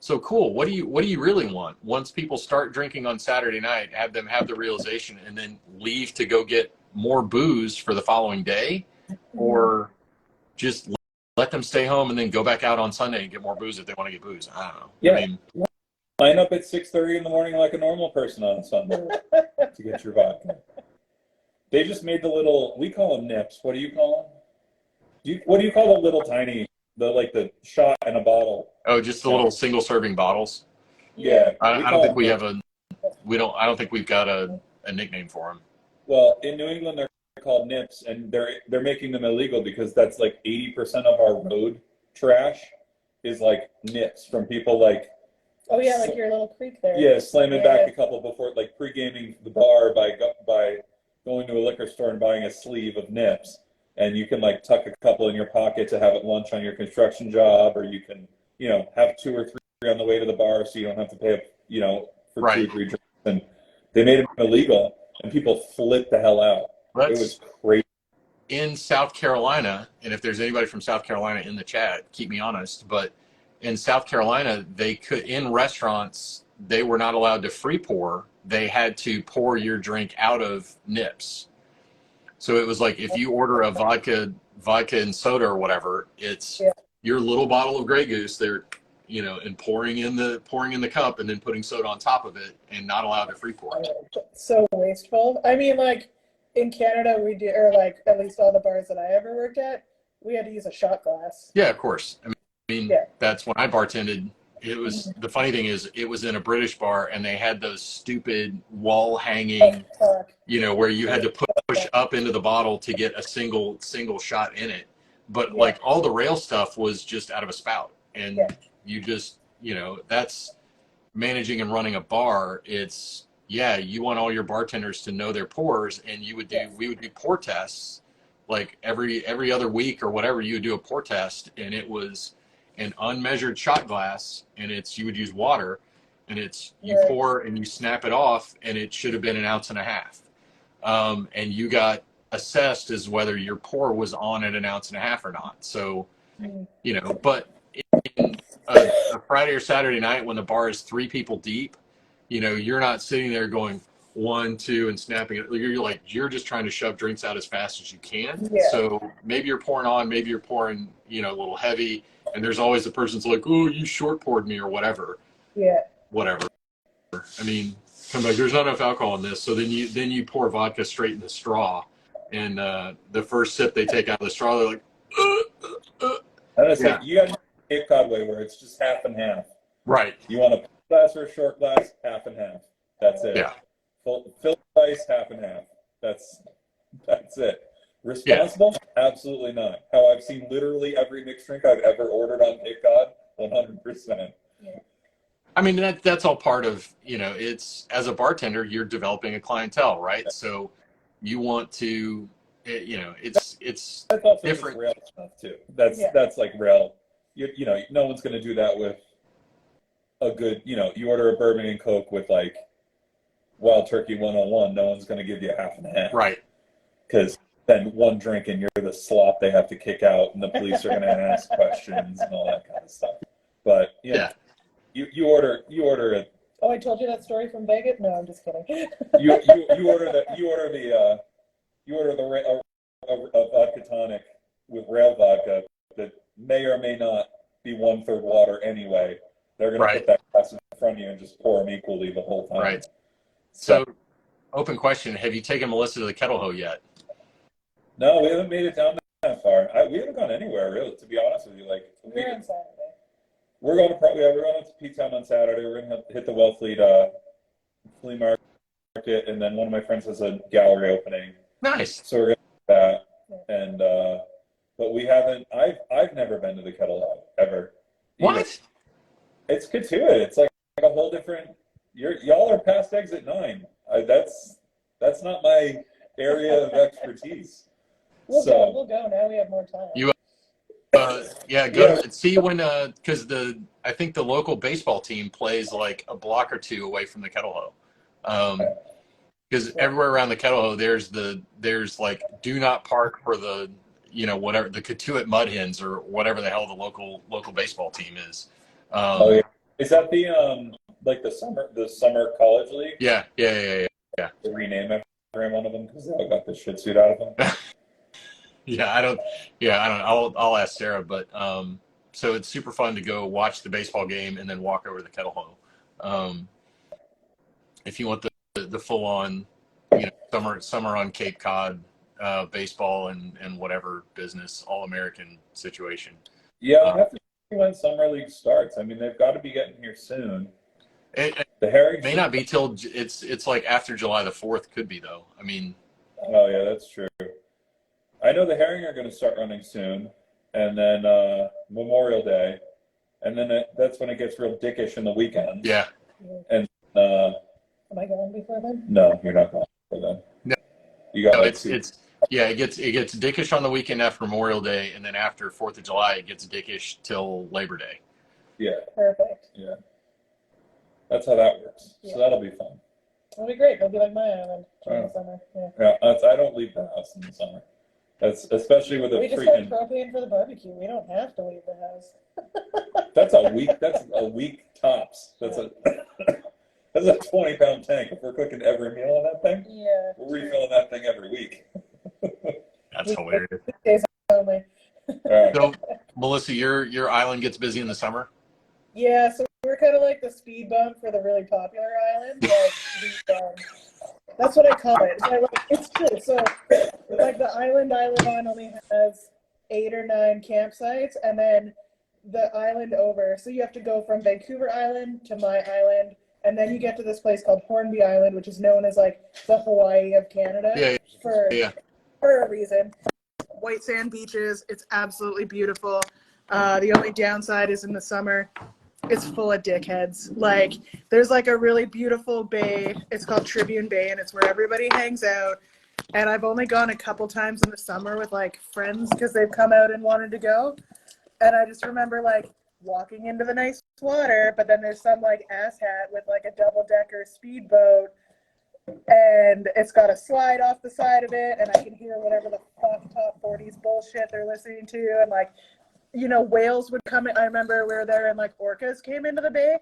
So cool. What do you really want? Once people start drinking on Saturday night, have them have the realization and then leave to go get more booze for the following day, or just let them stay home and then go back out on Sunday and get more booze if they want to get booze. I don't know. Yeah. I mean, line up at 6:30 in the morning like a normal person on Sunday to get your vodka. They just made the little, we call them nips. What do you call them? What do you call the little tiny, the shot in a bottle? oh, just the little single serving bottles. Yeah. I don't think we have I don't think we've got a nickname for them. Well, in New England, they're called nips, and they're making them illegal because that's like 80% of our road trash is like nips from people like. Oh yeah, like your little creek there. Yeah, slamming back a couple before, like pre-gaming the bar by going to a liquor store and buying a sleeve of nips, and you can like tuck a couple in your pocket to have at lunch on your construction job, or you can have 2 or 3 on the way to the bar so you don't have to pay for Right. 2 or 3 drinks. And they made it illegal, and people flipped the hell out. It was crazy. In South Carolina, and if there's anybody from South Carolina in the chat, keep me honest, but in South Carolina, they could, in restaurants, they were not allowed to free pour. They had to pour your drink out of nips. So it was like if you order a vodka and soda or whatever, it's your little bottle of Grey Goose. They're and pouring in the cup and then putting soda on top of it, and not allowed to free pour it. So wasteful. I mean, like in Canada, we do, or like at least all the bars that I ever worked at, we had to use a shot glass. Yeah, of course. I mean, that's when I bartended. It was the funny thing is it was in a British bar, and they had those stupid wall hanging, where you had to push up into the bottle to get a single shot in it. But like all the rail stuff was just out of a spout, and you just that's managing and running a bar. It's you want all your bartenders to know their pours, and we would do pour tests like every other week or whatever. You would do a pour test, and it was an unmeasured shot glass, and you would use water, and you pour and you snap it off, and it should have been 1.5 ounces. And you got assessed as whether your pour was on at 1.5 ounces or not. So, but in a Friday or Saturday night when the bar is 3 people deep, you're not sitting there going 1, 2 and snapping it. You're just trying to shove drinks out as fast as you can. So maybe you're pouring on, maybe you're pouring, a little heavy. And there's always the person's like, oh, you short poured me or whatever. Yeah. Whatever. I mean, come back. There's not enough alcohol in this. So then you pour vodka straight in the straw, and the first sip they take out of the straw, they're like, And it's like you got a Cape Cod way where it's just half and half. Right. You want a glass or a short glass, half and half. That's it. Yeah. Fill ice, half and half. That's it. Responsible? Absolutely not. How I've seen literally every mixed drink I've ever ordered on Cape Cod, 100%. Yeah. I mean, that's all part of, it's as a bartender, you're developing a clientele, right? So you want to, it's that's also different. Rail stuff too. That's like rail. No one's going to do that with a good, you order a bourbon and Coke with like Wild Turkey 101. No one's going to give you half and half. Right. Because then one drink and you're the slop they have to kick out, and the police are going to ask questions and all that kind of stuff. But you order it. Oh, I told you that story from Vegas. No, I'm just kidding. you order a vodka tonic with rail vodka that may or may not be 1/3 water anyway. They're going to put that glass in front of you and just pour them equally the whole time. Right. So, open question: have you taken Melissa to the Kettle Hoe yet? No, we haven't made it down that far. We haven't gone anywhere really, to be honest with you. Like we're on Saturday. We're going to P-Town on Saturday. We're going to hit the Wellfleet flea market, and then one of my friends has a gallery opening. Nice. So we're going to do that, and but we haven't. I've never been to the Kettle Hoe. ever. What? It's Katuitt. It's like a whole different. Y'all are past exit 9. That's not my area of expertise. We'll So go now. We have more time. You yeah, go see when because I think the local baseball team plays like a block or two away from the Kettle Hoe. Because everywhere around the Kettle Hoe, there's like do not park for the whatever the Katuitt Mud Hens or whatever the hell the local baseball team is. oh yeah, is that the like the summer college league? Yeah. They rename every one of them because they all got the shit suit out of them. I don't know. I'll ask Sarah, but so it's super fun to go watch the baseball game and then walk over to the Kettle Hoe. If you want the full on, summer on Cape Cod baseball and whatever business, all American situation. Yeah, I'll have to see when summer league starts. I mean, they've got to be getting here soon. It The Herring may not be till it's like after July the 4th. Could be though. I mean. Oh yeah, that's true. I know the Herring are going to start running soon, and then Memorial Day, and then that's when it gets real dickish in the weekends. Yeah. And am I going before then? no, you're not going before then. No, you got no, like it gets dickish on the weekend after Memorial Day, and then after 4th of July, it gets dickish till Labor Day. Yeah. Perfect. Yeah. That's how that works. Yeah. So that'll be fun. It'll be great. It'll be like my island during the summer. Yeah, I don't leave the house in the summer. That's especially with We just have propane for the barbecue. We don't have to leave the house. That's a week tops. That's a 20-pound tank. If we're cooking every meal on that thing, Yeah. we're refilling that thing every week. That's hilarious. Days only. So, Melissa, your island gets busy in the summer? Yeah, so we're kind of like the speed bump for the really popular island. That's what I call it. It's true. So, like the island I live on only has 8 or 9 campsites, and then the island over. So you have to go from Vancouver Island to my island, and then you get to this place called Hornby Island, which is known as like the Hawaii of Canada for a reason. White sand beaches. It's absolutely beautiful. The only downside is in the summer, it's full of dickheads. Like, there's like a really beautiful bay. It's called Tribune Bay, and it's where everybody hangs out. And I've only gone a couple times in the summer with like friends because they've come out and wanted to go. And I just remember like walking into the nice water, but then there's some like asshat with like a double-decker speedboat, and it's got a slide off the side of it, and I can hear whatever the fuck top 40s bullshit they're listening to, and like, whales would come in. I remember we were there and like orcas came into the bay,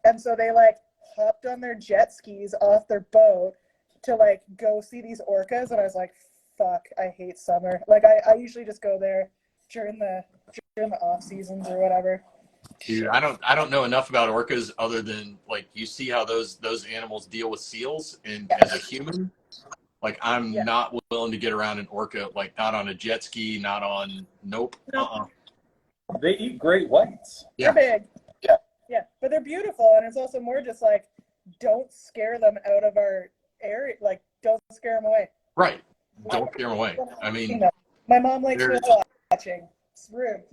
and so they like hopped on their jet skis off their boat to like go see these orcas, and I was like, fuck, I hate summer. Like I usually just go there during the off seasons or whatever. Dude, I don't know enough about orcas other than like you see how those animals deal with seals, and as a human, like I'm not willing to get around an orca, like not on a jet ski, not on They eat great whites. Yeah. They're big. Yeah, but they're beautiful, and it's also more just like, don't scare them out of our area. Like, don't scare them away. Right. Don't scare them away. I mean, my mom likes watching. It's rude.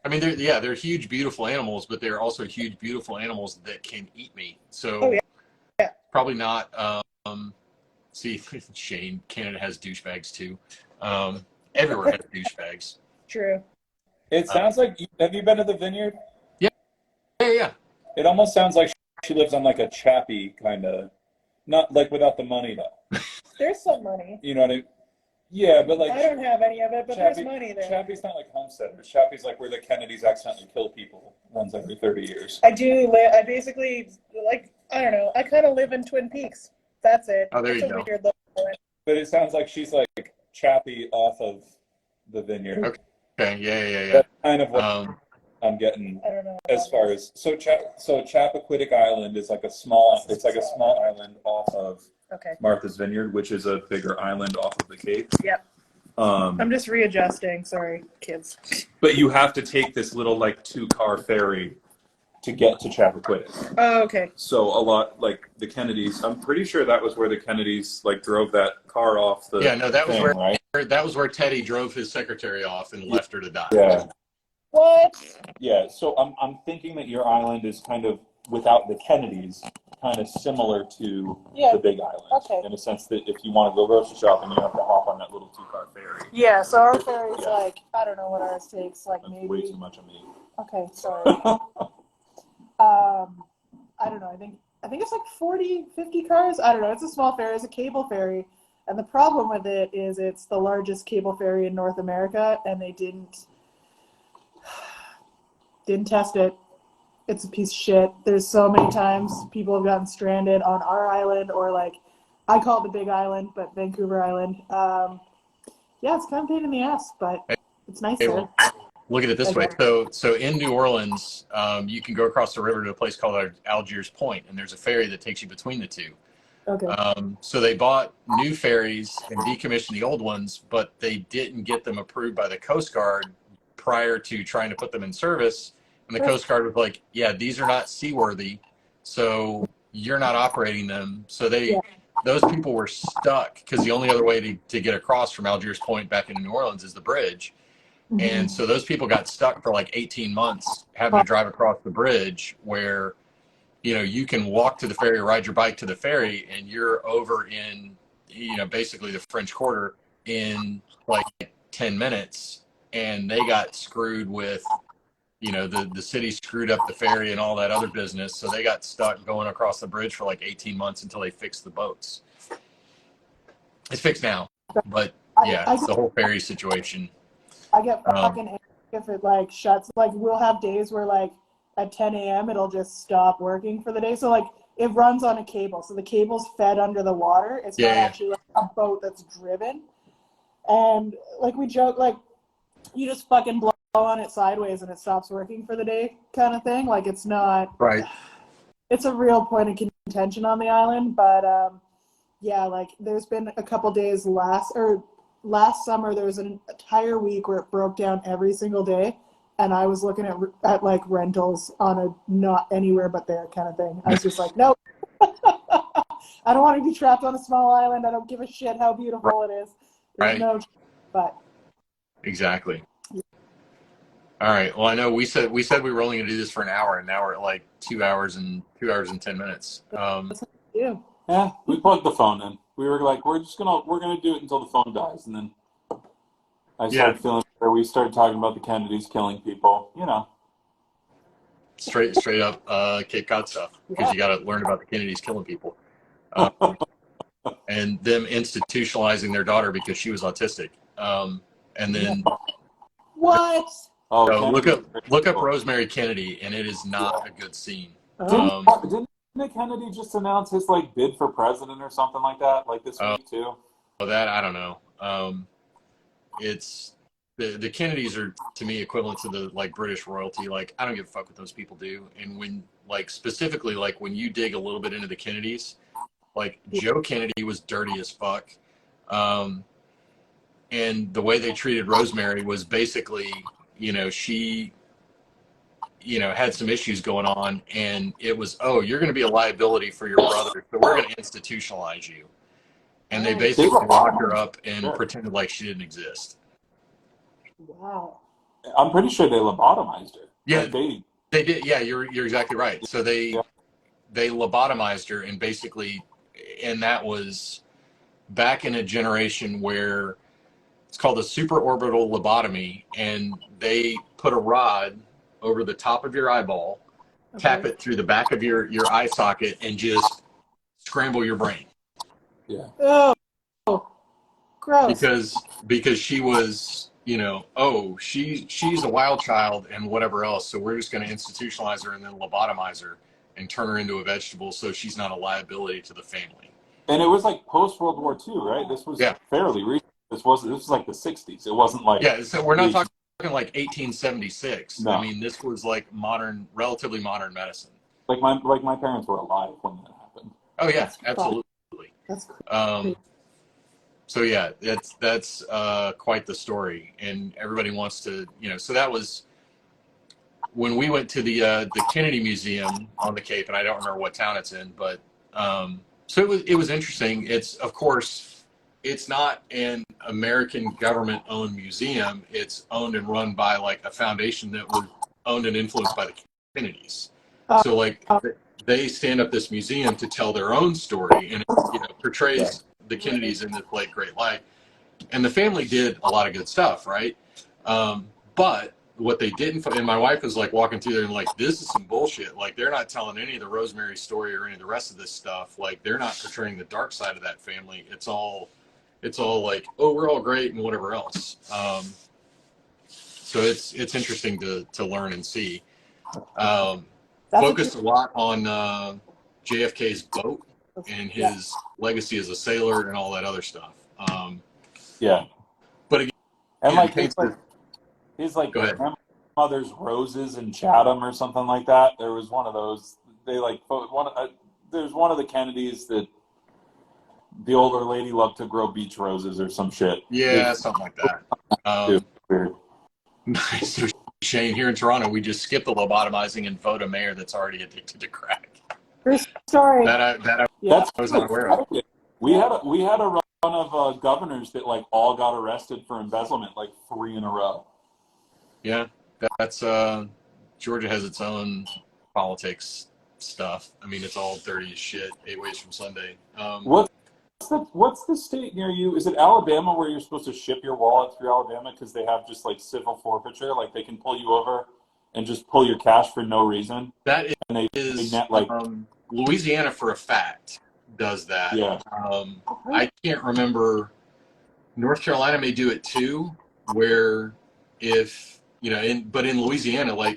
I mean, they're huge, beautiful animals, but they're also huge, beautiful animals that can eat me. So probably not. See, Shane, Canada has douchebags too. Everywhere has douchebags. True. It sounds like, have you been to the vineyard? Yeah. It almost sounds like she lives on like a Chappie kind of, not like without the money though. There's some money. You know what I mean? Yeah, but like I don't have any of it, but there's money there. Chappie's not like Homestead. Chappie's like where the Kennedys accidentally kill people once every 30 years. I basically, like, I don't know. I kind of live in Twin Peaks. That's it. Oh, there you go. Weird little island. But it sounds like she's like Chappie off of the vineyard. Okay. Yeah. That's kind of what I'm getting. I don't know. As far as Chappaquiddick Island is like a small island off of Martha's Vineyard, which is a bigger island off of the Cape. Yep. I'm just readjusting. Sorry, kids. But you have to take this little like 2-car ferry to get to Chappaquiddick. Oh, okay. So a lot like the Kennedys. I'm pretty sure that was where the Kennedys like drove that car off the. Yeah, no, that was thing, where right? that was where Teddy drove his secretary off and left her to die. Yeah. What? Yeah, so I'm thinking that your island is kind of, without the Kennedys, kind of similar to Yeah. the Big Island. Okay. In a sense that if you want to go grocery shopping, you have to hop on that little 2-car ferry. Yeah, so our ferry's Yeah. like, I don't know what ours takes, like That's maybe. way too much of me. Okay, sorry. I don't know. I think it's like 40, 50 cars. I don't know. It's a small ferry. It's a cable ferry. And the problem with it is it's the largest cable ferry in North America, and they didn't test it. It's a piece of shit. There's so many times people have gotten stranded on our island, or like, I call it the Big Island, but Vancouver Island. Yeah, it's kind of a pain in the ass, but it's nice Hey, there. well, look at it this way. So in New Orleans, you can go across the river to a place called Algiers Point, and there's a ferry that takes you between the two. Okay. So they bought new ferries and decommissioned the old ones, but they didn't get them approved by the Coast Guard prior to trying to put them in service. And the Coast Guard was like, yeah, these are not seaworthy, so you're not operating them. So those people were stuck because the only other way to get across from Algiers Point back into New Orleans is the bridge. And so those people got stuck for like 18 months having to drive across the bridge where, you know, you can walk to the ferry or ride your bike to the ferry and you're over in, you know, basically the French Quarter in like 10 minutes. And they got screwed with, you know, the city screwed up the ferry and all that other business. So they got stuck going across the bridge for like 18 months until they fixed the boats. It's fixed now, but yeah, it's the whole ferry situation. I get fucking angry if it like shuts. Like we'll have days where like at 10 a.m. it'll just stop working for the day. So like it runs on a cable. So the cable's fed under the water. It's not actually like a boat that's driven. And like we joke, like you just fucking blow on it sideways and it stops working for the day kind of thing. Like it's not right. It's a real point of contention on the island. But yeah, like there's been a couple days last summer, there was an entire week where it broke down every single day, and I was looking at like rentals on a not anywhere but there kind of thing. I was just like, nope. I don't want to be trapped on a small island. I don't give a shit how beautiful it is. There's no, but exactly. Yeah. All right. Well, I know we said we were only going to do this for an hour, and now we're at like 2 hours and 10 minutes. Yeah, we plugged the phone in. We were like, we're gonna do it until the phone dies, and then I started feeling where we started talking about the Kennedys killing people. You know, straight up Cape Cod stuff, because you got to learn about the Kennedys killing people, and them institutionalizing their daughter because she was autistic, and then what? Oh, so look up Rosemary Kennedy, and it is not a good scene. Didn't Nick Kennedy just announce his like bid for president or something like that, like this week too? Well, that I don't know. It's the Kennedys are to me equivalent to the like British royalty. Like I don't give a fuck what those people do. And when like specifically like when you dig a little bit into the Kennedys, like Joe Kennedy was dirty as fuck, and the way they treated Rosemary was basically, you know, she, you know, had some issues going on, and it was, oh, you're going to be a liability for your brother, so we're going to institutionalize you. And they basically locked her up and pretended like she didn't exist. Wow. I'm pretty sure they lobotomized her. Yeah, like they did. Yeah, you're exactly right. So they lobotomized her, and basically, and that was back in a generation where it's called a supraorbital lobotomy, and they put a rod over the top of your eyeball, tap it through the back of your eye socket, and just scramble your brain. Yeah. Oh, gross. Because she was, you know, oh, she's a wild child and whatever else, so we're just going to institutionalize her and then lobotomize her and turn her into a vegetable so she's not a liability to the family. And it was like post World War II, right? This was fairly recent. This was like the 60s. It wasn't like so we're not talking like 1876. No. I mean, this was like relatively modern medicine. Like my parents were alive when that happened. Oh yeah, absolutely. That's crazy. So yeah, that's quite the story, and everybody wants to, you know. So that was when we went to the Kennedy Museum on the Cape, and I don't remember what town it's in, but so it was interesting. It's of course it's not an American government owned museum. It's owned and run by like a foundation that was owned and influenced by the Kennedys. So like they stand up this museum to tell their own story, and it portrays the Kennedys in this like great light. And the family did a lot of good stuff, right? But what they didn't, and my wife was like walking through there and like, this is some bullshit. Like they're not telling any of the Rosemary story or any of the rest of this stuff. Like they're not portraying the dark side of that family. It's all like, oh, we're all great and whatever else. So it's interesting to learn and see. Focused a lot on JFK's boat and his legacy as a sailor and all that other stuff. But again, and like his like grandmother's roses in Chatham or something like that. There was one of those. They like there's one of the Kennedys that the older lady loved to grow beach roses or some shit. Yeah, something like that. Weird. Nice. So Shane, here in Toronto, we just skip the lobotomizing and vote a mayor that's already addicted to crack. True story. That I was not aware of. We had a run of governors that like all got arrested for embezzlement, like 3 in a row. Yeah, that's Georgia has its own politics stuff. I mean, it's all dirty as shit. 8 ways from Sunday. What's the state near you? Is it Alabama where you're supposed to ship your wallet through Alabama because they have just like civil forfeiture, like they can pull you over and just pull your cash for no reason? That and is net, like Louisiana for a fact does that. Yeah. I can't remember. North Carolina may do it too, where if but in Louisiana, like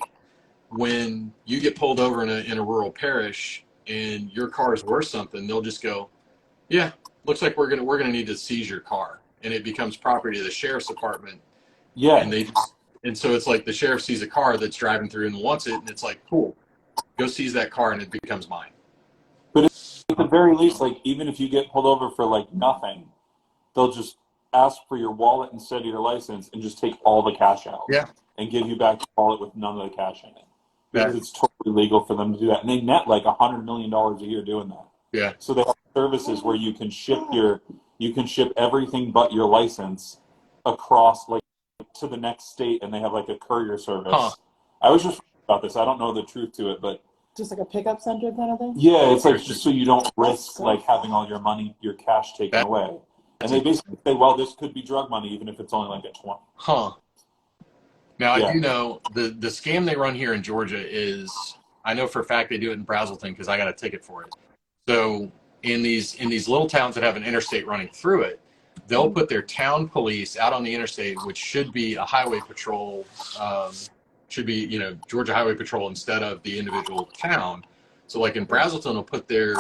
when you get pulled over in a rural parish and your car is worth something, they'll just go, yeah, looks like we're gonna need to seize your car, and it becomes property of the sheriff's department. Yeah. And so it's like the sheriff sees a car that's driving through and wants it, and it's like, cool, go seize that car, and it becomes mine. But at the very least, like even if you get pulled over for like nothing, they'll just ask for your wallet instead of your license and just take all the cash out. Yeah. And give you back your wallet with none of the cash in it. Because it's totally legal for them to do that. And they net like $100 million a year doing that. Yeah. So they have services where you can ship everything but your license across like to the next state, and they have like a courier service. I was just about this. I don't know the truth to it, but just like a pickup center kind of thing? Yeah, it's like just so you don't risk like having all your money, your cash taken away. And they basically say, well, this could be drug money even if it's only like at 20. Now, I do know the scam they run here in Georgia is, I know for a fact they do it in Brazelton because I got a ticket for it. So in these little towns that have an interstate running through it, they'll put their town police out on the interstate, which should be a highway patrol, should be, Georgia Highway Patrol instead of the individual town. So like in Brazelton, they'll put their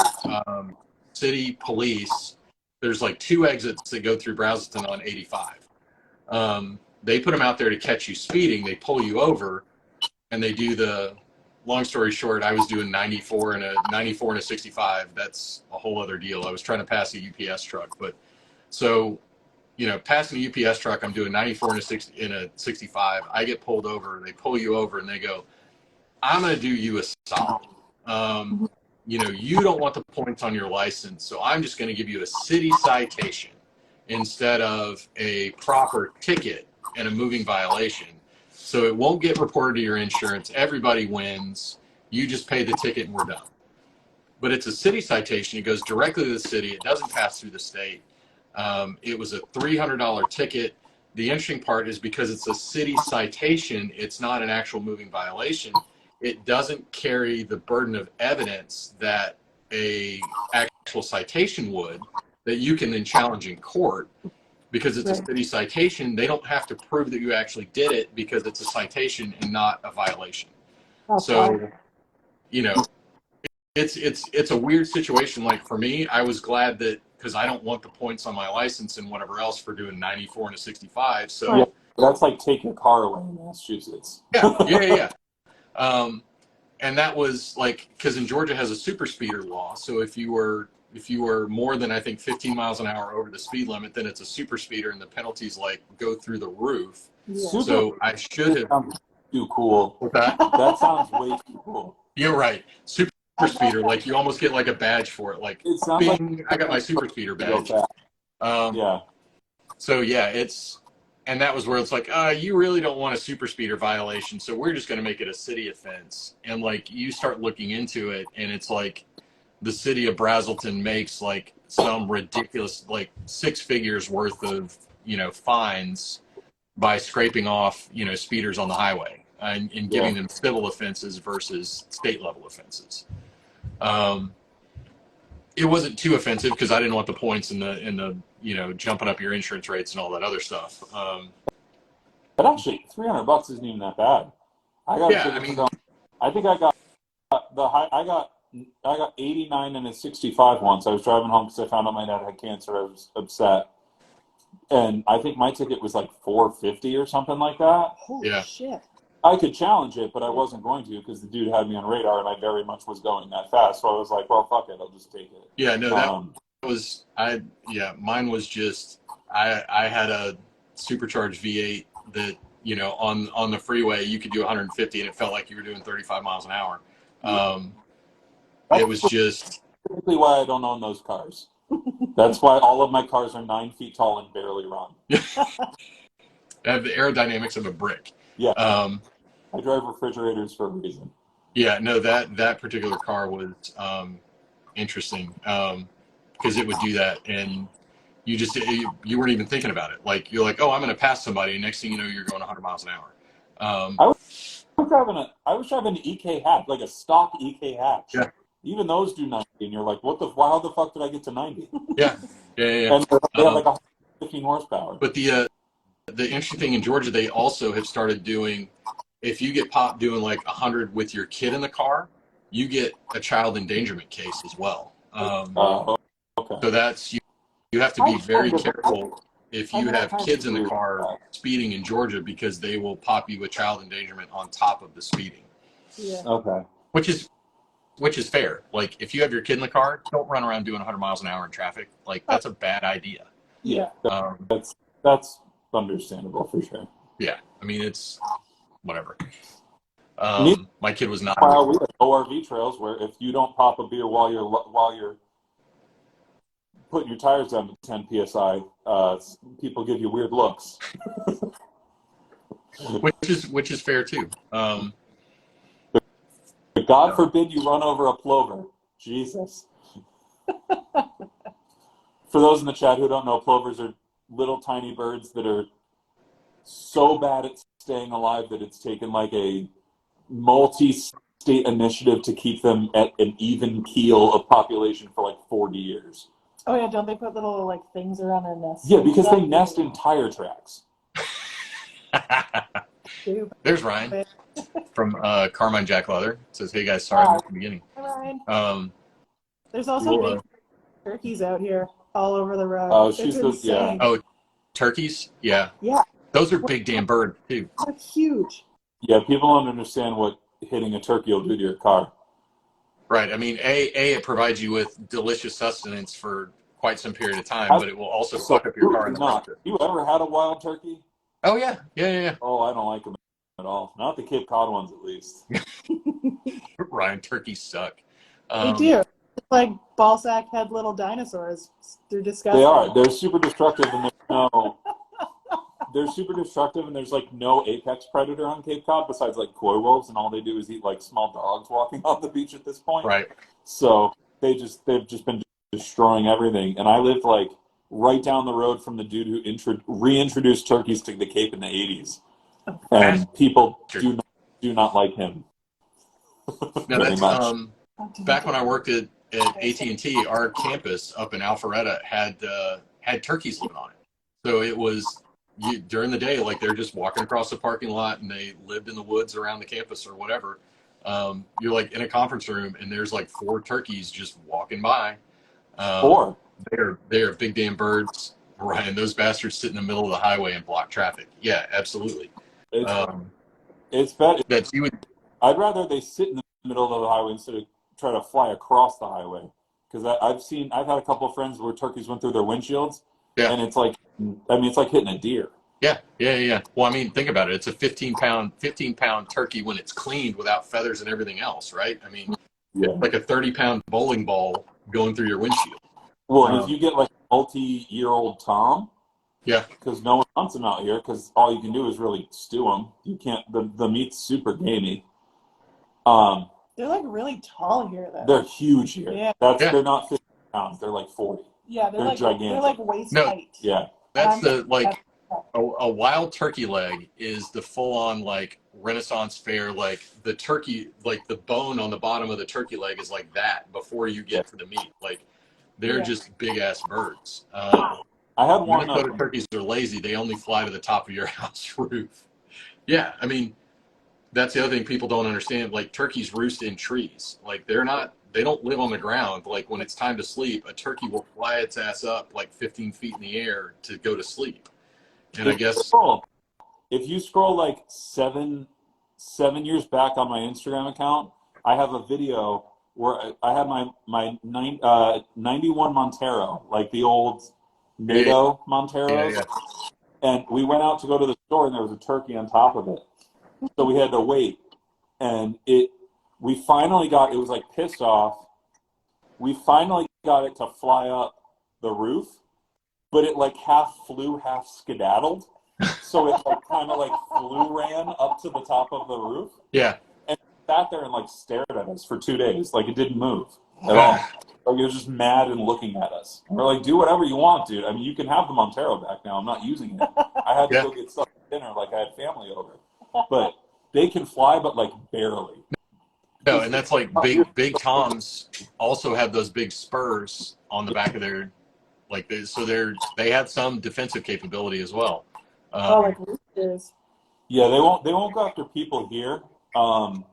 city police. There's like 2 exits that go through Brazelton on 85. They put them out there to catch you speeding. They pull you over, and they do the. Long story short, I was doing 94 and a 65. That's a whole other deal. I was trying to pass a UPS truck, but so passing a UPS truck, I'm doing 94 in a 65. I get pulled over. They pull you over, and they go, "I'm going to do you a solid. You don't want the points on your license, so I'm just going to give you a city citation instead of a proper ticket and a moving violation. So it won't get reported to your insurance. Everybody wins. You just pay the ticket and we're done." But it's a city citation. It goes directly to the city. It doesn't pass through the state. It was a $300 ticket. The interesting part is because it's a city citation, it's not an actual moving violation. It doesn't carry the burden of evidence that a actual citation would, that you can then challenge in court. Because it's a city citation, they don't have to prove that you actually did it because it's a citation and not a violation. So, it's a weird situation. Like for me, I was glad that, because I don't want the points on my license and whatever else for doing 94 and a 65. So that's like take your car away in Massachusetts. Yeah. And that was like, because in Georgia has a super speeder law. So if you were more than, I think, 15 miles an hour over the speed limit, then it's a super speeder, and the penalties like go through the roof. Yeah. So I should have. Too cool. What's that? That sounds way too cool. You're right. Super speeder, like you almost get like a badge for it. Like, bing, like I got my super speeder badge. Yeah. So yeah, and that was where it's like, you really don't want a super speeder violation, so we're just going to make it a city offense. And like you start looking into it, and it's like the city of Brazelton makes like some ridiculous, like 6 figures worth of fines by scraping off speeders on the highway and giving them civil offenses versus state level offenses. It wasn't too offensive because I didn't want the points and the jumping up your insurance rates and all that other stuff. But actually, $300 isn't even that bad. I got a ticket for going. I think I got the high. I got 89 and a 65 once. I was driving home because I found out my dad had cancer. I was upset, and I think my ticket was like $450 or something like that. Holy shit. I could challenge it, but I wasn't going to because the dude had me on radar, and I very much was going that fast. So I was like, "Well, fuck it, I'll just take it." Yeah, no, that was mine was just I had a supercharged V8 that on the freeway you could do 150 and it felt like you were doing 35 miles an hour. It was just typically why I don't own those cars. That's why all of my cars are 9 feet tall and barely run. They have the aerodynamics of a brick. Yeah. I drive refrigerators for a reason. Yeah, no, that particular car was interesting because it would do that, and you weren't even thinking about it. Like you're like, oh, I'm going to pass somebody, and next thing you know, you're going 100 miles an hour. I was driving an EK hatch, like a stock EK hatch. Yeah. Even those do 90, and you're like, how the fuck did I get to 90? Yeah. And they have like 115 horsepower. But the interesting thing in Georgia, they also have started doing, if you get popped doing like 100 with your kid in the car, you get a child endangerment case as well. Okay. So that's you have to be very careful if you have kids in the car speeding in Georgia because they will pop you with child endangerment on top of the speeding. Yeah. Okay. Which is fair. Like if you have your kid in the car, don't run around doing 100 miles an hour in traffic. Like that's a bad idea. Yeah. That's understandable for sure. Yeah. I mean, it's whatever. My kid was not. Well, we have ORV trails where if you don't pop a beer while you're putting your tires down to 10 psi, people give you weird looks. which is fair too. But God forbid you run over a plover. Jesus. For those in the chat who don't know, plovers are little tiny birds that are so bad at staying alive that it's taken like a multi-state initiative to keep them at an even keel of population for like 40 years. Oh yeah, don't they put little like things around their nests? Yeah, because they nest in tire tracks. There's Ryan from Carmine Jack Leather. It says, "Hey guys, sorry I missed the beginning." Hi, Ryan. There's also big turkeys out here all over the road. Oh, it's insane. Oh, turkeys? Yeah. Yeah. Those are big damn birds too. They're huge. Yeah, people don't understand what hitting a turkey will do to your car. Right. I mean, it provides you with delicious sustenance for quite some period of time, but it will also fuck up your car in the process. You ever had a wild turkey? Oh yeah. Yeah. Oh, I don't like them at all. Not the Cape Cod ones, at least. Ryan, turkeys suck. They do. It's like ball sack head little dinosaurs. They're disgusting. They are. They're super destructive, and they're super destructive, and there's like no apex predator on Cape Cod besides like koi wolves, and all they do is eat like small dogs walking off the beach at this point. Right. So they've just been destroying everything, and I lived like right down the road from the dude who reintroduced turkeys to the Cape in the 80s, and people do not like him. No, that's back when I worked at AT&T. Our campus up in Alpharetta had turkeys living on it, so it was. During the day, like they're just walking across the parking lot and they lived in the woods around the campus or whatever. You're like in a conference room and there's like 4 turkeys just walking by. 4? They're big damn birds, Ryan. Those bastards sit in the middle of the highway and block traffic. Yeah, absolutely. It's better. I'd rather they sit in the middle of the highway instead of try to fly across the highway. Because I've had a couple of friends where turkeys went through their windshields. Yeah. And it's like hitting a deer. Yeah. Well, I mean, think about it. It's a 15-pound turkey when it's cleaned without feathers and everything else, right? I mean, like a 30-pound bowling ball going through your windshield. Well, if you get like a multi-year-old tom. Yeah. Because no one wants them out here because all you can do is really stew them. You can't. The meat's super gamey. They're like really tall here, though. They're huge here. Yeah. They're not 50 pounds. They're like 40. Yeah, they're gigantic. They're like waist No. height. Yeah. That's the like a wild turkey leg is the full on like Renaissance fair, like the turkey, like the bone on the bottom of the turkey leg is like that before you get to the meat. Like they're just big ass birds. I had one. Minnesota turkeys are lazy. They only fly to the top of your house roof. Yeah, I mean, that's the other thing people don't understand. Like turkeys roost in trees. Like they don't live on the ground. Like when it's time to sleep, a turkey will fly its ass up like 15 feet in the air to go to sleep. And I guess if you scroll like seven years back on my Instagram account, I have a video where I had my 91 Montero, like the old NATO Monteros. Yeah. And we went out to go to the store, and there was a turkey on top of it. So we had to wait. And we finally got, it was like pissed off. We finally got it to fly up the roof, but it like half flew, half skedaddled. So it like kind of like ran up to the top of the roof. Yeah. And sat there and like stared at us for 2 days. Like it didn't move at all. Like it was just mad and looking at us. We're like, do whatever you want, dude. I mean, you can have the Montero back now. I'm not using it. I had to go get stuff for dinner, like I had family over. But they can fly, but like barely. No, and that's like big toms also have those big spurs on the back of their, like they have some defensive capability as well. Like roosters. Yeah, they won't go after people here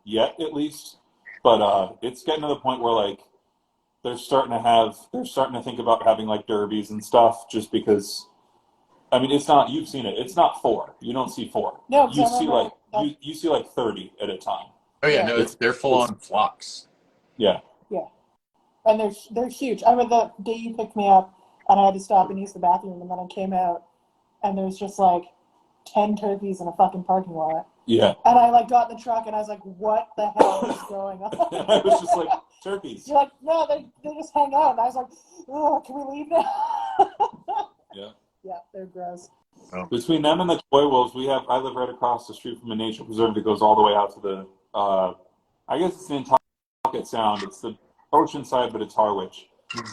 yet, at least. But it's getting to the point where like they're starting to think about having like derbies and stuff, just because. I mean, it's not. You've seen it. It's not 4. You don't see 4. No, you see you see like 30 at a time. Oh yeah, no, they're full on flocks. Yeah. Yeah, and they're huge. I remember the day you picked me up, and I had to stop and use the bathroom, and then I came out, and there's just like 10 turkeys in a fucking parking lot. Yeah. And I like got in the truck, and I was like, "What the hell is going on?" I was just like, turkeys. You're like, "No, they just hang out." And I was like, "Oh, can we leave now?" Yeah. Yeah, they're gross. Oh. Between them and the koi wolves, I live right across the street from a nature preserve that goes all the way out to the, I guess it's the Nantucket Sound. It's the ocean side, but it's Harwich.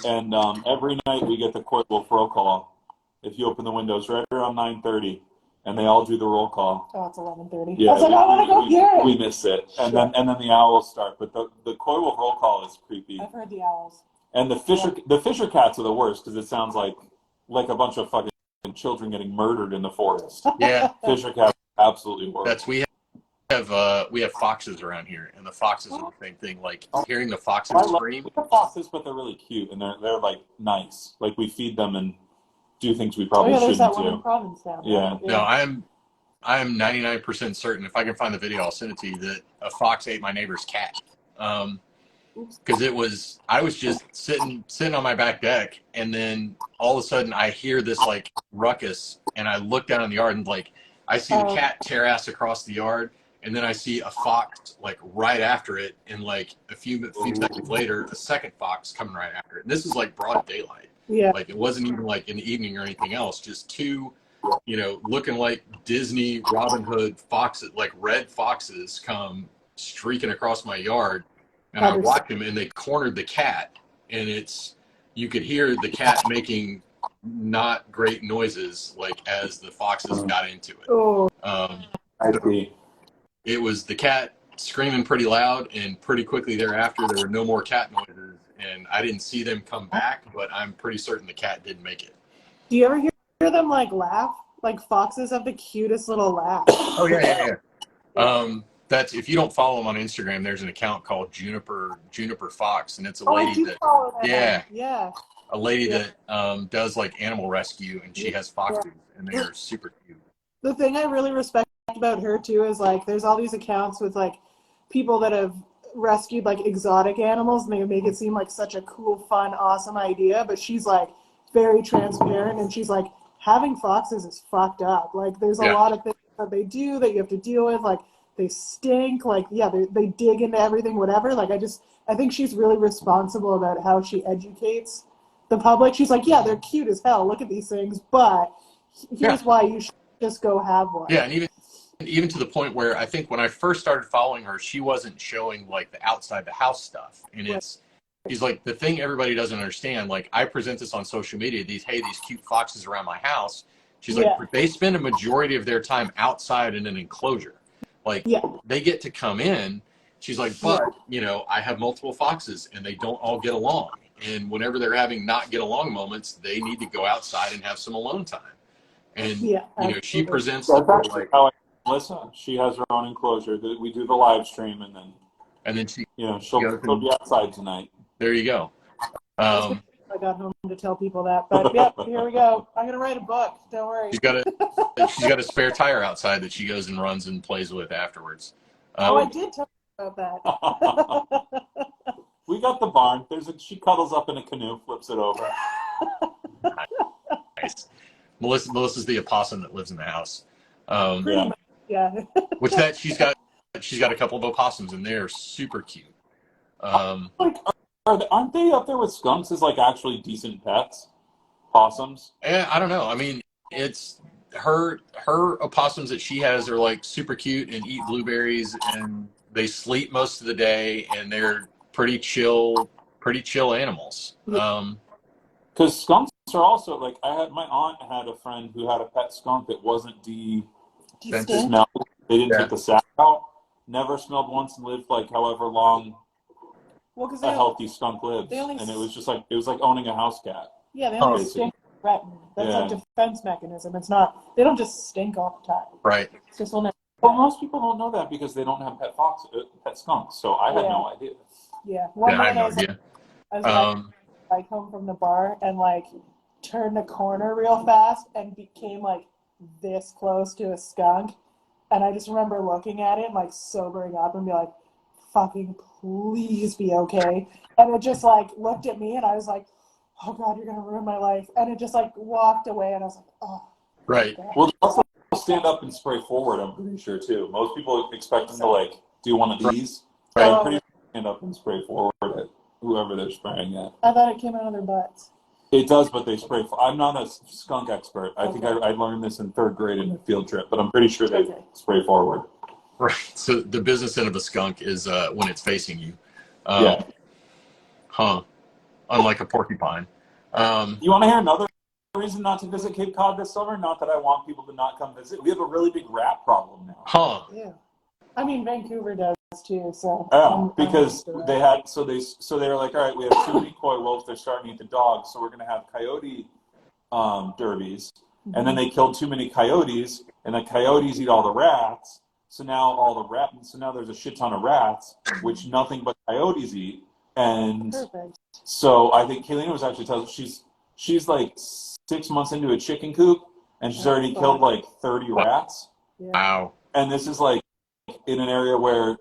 And every night we get the koi wolf roll call. If you open the windows right around 9:30, and they all do the roll call. Oh, it's 11:30. Yeah, I was like, I want to go hear it. We miss it, and then the owls start. But the koi wolf roll call is creepy. I've heard the owls. And the fisher cats are the worst because it sounds like a bunch of fucking children getting murdered in the forest. Yeah. Fisher cats are absolutely worse. We have foxes around here, and the foxes are the same thing. Like hearing the foxes scream. We have foxes, but they're really cute and they're like nice. Like we feed them and do things we probably there's shouldn't that one do. in Provincetown. Yeah. No, I'm 99% certain. If I can find the video, I'll send it to you. That a fox ate my neighbor's cat. Because I was just sitting on my back deck, and then all of a sudden I hear this like ruckus, and I look down in the yard, and like I see the cat tear ass across the yard, and then I see a fox like right after it, and like a few seconds later, a second fox coming right after it. And this is like broad daylight. Yeah. Like it wasn't even like in the evening or anything else. Just two, looking like Disney Robin Hood foxes, like red foxes, come streaking across my yard. And I watched them, and they cornered the cat, and you could hear the cat making not great noises, like as the foxes got into it. Oh. I see. It was the cat screaming pretty loud, and pretty quickly thereafter, there were no more cat noises, and I didn't see them come back, but I'm pretty certain the cat didn't make it. Do you ever hear them like laugh? Like foxes have the cutest little laugh. Oh yeah. That's, if you don't follow them on Instagram, there's an account called Juniper Fox, and it's a lady a lady that does like animal rescue, and she has foxes, and they are super cute. The thing I really respect about her too is like there's all these accounts with like people that have rescued like exotic animals, and they make it seem like such a cool, fun, awesome idea, but she's like very transparent, and she's like, having foxes is fucked up. Like there's a lot of things that they do that you have to deal with, like they stink, like they dig into everything, whatever. Like I think she's really responsible about how she educates the public. She's like, yeah, they're cute as hell. Look at these things, but here's why you should just go have one. Yeah, and even to the point where I think when I first started following her, she wasn't showing like the outside the house stuff. And she's like, the thing everybody doesn't understand, like I present this on social media, these cute foxes around my house. She's like, they spend a majority of their time outside in an enclosure. Like they get to come in. She's like, but you know, I have multiple foxes and they don't all get along. And whenever they're having not get along moments, they need to go outside and have some alone time. And you know, she presents That's the actually how I Melissa. She has her own enclosure. We do the live stream, and then she, you know, she'll be outside tonight. There you go. I got home to tell people that, but yep, here we go. I'm gonna write a book. Don't worry. She's got a spare tire outside that she goes and runs and plays with afterwards. I did tell you about that. We got the barn. She cuddles up in a canoe, flips it over. Nice. Melissa's the opossum that lives in the house. Yeah. Which she's got a couple of opossums and they're super cute. Aren't they up there with skunks as like actually decent pets? Possums? I don't know. I mean, it's her opossums that she has are like super cute and eat blueberries and they sleep most of the day and they're pretty chill animals. Because skunks are also like my aunt had a friend who had a pet skunk that wasn't smelled. They didn't take the sack out. Never smelled once and lived like however long a healthy skunk lives. And it was just like owning a house cat. Yeah, they only stink threatened. That's a defense mechanism. It's not. They don't just stink all the time. Right. It's just one. Well, most people don't know that because they don't have pet skunks. So I had no idea. Yeah. One night I was like home from the bar and like turned a corner real fast and became like this close to a skunk. And I just remember looking at it and like sobering up and be like, fucking please be okay. And it just like looked at me and I was like, oh God, you're gonna ruin my life. And it just like walked away and I was like, oh. Right. Well, they also stand up and spray forward, I'm pretty sure too. Most people expect them to like do one of these. Right. I'm pretty sure they stand up and spray forward at whoever they're spraying at. I thought it came out of their butts. It does, but they spray. I'm not a skunk expert. I think I learned this in 3rd grade in a field trip, but I'm pretty sure they spray forward. Right. So the business end of a skunk is when it's facing you. Unlike a porcupine. You want to hear another reason not to visit Cape Cod this summer? Not that I want people to not come visit. We have a really big rat problem now. Yeah. I mean, Vancouver does too. So. Because they were like, all right, we have too many coy wolves. They're starting to eat the dogs, so we're going to have coyote derbies. Mm-hmm. And then they killed too many coyotes, and the coyotes eat all the rats. So now there's a shit ton of rats, which nothing but coyotes eat. And so I think Kaylina was actually telling she's like 6 months into a chicken coop, and she's already killed like 30 rats. Yeah. Wow. And this is like in an area where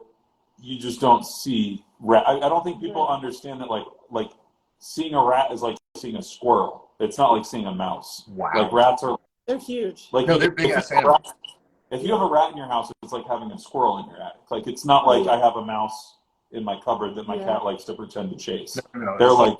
you just don't see rat. I don't think people understand that like seeing a rat is like seeing a squirrel. It's not like seeing a mouse. Wow. Like rats are. They're huge. Like no, they're big ass animals. If you have a rat in your house, it's like having a squirrel in your attic. Like it's not like I have a mouse in my cupboard that my cat likes to pretend to chase. No, they're like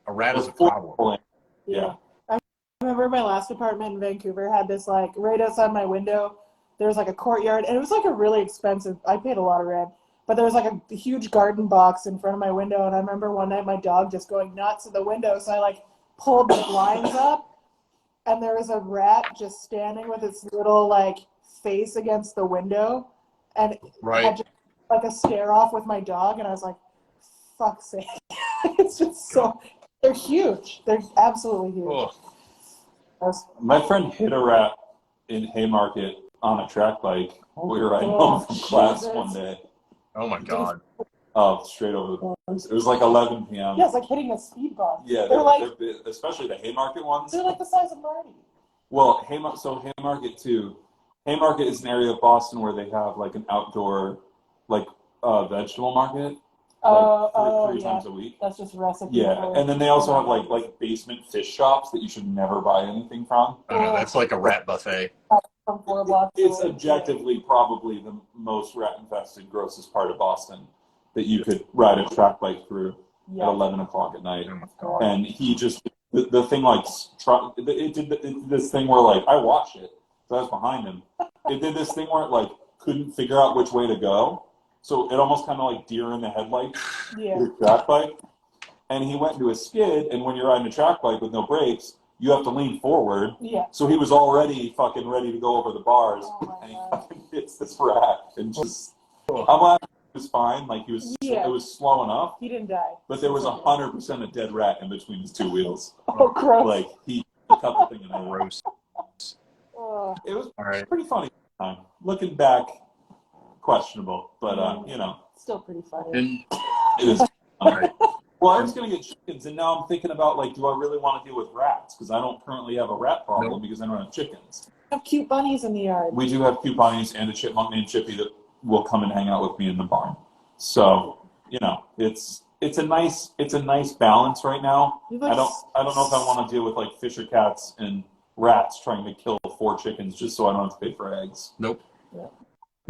a rat is a problem. Yeah. I remember my last apartment in Vancouver had this like right outside my window. There was like a courtyard, and it was like a really expensive. I paid a lot of rent, but there was like a huge garden box in front of my window, and I remember one night my dog just going nuts at the window, so I like pulled the blinds up, and there was a rat just standing with its little like face against the window, and had just like a stare off with my dog, and I was like, fuck's sake. It's just so, they're huge. They're absolutely huge. My friend hit a rat in Haymarket on a track bike while we were riding home from class one day. Oh my God. Straight over the bars. It was like 11 p.m. Yeah, it's like hitting a speed bump. Yeah, they're big, especially the Haymarket ones. They're like the size of Marty. Well, Haymarket too. Haymarket is an area of Boston where they have like an outdoor like vegetable market. Three times a week. That's just a recipe. Yeah, and then they also have like basement fish shops that you should never buy anything from. That's like a rat buffet. From 4 blocks It's away. objectively probably the most rat-infested, grossest part of Boston that you could ride a track bike through at 11 o'clock at night. Oh my God. And he just the thing like it did this thing where like I watched it, so I was behind him. It did this thing where it like couldn't figure out which way to go, so it almost kind of like deer in the headlights with a track bike. And he went into a skid, and when you're riding a track bike with no brakes, you have to lean forward. Yeah. So he was already fucking ready to go over the bars, and he fucking hits this rat and just. I'm laughing. It was fine. Like it was slow enough. He didn't die. But there was 100% a dead rat in between his two wheels. Oh, gross. Like he a couple things in a row. It was pretty funny. Looking back, questionable, but Still pretty funny. And it is. All right. Well, I was going to get chickens, and now I'm thinking about like, do I really want to deal with rats? Because I don't currently have a rat problem because I don't have chickens. We have cute bunnies in the yard. We do have cute bunnies and a chipmunk named Chippy that will come and hang out with me in the barn. So it's a nice balance right now. Like, I don't know if I want to deal with like fisher cats and rats trying to kill 4 chickens just so I don't have to pay for eggs. nope. Yeah.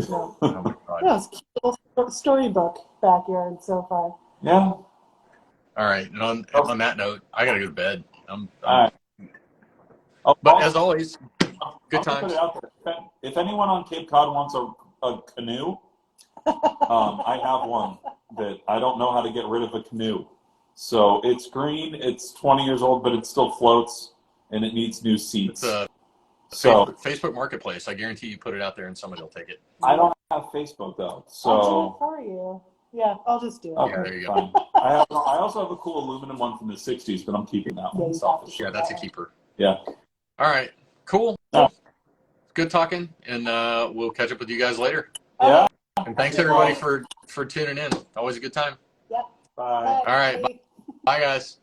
Oh my God. Yeah, it's a cute little storybook backyard so far. Yeah. All right. And on that note, I gotta go to bed. All right. Oh, But as always, good I'll times. put it out there. If anyone on Cape Cod wants a canoe, I have one that I don't know how to get rid of a canoe. So it's green, it's 20 years old, but it still floats, and it needs new seats. It's So Facebook Marketplace. I guarantee you put it out there and somebody will take it. I don't have Facebook though, so I'll do it for you. Yeah, I'll just do it. okay, Yeah, there you go. fine. I also have a cool aluminum one from the '60s, but I'm keeping that one. Yeah, Selfish. Yeah, that's a keeper. Yeah. All right. Cool. Yeah. Good talking, and we'll catch up with you guys later. Yeah. And thanks everybody for tuning in. Always a good time. Yep. Bye. All right. Bye guys.